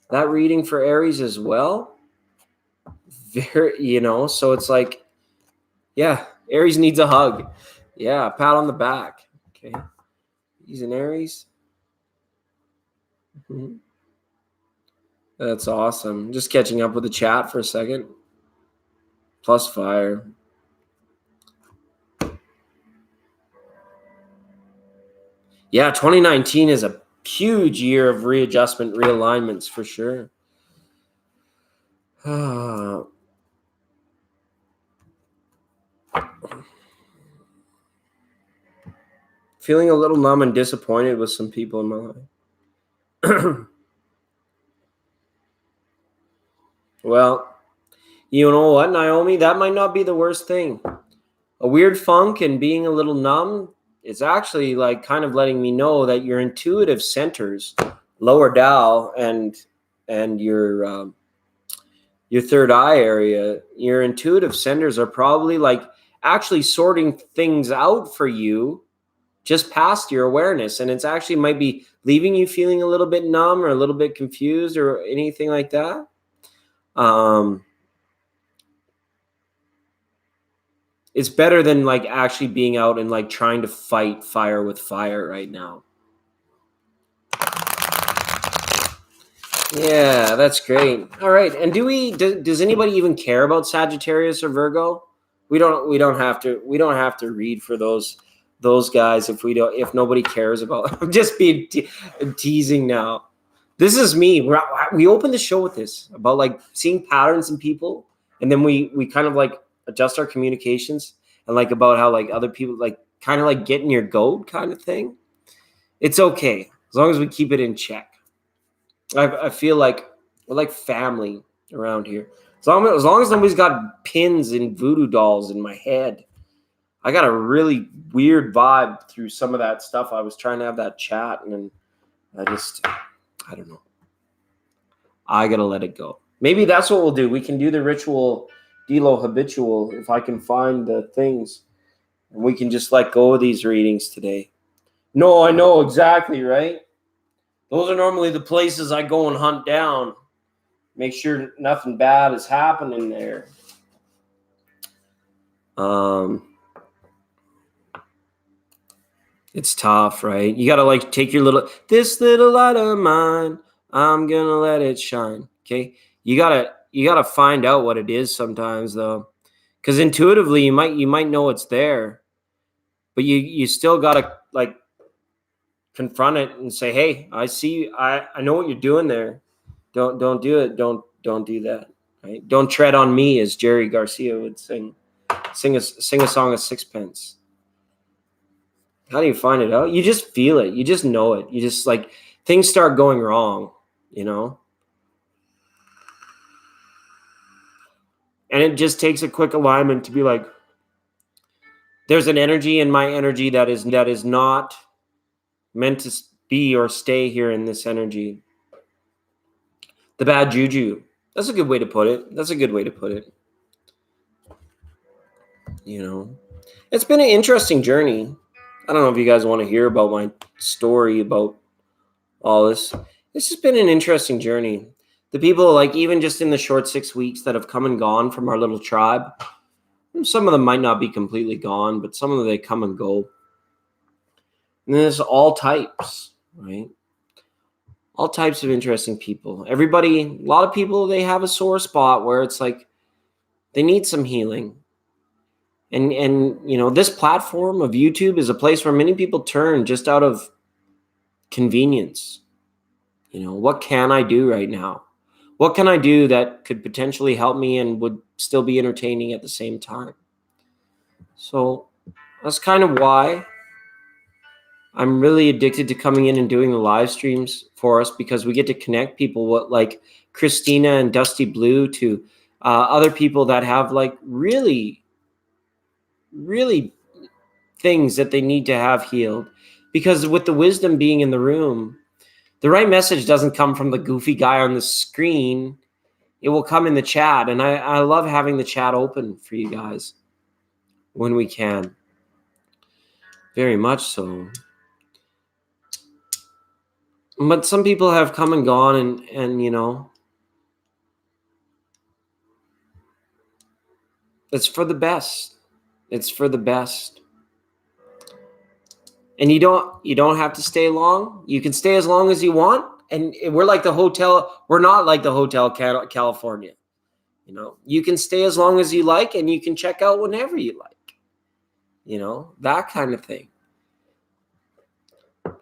That reading for Aries as well. Very, so it's like, yeah, Aries needs a hug. Yeah, a pat on the back. Okay. He's an Aries. Mm-hmm. That's awesome. Just catching up with the chat for a second. Plus fire. Yeah, 2019 is a huge year of readjustment, realignments for sure. Feeling a little numb and disappointed with some people in my life. Well, you know what, Naomi? That might not be the worst thing. A weird funk and being a little numb, it's actually like kind of letting me know that your intuitive centers, lower Tao and your third eye area, your intuitive centers are probably like actually sorting things out for you just past your awareness. And it's actually might be leaving you feeling a little bit numb or a little bit confused or anything like that. It's better than like actually being out and like trying to fight fire with fire right now. Yeah, that's great. All right. And does anybody even care about Sagittarius or Virgo? We don't have to read for those guys if nobody cares about. I'm just being teasing now. This is me. We opened the show with this about like seeing patterns in people, and then we kind of like adjust our communications and like about how like other people like kind of like getting your goat kind of thing. It's okay as long as we keep it in check. I feel like we're like family around here. As long as nobody's got pins and voodoo dolls in my head, I got a really weird vibe through some of that stuff. I was trying to have that chat, and then I don't know. I got to let it go. Maybe that's what we'll do. We can do the ritual Delo habitual if I can find the things. And we can just let go of these readings today. No, I know exactly, right? Those are normally the places I go and hunt down. Make sure nothing bad is happening there. It's tough, right? You got to like take this little light of mine, I'm going to let it shine. Okay. You gotta find out what it is sometimes though. Because intuitively you might know it's there, but you still gotta like confront it and say, hey, I see, I know what you're doing there. Don't do it. Don't do that. Right? Don't tread on me, as Jerry Garcia would sing a song of Sixpence. How do you find it out? You just feel it. You just know it. You just like things start going wrong, you know? And it just takes a quick alignment to be like, there's an energy in my energy that is not meant to be or stay here in this energy. The bad juju. That's a good way to put it. You know, it's been an interesting journey. I don't know if you guys want to hear about my story about all this. It's just been an interesting journey. The people, like, even just in the short 6 weeks that have come and gone from our little tribe, some of them might not be completely gone, but some of them, they come and go. And there's all types, right? All types of interesting people. Everybody, a lot of people, they have a sore spot where it's like they need some healing. And you know, this platform of YouTube is a place where many people turn just out of convenience. You know, what can I do right now? What can I do that could potentially help me and would still be entertaining at the same time? So that's kind of why I'm really addicted to coming in and doing the live streams for us, because we get to connect people like Christina and Dusty Blue to other people that have like really things that they need to have healed. Because with the wisdom being in the room, the right message doesn't come from the goofy guy on the screen. It will come in the chat. And I love having the chat open for you guys when we can. Very much so. But some people have come and gone, and you know, it's for the best. It's for the best. And you don't have to stay long. You can stay as long as you want. And we're like the hotel. We're not like the Hotel California. You know, you can stay as long as you like, and you can check out whenever you like. You know, that kind of thing.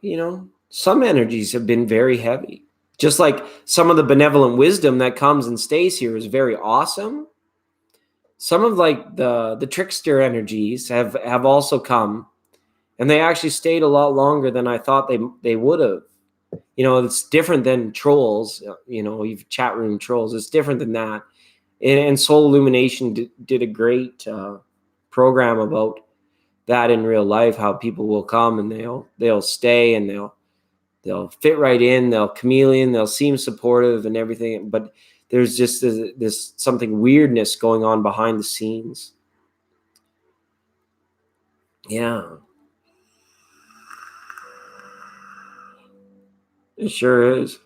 You know, some energies have been very heavy. Just like some of the benevolent wisdom that comes and stays here is very awesome. Some of like the trickster energies have also come, and they actually stayed a lot longer than I thought they would have. You know, it's different than trolls. You know, you've chat room trolls. It's different than that. And Soul Illumination did a great program about that in real life. How people will come and they'll stay, and they'll fit right in. They'll chameleon. They'll seem supportive and everything. But there's just this something weirdness going on behind the scenes. Yeah. It sure is.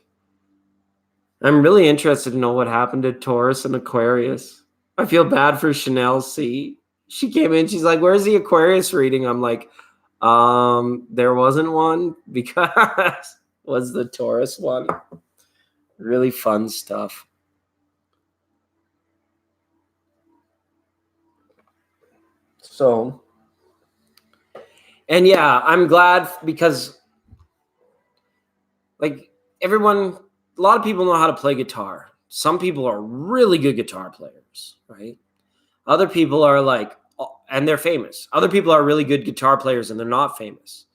I'm really interested to know what happened to Taurus and Aquarius. I feel bad for Chanel C. She came in, she's like, where's the Aquarius reading? I'm like, there wasn't one, because was the Taurus one. Really fun stuff. So, and yeah, I'm glad, because like everyone, a lot of people know how to play guitar. Some people are really good guitar players, right? Other people are like, and they're famous. Other people are really good guitar players and they're not famous.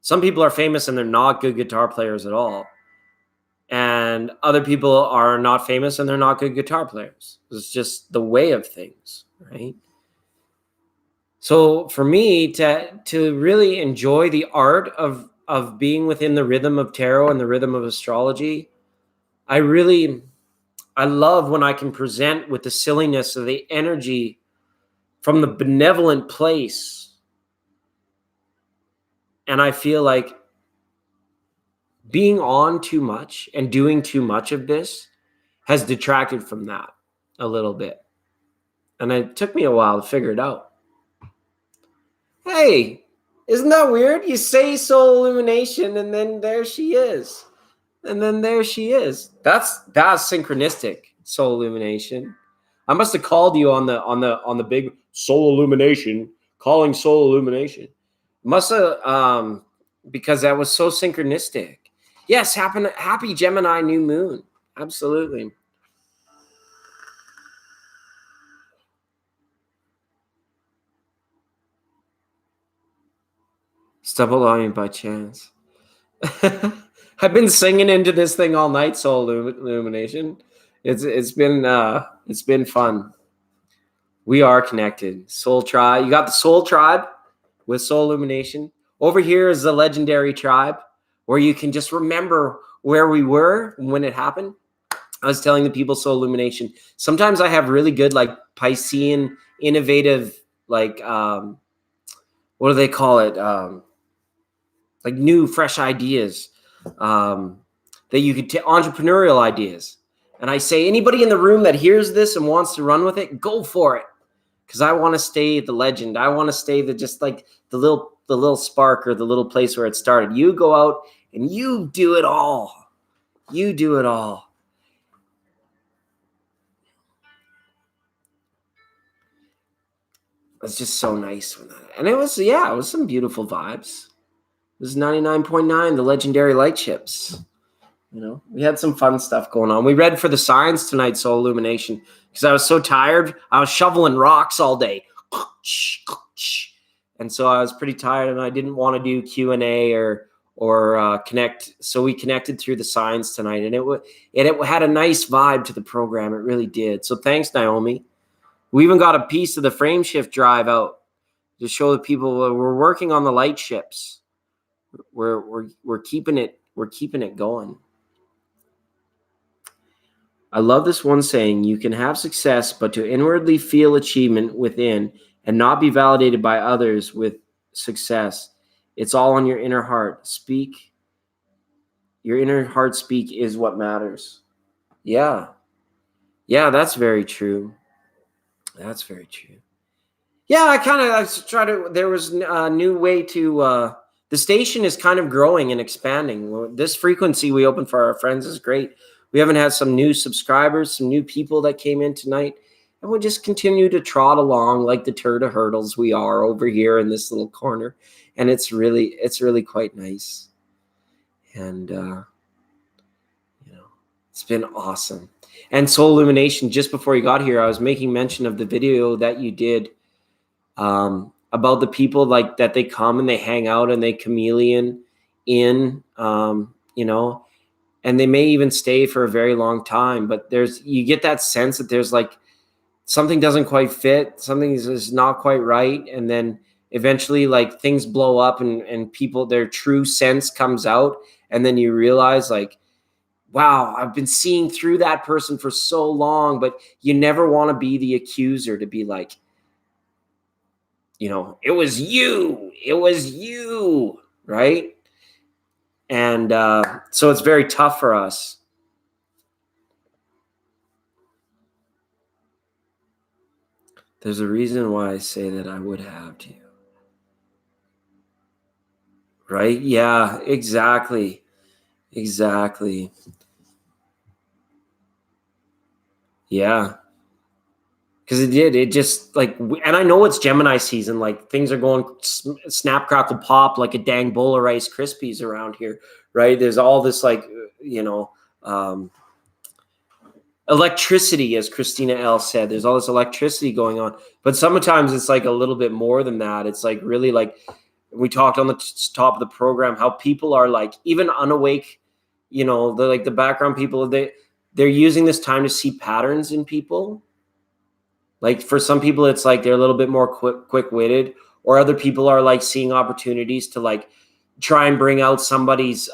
Some people are famous and they're not good guitar players at all. And other people are not famous and they're not good guitar players. It's just the way of things, right? So for me to really enjoy the art of being within the rhythm of tarot and the rhythm of astrology, I love when I can present with the silliness of the energy from the benevolent place. And I feel like being on too much and doing too much of this has detracted from that a little bit. And it took me a while to figure it out. Hey, isn't that weird? You say soul illumination and then there she is. And then there she is. That's synchronistic soul illumination. I must have called you on the big soul illumination, calling soul illumination. Must have because that was so synchronistic. Yes, happy Gemini new moon. Absolutely. Stumbled on me by chance. I've been singing into this thing all night, soul illumination. It's been fun. We are connected. Soul tribe. You got the soul tribe with soul illumination. Over here is the legendary tribe where you can just remember where we were when it happened. I was telling the people soul illumination. Sometimes I have really good like Piscean innovative like what do they call it? Like new fresh ideas that you could entrepreneurial ideas. And I say anybody in the room that hears this and wants to run with it, go for it. Because I want to stay the legend. I want to stay just like the little spark or the little place where it started. You go out and you do it all. You do it all. It's just so nice when that, and it was some beautiful vibes. It was 99.9, the legendary light ships. You know, we had some fun stuff going on. We read for the signs tonight, soul illumination, because I was so tired. I was shoveling rocks all day. And so I was pretty tired and I didn't want to do Q&A or connect. So we connected through the signs tonight and it had a nice vibe to the program. It really did. So thanks, Naomi. We even got a piece of the frame shift drive out to show the people we're working on the light ships. We're keeping it going. I love this one saying, you can have success, but to inwardly feel achievement within and not be validated by others with success. It's all on your inner heart. Your inner heart speak is what matters. Yeah. Yeah, that's very true. That's very true. Yeah, I try to, there was a new way to, the station is kind of growing and expanding. This frequency we open for our friends is great. We haven't had some new subscribers, some new people that came in tonight, and we'll just continue to trot along like the turd of hurdles we are over here in this little corner. And it's really quite nice. And, it's been awesome. And Soul Illumination, just before you got here, I was making mention of the video that you did about the people like that they come and they hang out and they chameleon in, and they may even stay for a very long time, but you get that sense that there's like something doesn't quite fit, something is not quite right. And then eventually like things blow up and people, their true sense comes out. And then you realize like, wow, I've been seeing through that person for so long, but you never want to be the accuser to be like, it was you, right? And so it's very tough for us. There's a reason why I say that I would have to. Right? Yeah, exactly. Exactly. Yeah. Because it just like, and I know it's Gemini season, like things are going snap, crackle, pop like a dang bowl of Rice Krispies around here, right? There's all this like, electricity, as Christina L said, there's all this electricity going on, but sometimes it's like a little bit more than that. It's like really like we talked on the top of the program, how people are like even unawake, they're like the background people, they're using this time to see patterns in people. Like for some people, it's like they're a little bit more quick-witted, or other people are like seeing opportunities to like try and bring out somebody's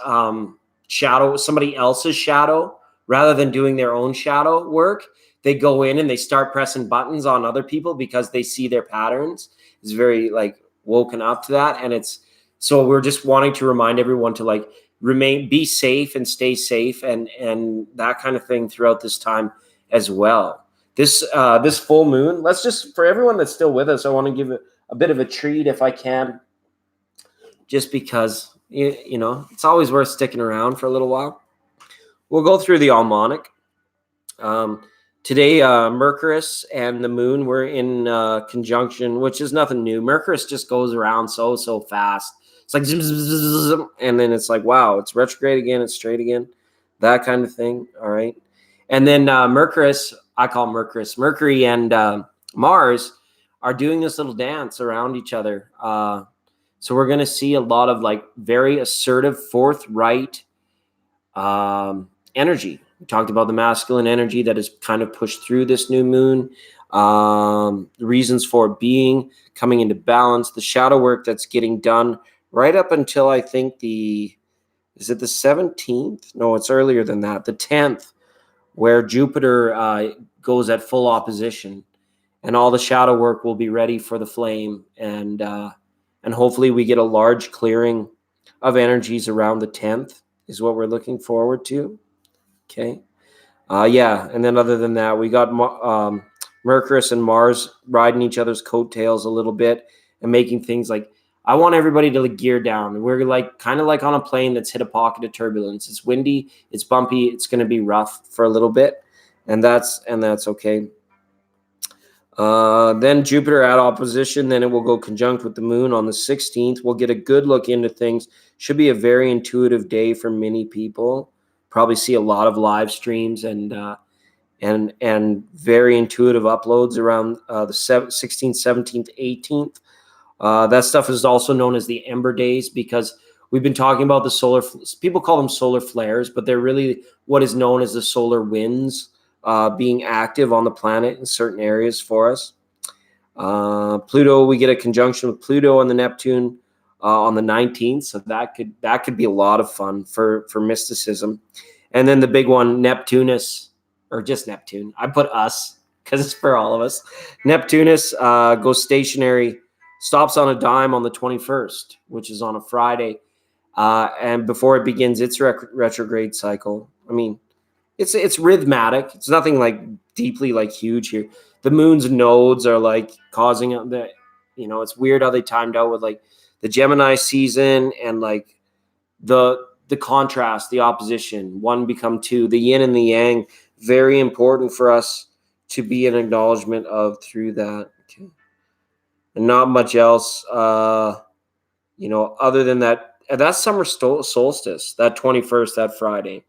shadow, somebody else's shadow, rather than doing their own shadow work. They go in and they start pressing buttons on other people because they see their patterns. It's very like woken up to that. And it's, so we're just wanting to remind everyone to like be safe and stay safe and that kind of thing throughout this time as well. This full moon, let's just, for everyone that's still with us, I want to give a bit of a treat if I can, just because, you know, it's always worth sticking around for a little while. We'll go through the almanac. Today, Mercurius and the moon were in conjunction, which is nothing new. Mercurius just goes around so fast. It's like zoom, zoom, zoom, zoom, and then it's like, wow, it's retrograde again, it's straight again, that kind of thing. All right. And then Mercurius, I call Mercurius, Mercury and Mars are doing this little dance around each other. So we're going to see a lot of like very assertive, forthright energy. We talked about the masculine energy that is kind of pushed through this new moon. The reasons for it being, coming into balance, the shadow work that's getting done right up until I think is it the 17th? No, it's earlier than that. The 10th, where Jupiter goes at full opposition, and all the shadow work will be ready for the flame. And hopefully we get a large clearing of energies around the 10th is what we're looking forward to. Okay. Yeah. And then other than that, we got Mercurius and Mars riding each other's coattails a little bit and making things like, I want everybody to like gear down. We're like kind of like on a plane that's hit a pocket of turbulence. It's windy, it's bumpy, it's going to be rough for a little bit, and that's okay. Then Jupiter at opposition, then it will go conjunct with the moon on the 16th. We'll get a good look into things. Should be a very intuitive day for many people. Probably see a lot of live streams and very intuitive uploads around the 16th, 17th, 18th. That stuff is also known as the Ember Days, because we've been talking about the solar, people call them solar flares, but they're really what is known as the solar winds being active on the planet in certain areas for us. Pluto, we get a conjunction with Pluto and the Neptune on the 19th, so that could be a lot of fun for mysticism. And then the big one, Neptunus, or just Neptune. I put us because it's for all of us. Neptunus goes stationary, stops on a dime on the 21st, which is on a Friday. And before it begins its retrograde cycle, I mean, it's rhythmic. It's nothing like deeply like huge here. The moon's nodes are like causing the, you know, it's weird how they timed out with like the Gemini season and like the contrast, the opposition, one become two, the yin and the yang, very important for us to be an acknowledgement of through that. Okay. And not much else, you know, other than that. That's summer solstice, that 21st, that Friday.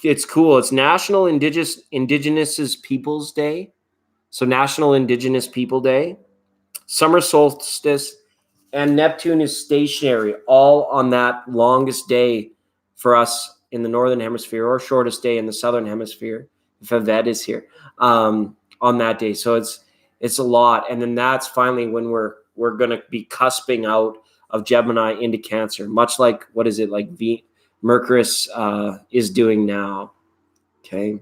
It's cool. It's National Indigenous Peoples Day. So National Indigenous People Day, summer solstice, and Neptune is stationary all on that longest day for us in the Northern Hemisphere, or shortest day in the Southern Hemisphere, if Yvette is here, on that day. So it's a lot. And then that's finally when we're going to be cusping out of Gemini into Cancer, much like, what is it, like Mercurius is doing now. Okay.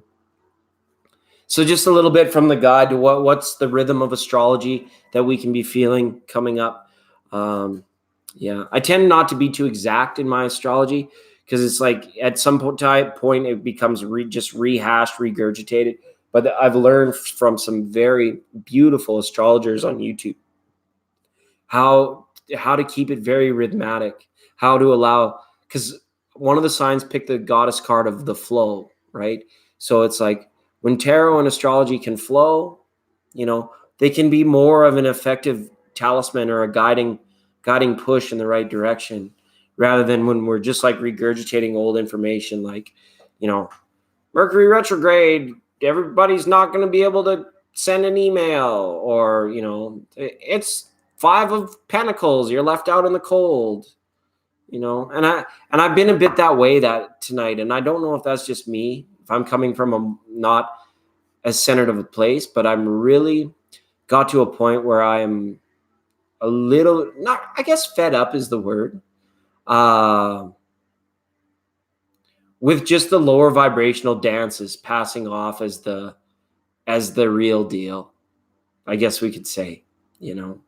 So just a little bit from the guide to what's the rhythm of astrology that we can be feeling coming up. Yeah, I tend not to be too exact in my astrology, because it's like at some point it becomes just rehashed, regurgitated. But I've learned from some very beautiful astrologers on YouTube how to keep it very rhythmic, how to allow, because one of the signs picked the goddess card of the flow, right? So it's like when tarot and astrology can flow, you know, they can be more of an effective talisman or a guiding push in the right direction, rather than when we're just like regurgitating old information, like, you know, Mercury retrograde, everybody's not going to be able to send an email, or, you know, it's 5 of Pentacles, you're left out in the cold, you know. And I've been a bit that way that tonight, and I don't know if that's just me, if I'm coming from a not as centered of a place, but I'm really got to a point where I am a little, not, I guess fed up is the word, with just the lower vibrational dances passing off as the real deal, I guess we could say, you know.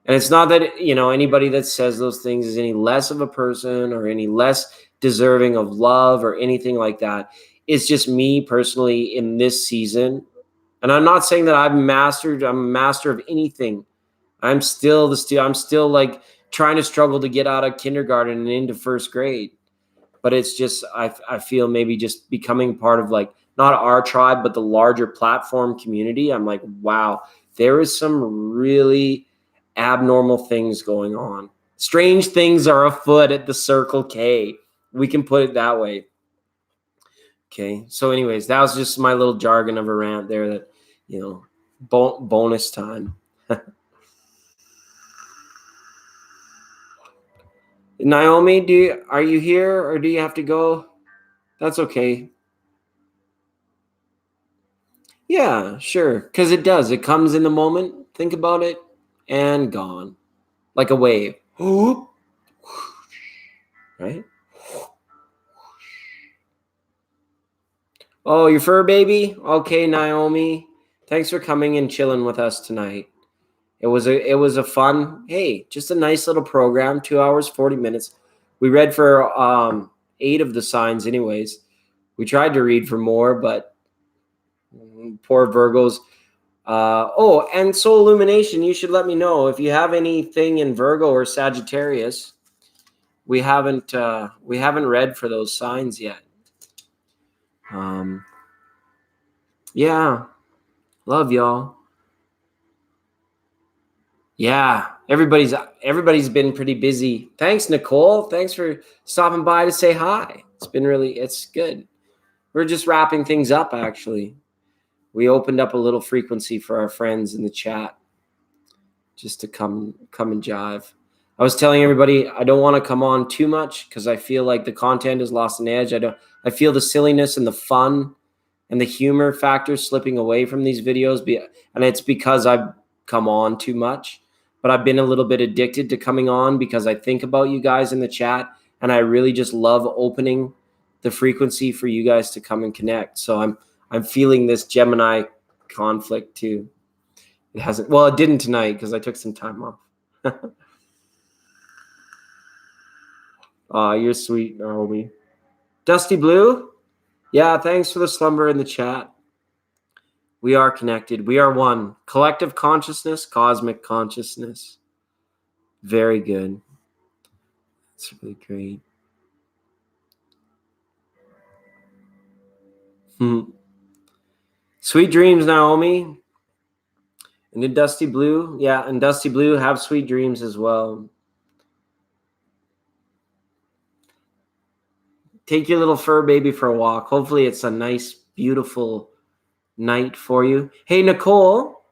And it's not that, you know, anybody that says those things is any less of a person or any less deserving of love or anything like that. It's just me personally in this season. And I'm not saying that I'm a master of anything. I'm still like trying to struggle to get out of kindergarten and into first grade. But it's just, I feel maybe just becoming part of like, not our tribe, but the larger platform community. I'm like, wow, there is some really abnormal things going on. Strange things are afoot at the Circle K. We can put it that way. Okay. So anyways, that was just my little jargon of a rant there that, you know, bonus time. Naomi, are you here or do you have to go? That's okay. Yeah, sure. Because it does. It comes in the moment. Think about it and gone. Like a wave. Right? Oh, your fur baby? Okay, Naomi. Thanks for coming and chilling with us tonight. It was a fun, hey, just a nice little program, 2 hours, 40 minutes. We read for 8 of the signs anyways. We tried to read for more, but poor Virgos. And soul illumination, you should let me know if you have anything in Virgo or Sagittarius. We haven't read for those signs yet. Yeah, love y'all. Yeah, everybody's been pretty busy. Thanks, Nicole. Thanks for stopping by to say hi. It's good. We're just wrapping things up, actually. We opened up a little frequency for our friends in the chat just to come and jive. I was telling everybody I don't want to come on too much because I feel like the content has lost an edge. I feel the silliness and the fun and the humor factor slipping away from these videos, and it's because I've come on too much. But I've been a little bit addicted to coming on because I think about you guys in the chat, and I really just love opening the frequency for you guys to come and connect. So I'm feeling this Gemini conflict too. It didn't tonight because I took some time off. You're sweet, Naomi. Dusty Blue? Yeah, thanks for the slumber in the chat. We are connected. We are one. Collective consciousness, cosmic consciousness. Very good. That's really great. Sweet dreams, Naomi. And in Dusty Blue, yeah, and Dusty Blue, have sweet dreams as well. Take your little fur baby for a walk. Hopefully it's a nice, beautiful night for you. Hey, Nicole.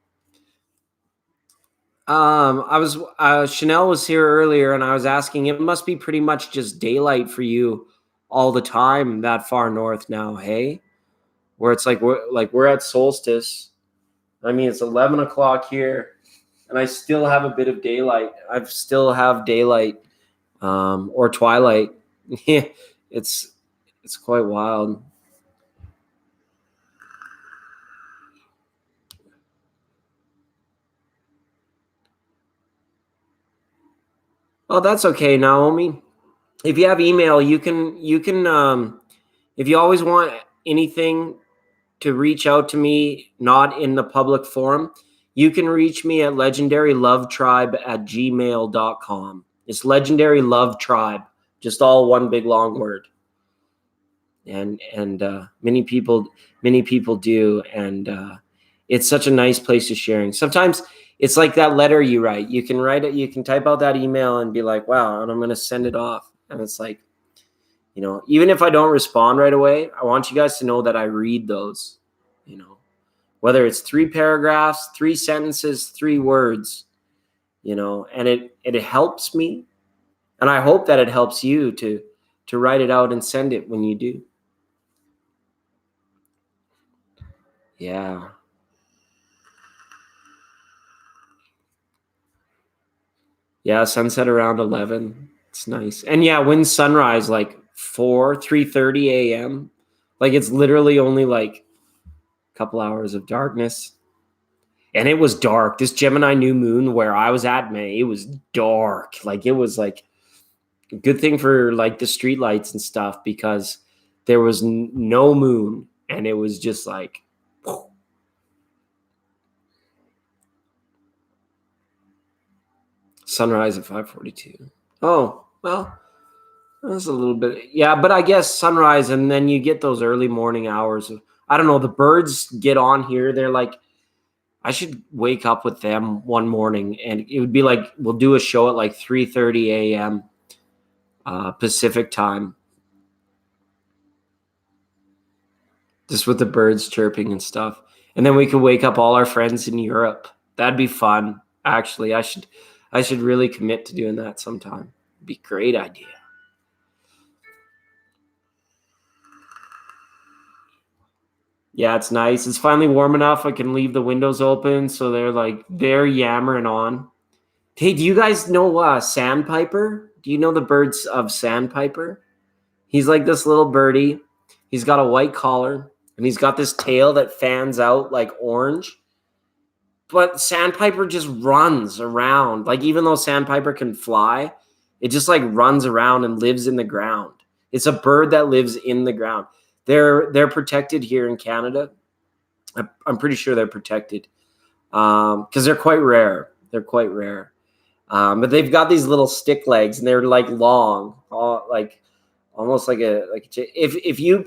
Chanel was here earlier and I was asking, it must be pretty much just daylight for you all the time that far north now, hey? Where it's like we're at solstice. I mean, it's 11 o'clock here and I still have a bit of daylight. I still have daylight or twilight. It's quite wild. Oh, that's okay, Naomi. If you have email, you can if you always want anything to reach out to me, not in the public forum, you can reach me at legendarylovetribe@gmail.com. It's Legendary Love Tribe, just all one big long word. And many people do, and it's such a nice place to sharing. Sometimes it's like that letter you write. You can write it, you can type out that email and be like, wow, and I'm going to send it off. And it's like, you know, even if I don't respond right away, I want you guys to know that I read those, you know, whether it's 3 paragraphs, 3 sentences, 3 words, you know, and it helps me. And I hope that it helps you to write it out and send it when you do. Yeah. Yeah, sunset around 11. It's nice. And yeah, when sunrise, like 3:30 a.m. Like it's literally only like a couple hours of darkness. And it was dark. This Gemini new moon where I was at, man, it was dark. Like it was like a good thing for like the street lights and stuff because there was no moon and it was just like sunrise at 5:42. Oh, well, that's a little bit. Yeah, but I guess sunrise and then you get those early morning hours. I don't know. The birds get on here. They're like, I should wake up with them one morning and it would be like, we'll do a show at like 3:30 a.m. Pacific time. Just with the birds chirping and stuff. And then we could wake up all our friends in Europe. That'd be fun. Actually, I should really commit to doing that sometime. It'd be a great idea. Yeah, it's nice. It's finally warm enough. I can leave the windows open. So they're yammering on. Hey, do you guys know Sandpiper? Do you know the birds of Sandpiper? He's like this little birdie. He's got a white collar and he's got this tail that fans out like orange. But Sandpiper just runs around. Like even though Sandpiper can fly, it just like runs around and lives in the ground. It's a bird that lives in the ground. They're protected here in Canada. I'm pretty sure they're protected because they're quite rare. They're quite rare. But they've got these little stick legs and they're like long, like almost like if you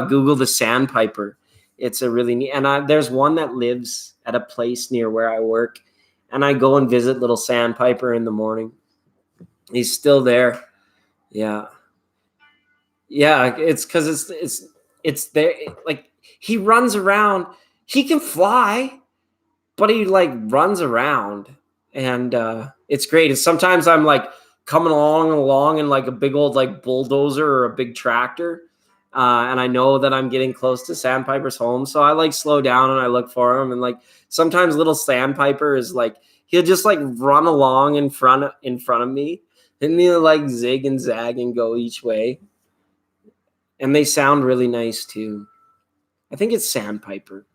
Google the Sandpiper, it's a really neat. And there's one that lives at a place near where I work, and I go and visit little Sandpiper in the morning. He's still there. Yeah. It's because it's there. Like he runs around. He can fly, but he like runs around, and it's great. And sometimes I'm like coming along in like a big old like bulldozer or a big tractor, and I know that I'm getting close to Sandpiper's home, so I like slow down and I look for him. And like sometimes little Sandpiper is like he'll just like run along in front of me, and he'll like zig and zag and go each way. And they sound really nice too. I think it's Sandpiper.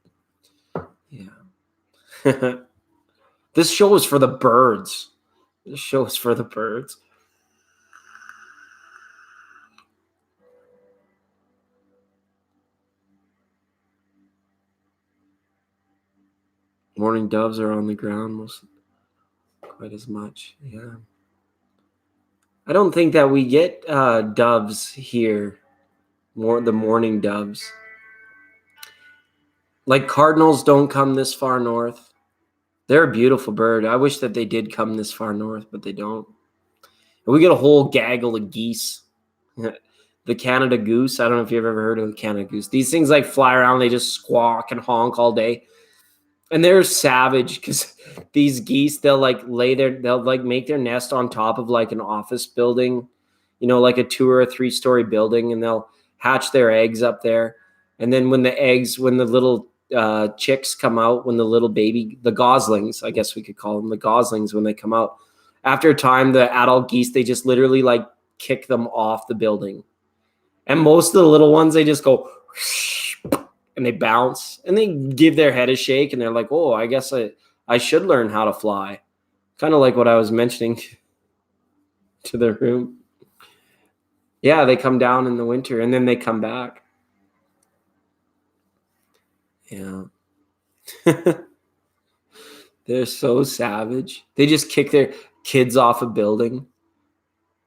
Yeah. This show is for the birds. This show is for the birds. Morning doves are on the ground most quite as much. Yeah. I don't think that we get doves here. The morning doves. Like cardinals don't come this far north. They're a beautiful bird. I wish that they did come this far north, but they don't. And we get a whole gaggle of geese. The Canada goose. I don't know if you've ever heard of the Canada goose. These things like fly around. They just squawk and honk all day. And they're savage because these geese, they'll like make their nest on top of like an office building, like a 2 or 3 story building, and they'll hatch their eggs up there. And then when the little chicks come out, when the little baby, the goslings, I guess we could call them the goslings, when they come out, after a time, the adult geese, they just literally like kick them off the building. And most of the little ones, they just go and they bounce and they give their head a shake and they're like, oh, I guess I should learn how to fly. Kind of like what I was mentioning to the room. Yeah, they come down in the winter and then they come back. Yeah. They're so savage. They just kick their kids off a building.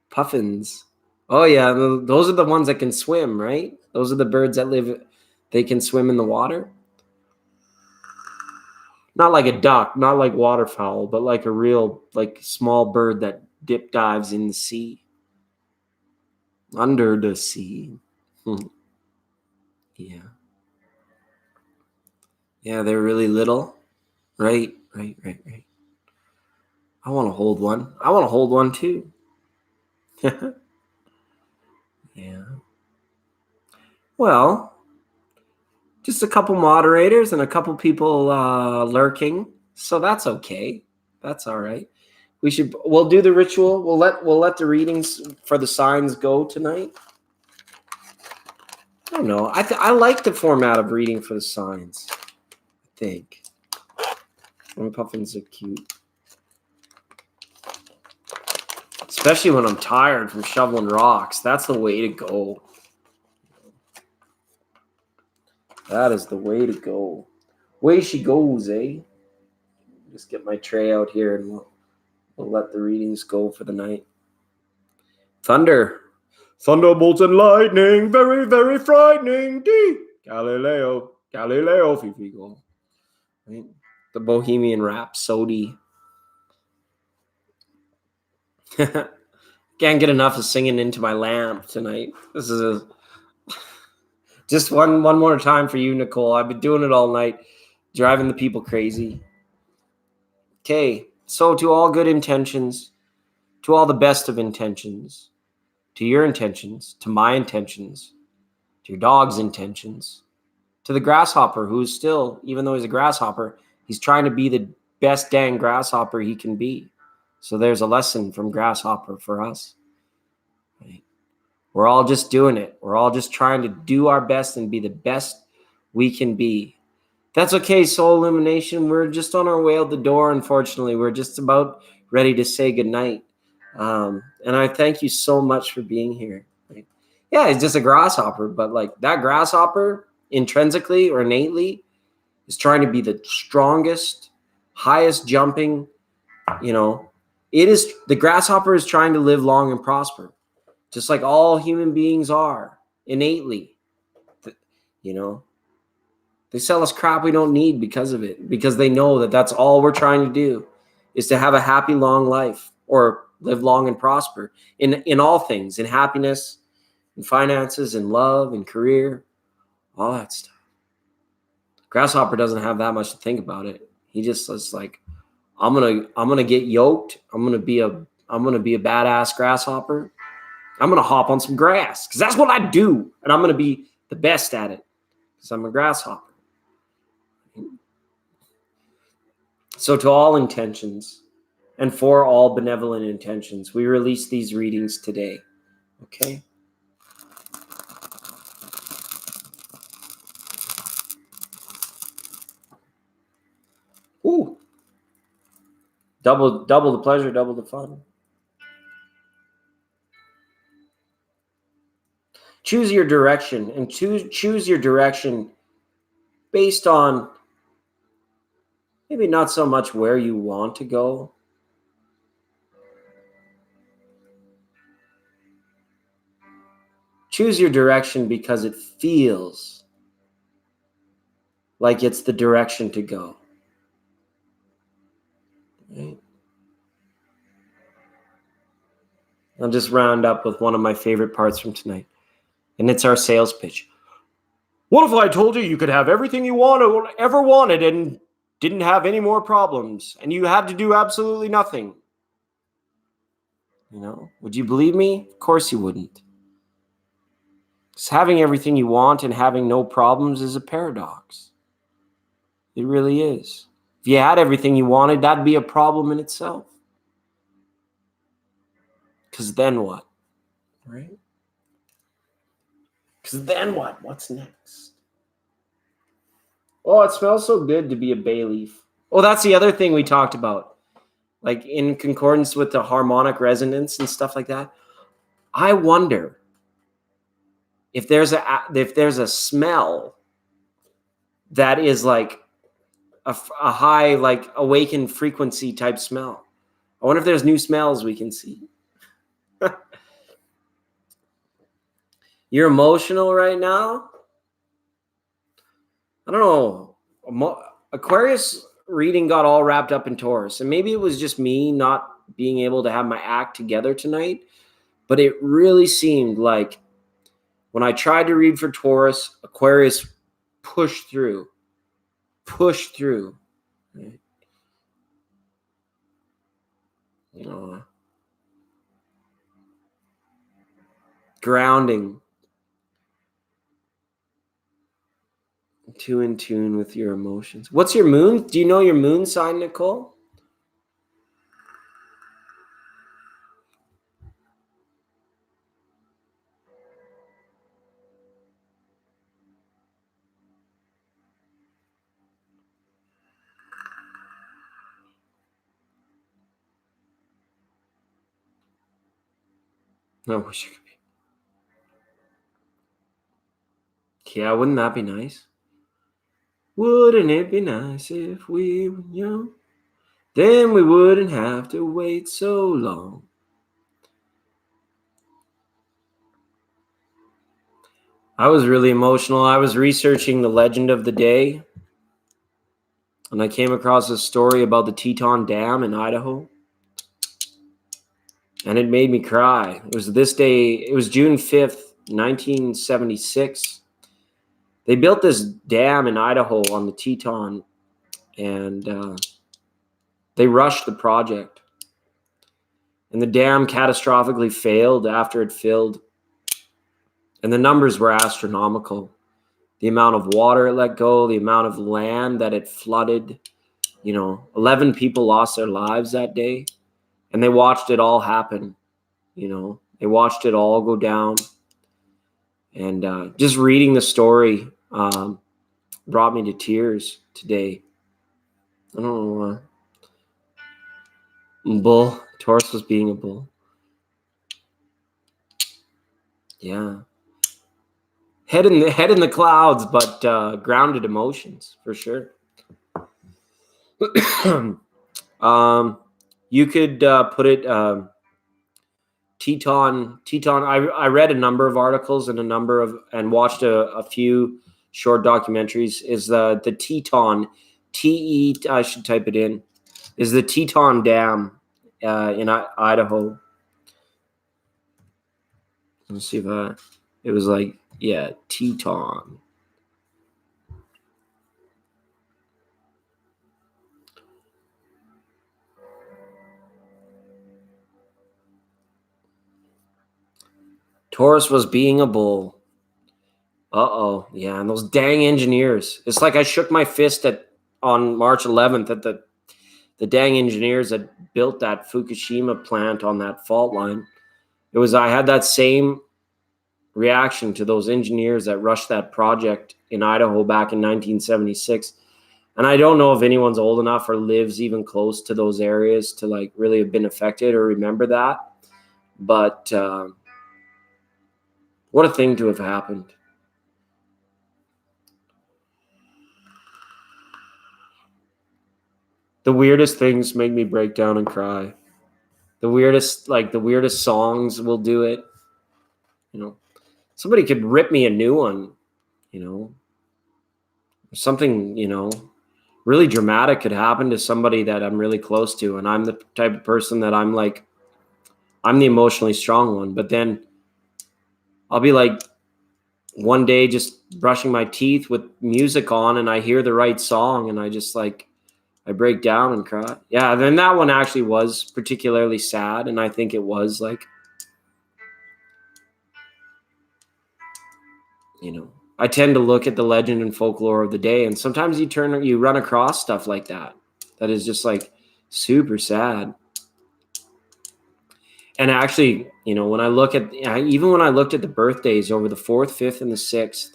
Puffins. Oh, yeah. Those are the ones that can swim, right? Those are the birds that they can swim in the water. Not like a duck, not like waterfowl, but like a real, like small bird that dip dives in the sea. Under the sea. Yeah. Yeah, they're really little. Right. I want to hold one. I want to hold one too. Yeah. Well, just a couple moderators and a couple people lurking. So that's okay. That's all right. We'll do the ritual. We'll let the readings for the signs go tonight. I don't know. I like the format of reading for the signs. I think. Puffins are cute. Especially when I'm tired from shoveling rocks. That's the way to go. That is the way to go. Way she goes, eh? Just get my tray out here and we'll let the readings go for the night. Thunder. Thunderbolts and lightning. Very, very frightening. Galileo. Fifigo. Right? The Bohemian Rhapsody. Can't get enough of singing Into My Lamp tonight. This is just one more time for you, Nicole. I've been doing it all night, driving the people crazy. Okay, so to all good intentions, to all the best of intentions, to your intentions, to my intentions, to your dog's intentions, to the grasshopper who's still, even though he's a grasshopper, he's trying to be the best dang grasshopper he can be. So there's a lesson from grasshopper for us. Right? We're all just doing it. We're all just trying to do our best and be the best we can be. That's okay, soul illumination. We're just on our way out the door, unfortunately. We're just about ready to say goodnight. And I thank you so much for being here. Right? Yeah, it's just a grasshopper, but like that grasshopper intrinsically or innately is trying to be the strongest, highest jumping, the grasshopper is trying to live long and prosper, just like all human beings are innately. They sell us crap we don't need because of it, because they know that that's all we're trying to do is to have a happy, long life or live long and prosper in all things, in happiness, in finances, in love, in career, all that stuff. Grasshopper doesn't have that much to think about it. He just is like, I'm gonna get yoked. I'm gonna be a badass grasshopper. I'm gonna hop on some grass because that's what I do, and I'm gonna be the best at it because I'm a grasshopper. So to all intentions and for all benevolent intentions, we release these readings today. Okay. Ooh. Double the pleasure, double the fun. Choose your direction, and choose your direction based on maybe not so much where you want to go, choose your direction because it feels like it's the direction to go. Right? I'll just round up with one of my favorite parts from tonight, and it's our sales pitch. What if I told you could have everything you ever wanted and didn't have any more problems, and you had to do absolutely nothing? Would you believe me? Of course you wouldn't. Because having everything you want and having no problems is a paradox. It really is. If you had everything you wanted, that'd be a problem in itself. Because then what? Right? Because then what? What's next? Oh, it smells so good to be a bay leaf. Oh, that's the other thing we talked about. Like in concordance with the harmonic resonance and stuff like that. I wonder if there's a smell that is like a high, like awakened frequency type smell. I wonder if there's new smells we can see. You're emotional right now? I don't know. Aquarius reading got all wrapped up in Taurus, and maybe it was just me not being able to have my act together tonight, but it really seemed like when I tried to read for Taurus, Aquarius pushed through. Right? Grounding. Too in tune with your emotions. What's your moon? Do you know your moon sign, Nicole? I wish I could be. Yeah, wouldn't that be nice? Wouldn't it be nice if we were young? Then we wouldn't have to wait so long. I was really emotional. I was researching the legend of the day, and I came across a story about the Teton Dam in Idaho, and it made me cry. It was this day, it was June 5th, 1976. They built this dam in Idaho on the Teton, and they rushed the project. And the dam catastrophically failed after it filled. And the numbers were astronomical. The amount of water it let go, the amount of land that it flooded. 11 people lost their lives that day. And they watched it all happen. They watched it all go down. And just reading the story brought me to tears today. I don't know. Bull. Taurus was being a bull. Yeah. Head in the clouds, but grounded emotions for sure. You could put it Teton. I read a number of articles and watched a few short documentaries. Is the Teton I should type it in. Is the Teton Dam in Idaho? Let's see if it was like, yeah, Teton. Taurus was being a bull. Uh-oh. Yeah, and those dang engineers. It's like I shook my fist on March 11th at the dang engineers that built that Fukushima plant on that fault line. I had that same reaction to those engineers that rushed that project in Idaho back in 1976. And I don't know if anyone's old enough or lives even close to those areas to like really have been affected or remember that. But what a thing to have happened. The weirdest things make me break down and cry. The weirdest songs will do it. Somebody could rip me a new one, something, really dramatic could happen to somebody that I'm really close to. And I'm the type of person that I'm the emotionally strong one. But then I'll be like one day just brushing my teeth with music on and I hear the right song and I just I break down and cry. Yeah, then that one actually was particularly sad. And I think it was I tend to look at the legend and folklore of the day. And sometimes you run across stuff like that is just super sad. And actually, when I looked at the birthdays over the 4th, 5th, and the 6th,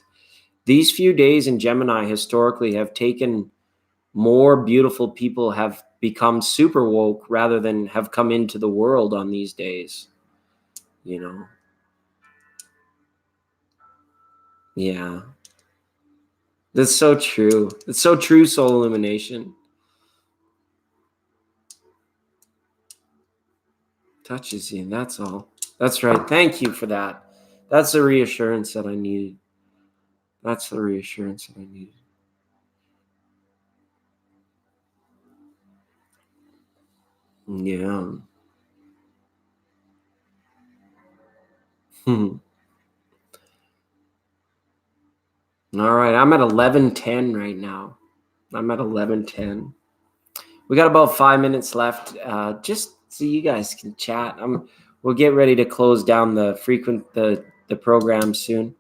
these few days in Gemini historically have taken more beautiful people have become super woke rather than have come into the world on these days. Yeah. That's so true. It's so true, soul illumination. Touches you, that's all. That's right. Thank you for that. That's the reassurance that I needed. Yeah. All right. I'm at 11:10 right now. I'm at 11:10. We got about 5 minutes left. Just so you guys can chat. We'll get ready to close down the program soon.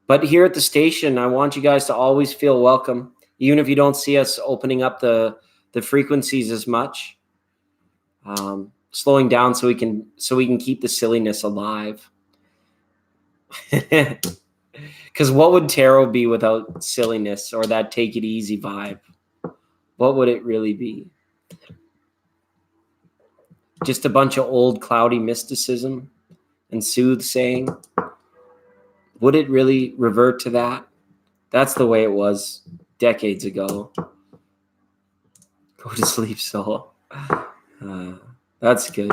But here at the station, I want you guys to always feel welcome, even if you don't see us opening up the frequencies as much. Slowing down so we can keep the silliness alive. Because what would tarot be without silliness or that take it easy vibe? What would it really be? Just a bunch of old cloudy mysticism and soothsaying. Would it really revert to that? That's the way it was decades ago. Go to sleep, soul. That's good.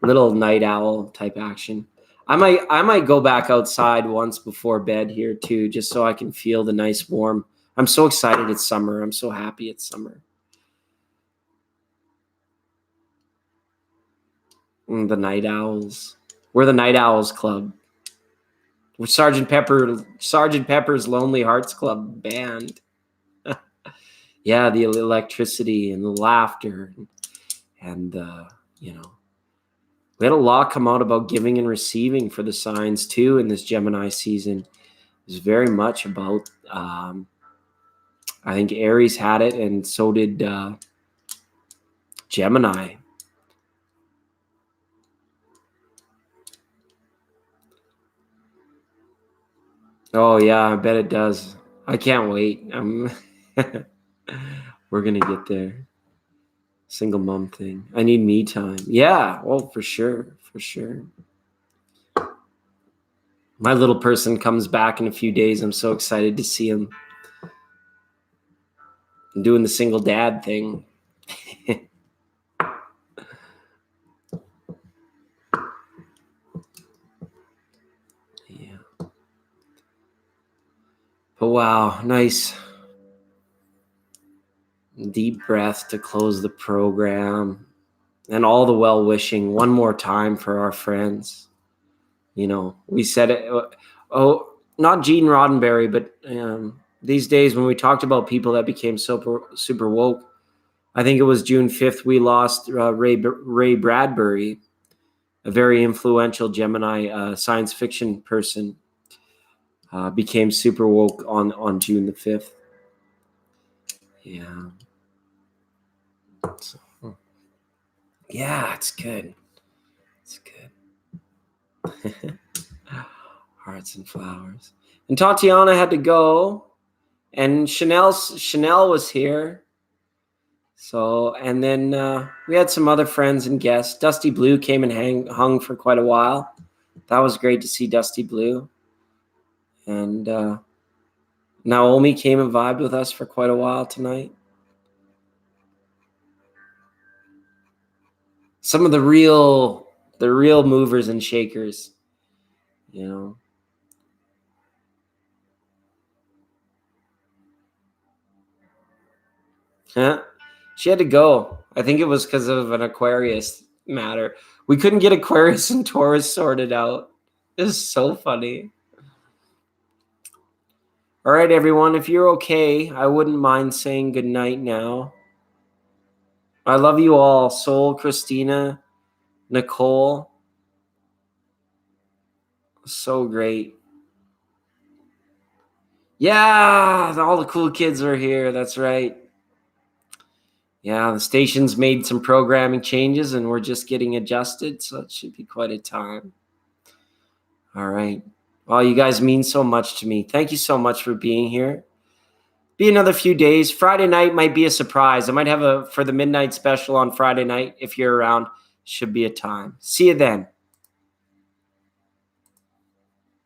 Little night owl type action. I might go back outside once before bed here too, just so I can feel the nice warm. I'm so excited it's summer. I'm so happy it's summer. The night owls. We're the Night Owls Club. We're Sergeant Pepper's Lonely Hearts Club band. Yeah, the electricity and the laughter and we had a lot come out about giving and receiving for the signs too in this Gemini season. It was very much about I think Aries had it, and so did Gemini. Oh yeah, I bet it does. I can't wait. We're gonna get there. Single mom thing. I need me time. Yeah, well, for sure. My little person comes back in a few days. I'm so excited to see him. I'm doing the single dad thing. Yeah. But wow, nice deep breath to close the program, and all the well-wishing one more time for our friends. We said it. Not Gene Roddenberry, but these days when we talked about people that became super woke, I think it was June 5th we lost Ray Bradbury, a very influential Gemini science fiction person, became super woke on June the 5th. Yeah. So, yeah, it's good. It's good. Hearts and flowers. And Tatiana had to go, and Chanel was here. So, and then we had some other friends and guests. Dusty Blue came and hung for quite a while. That was great to see Dusty Blue. And Naomi came and vibed with us for quite a while tonight. Some of the real movers and shakers, Huh? She had to go. I think it was because of an Aquarius matter. We couldn't get Aquarius and Taurus sorted out. It was so funny. All right, everyone, if you're okay, I wouldn't mind saying good night now. I love you all. Sol, Christina, Nicole. So great. Yeah, all the cool kids are here. That's right. Yeah, the station's made some programming changes and we're just getting adjusted, so it should be quite a time. All right. Well, you guys mean so much to me. Thank you so much for being here. Be another few days. Friday night might be a surprise. I might have for the midnight special on Friday night. If you're around, should be a time. See you then.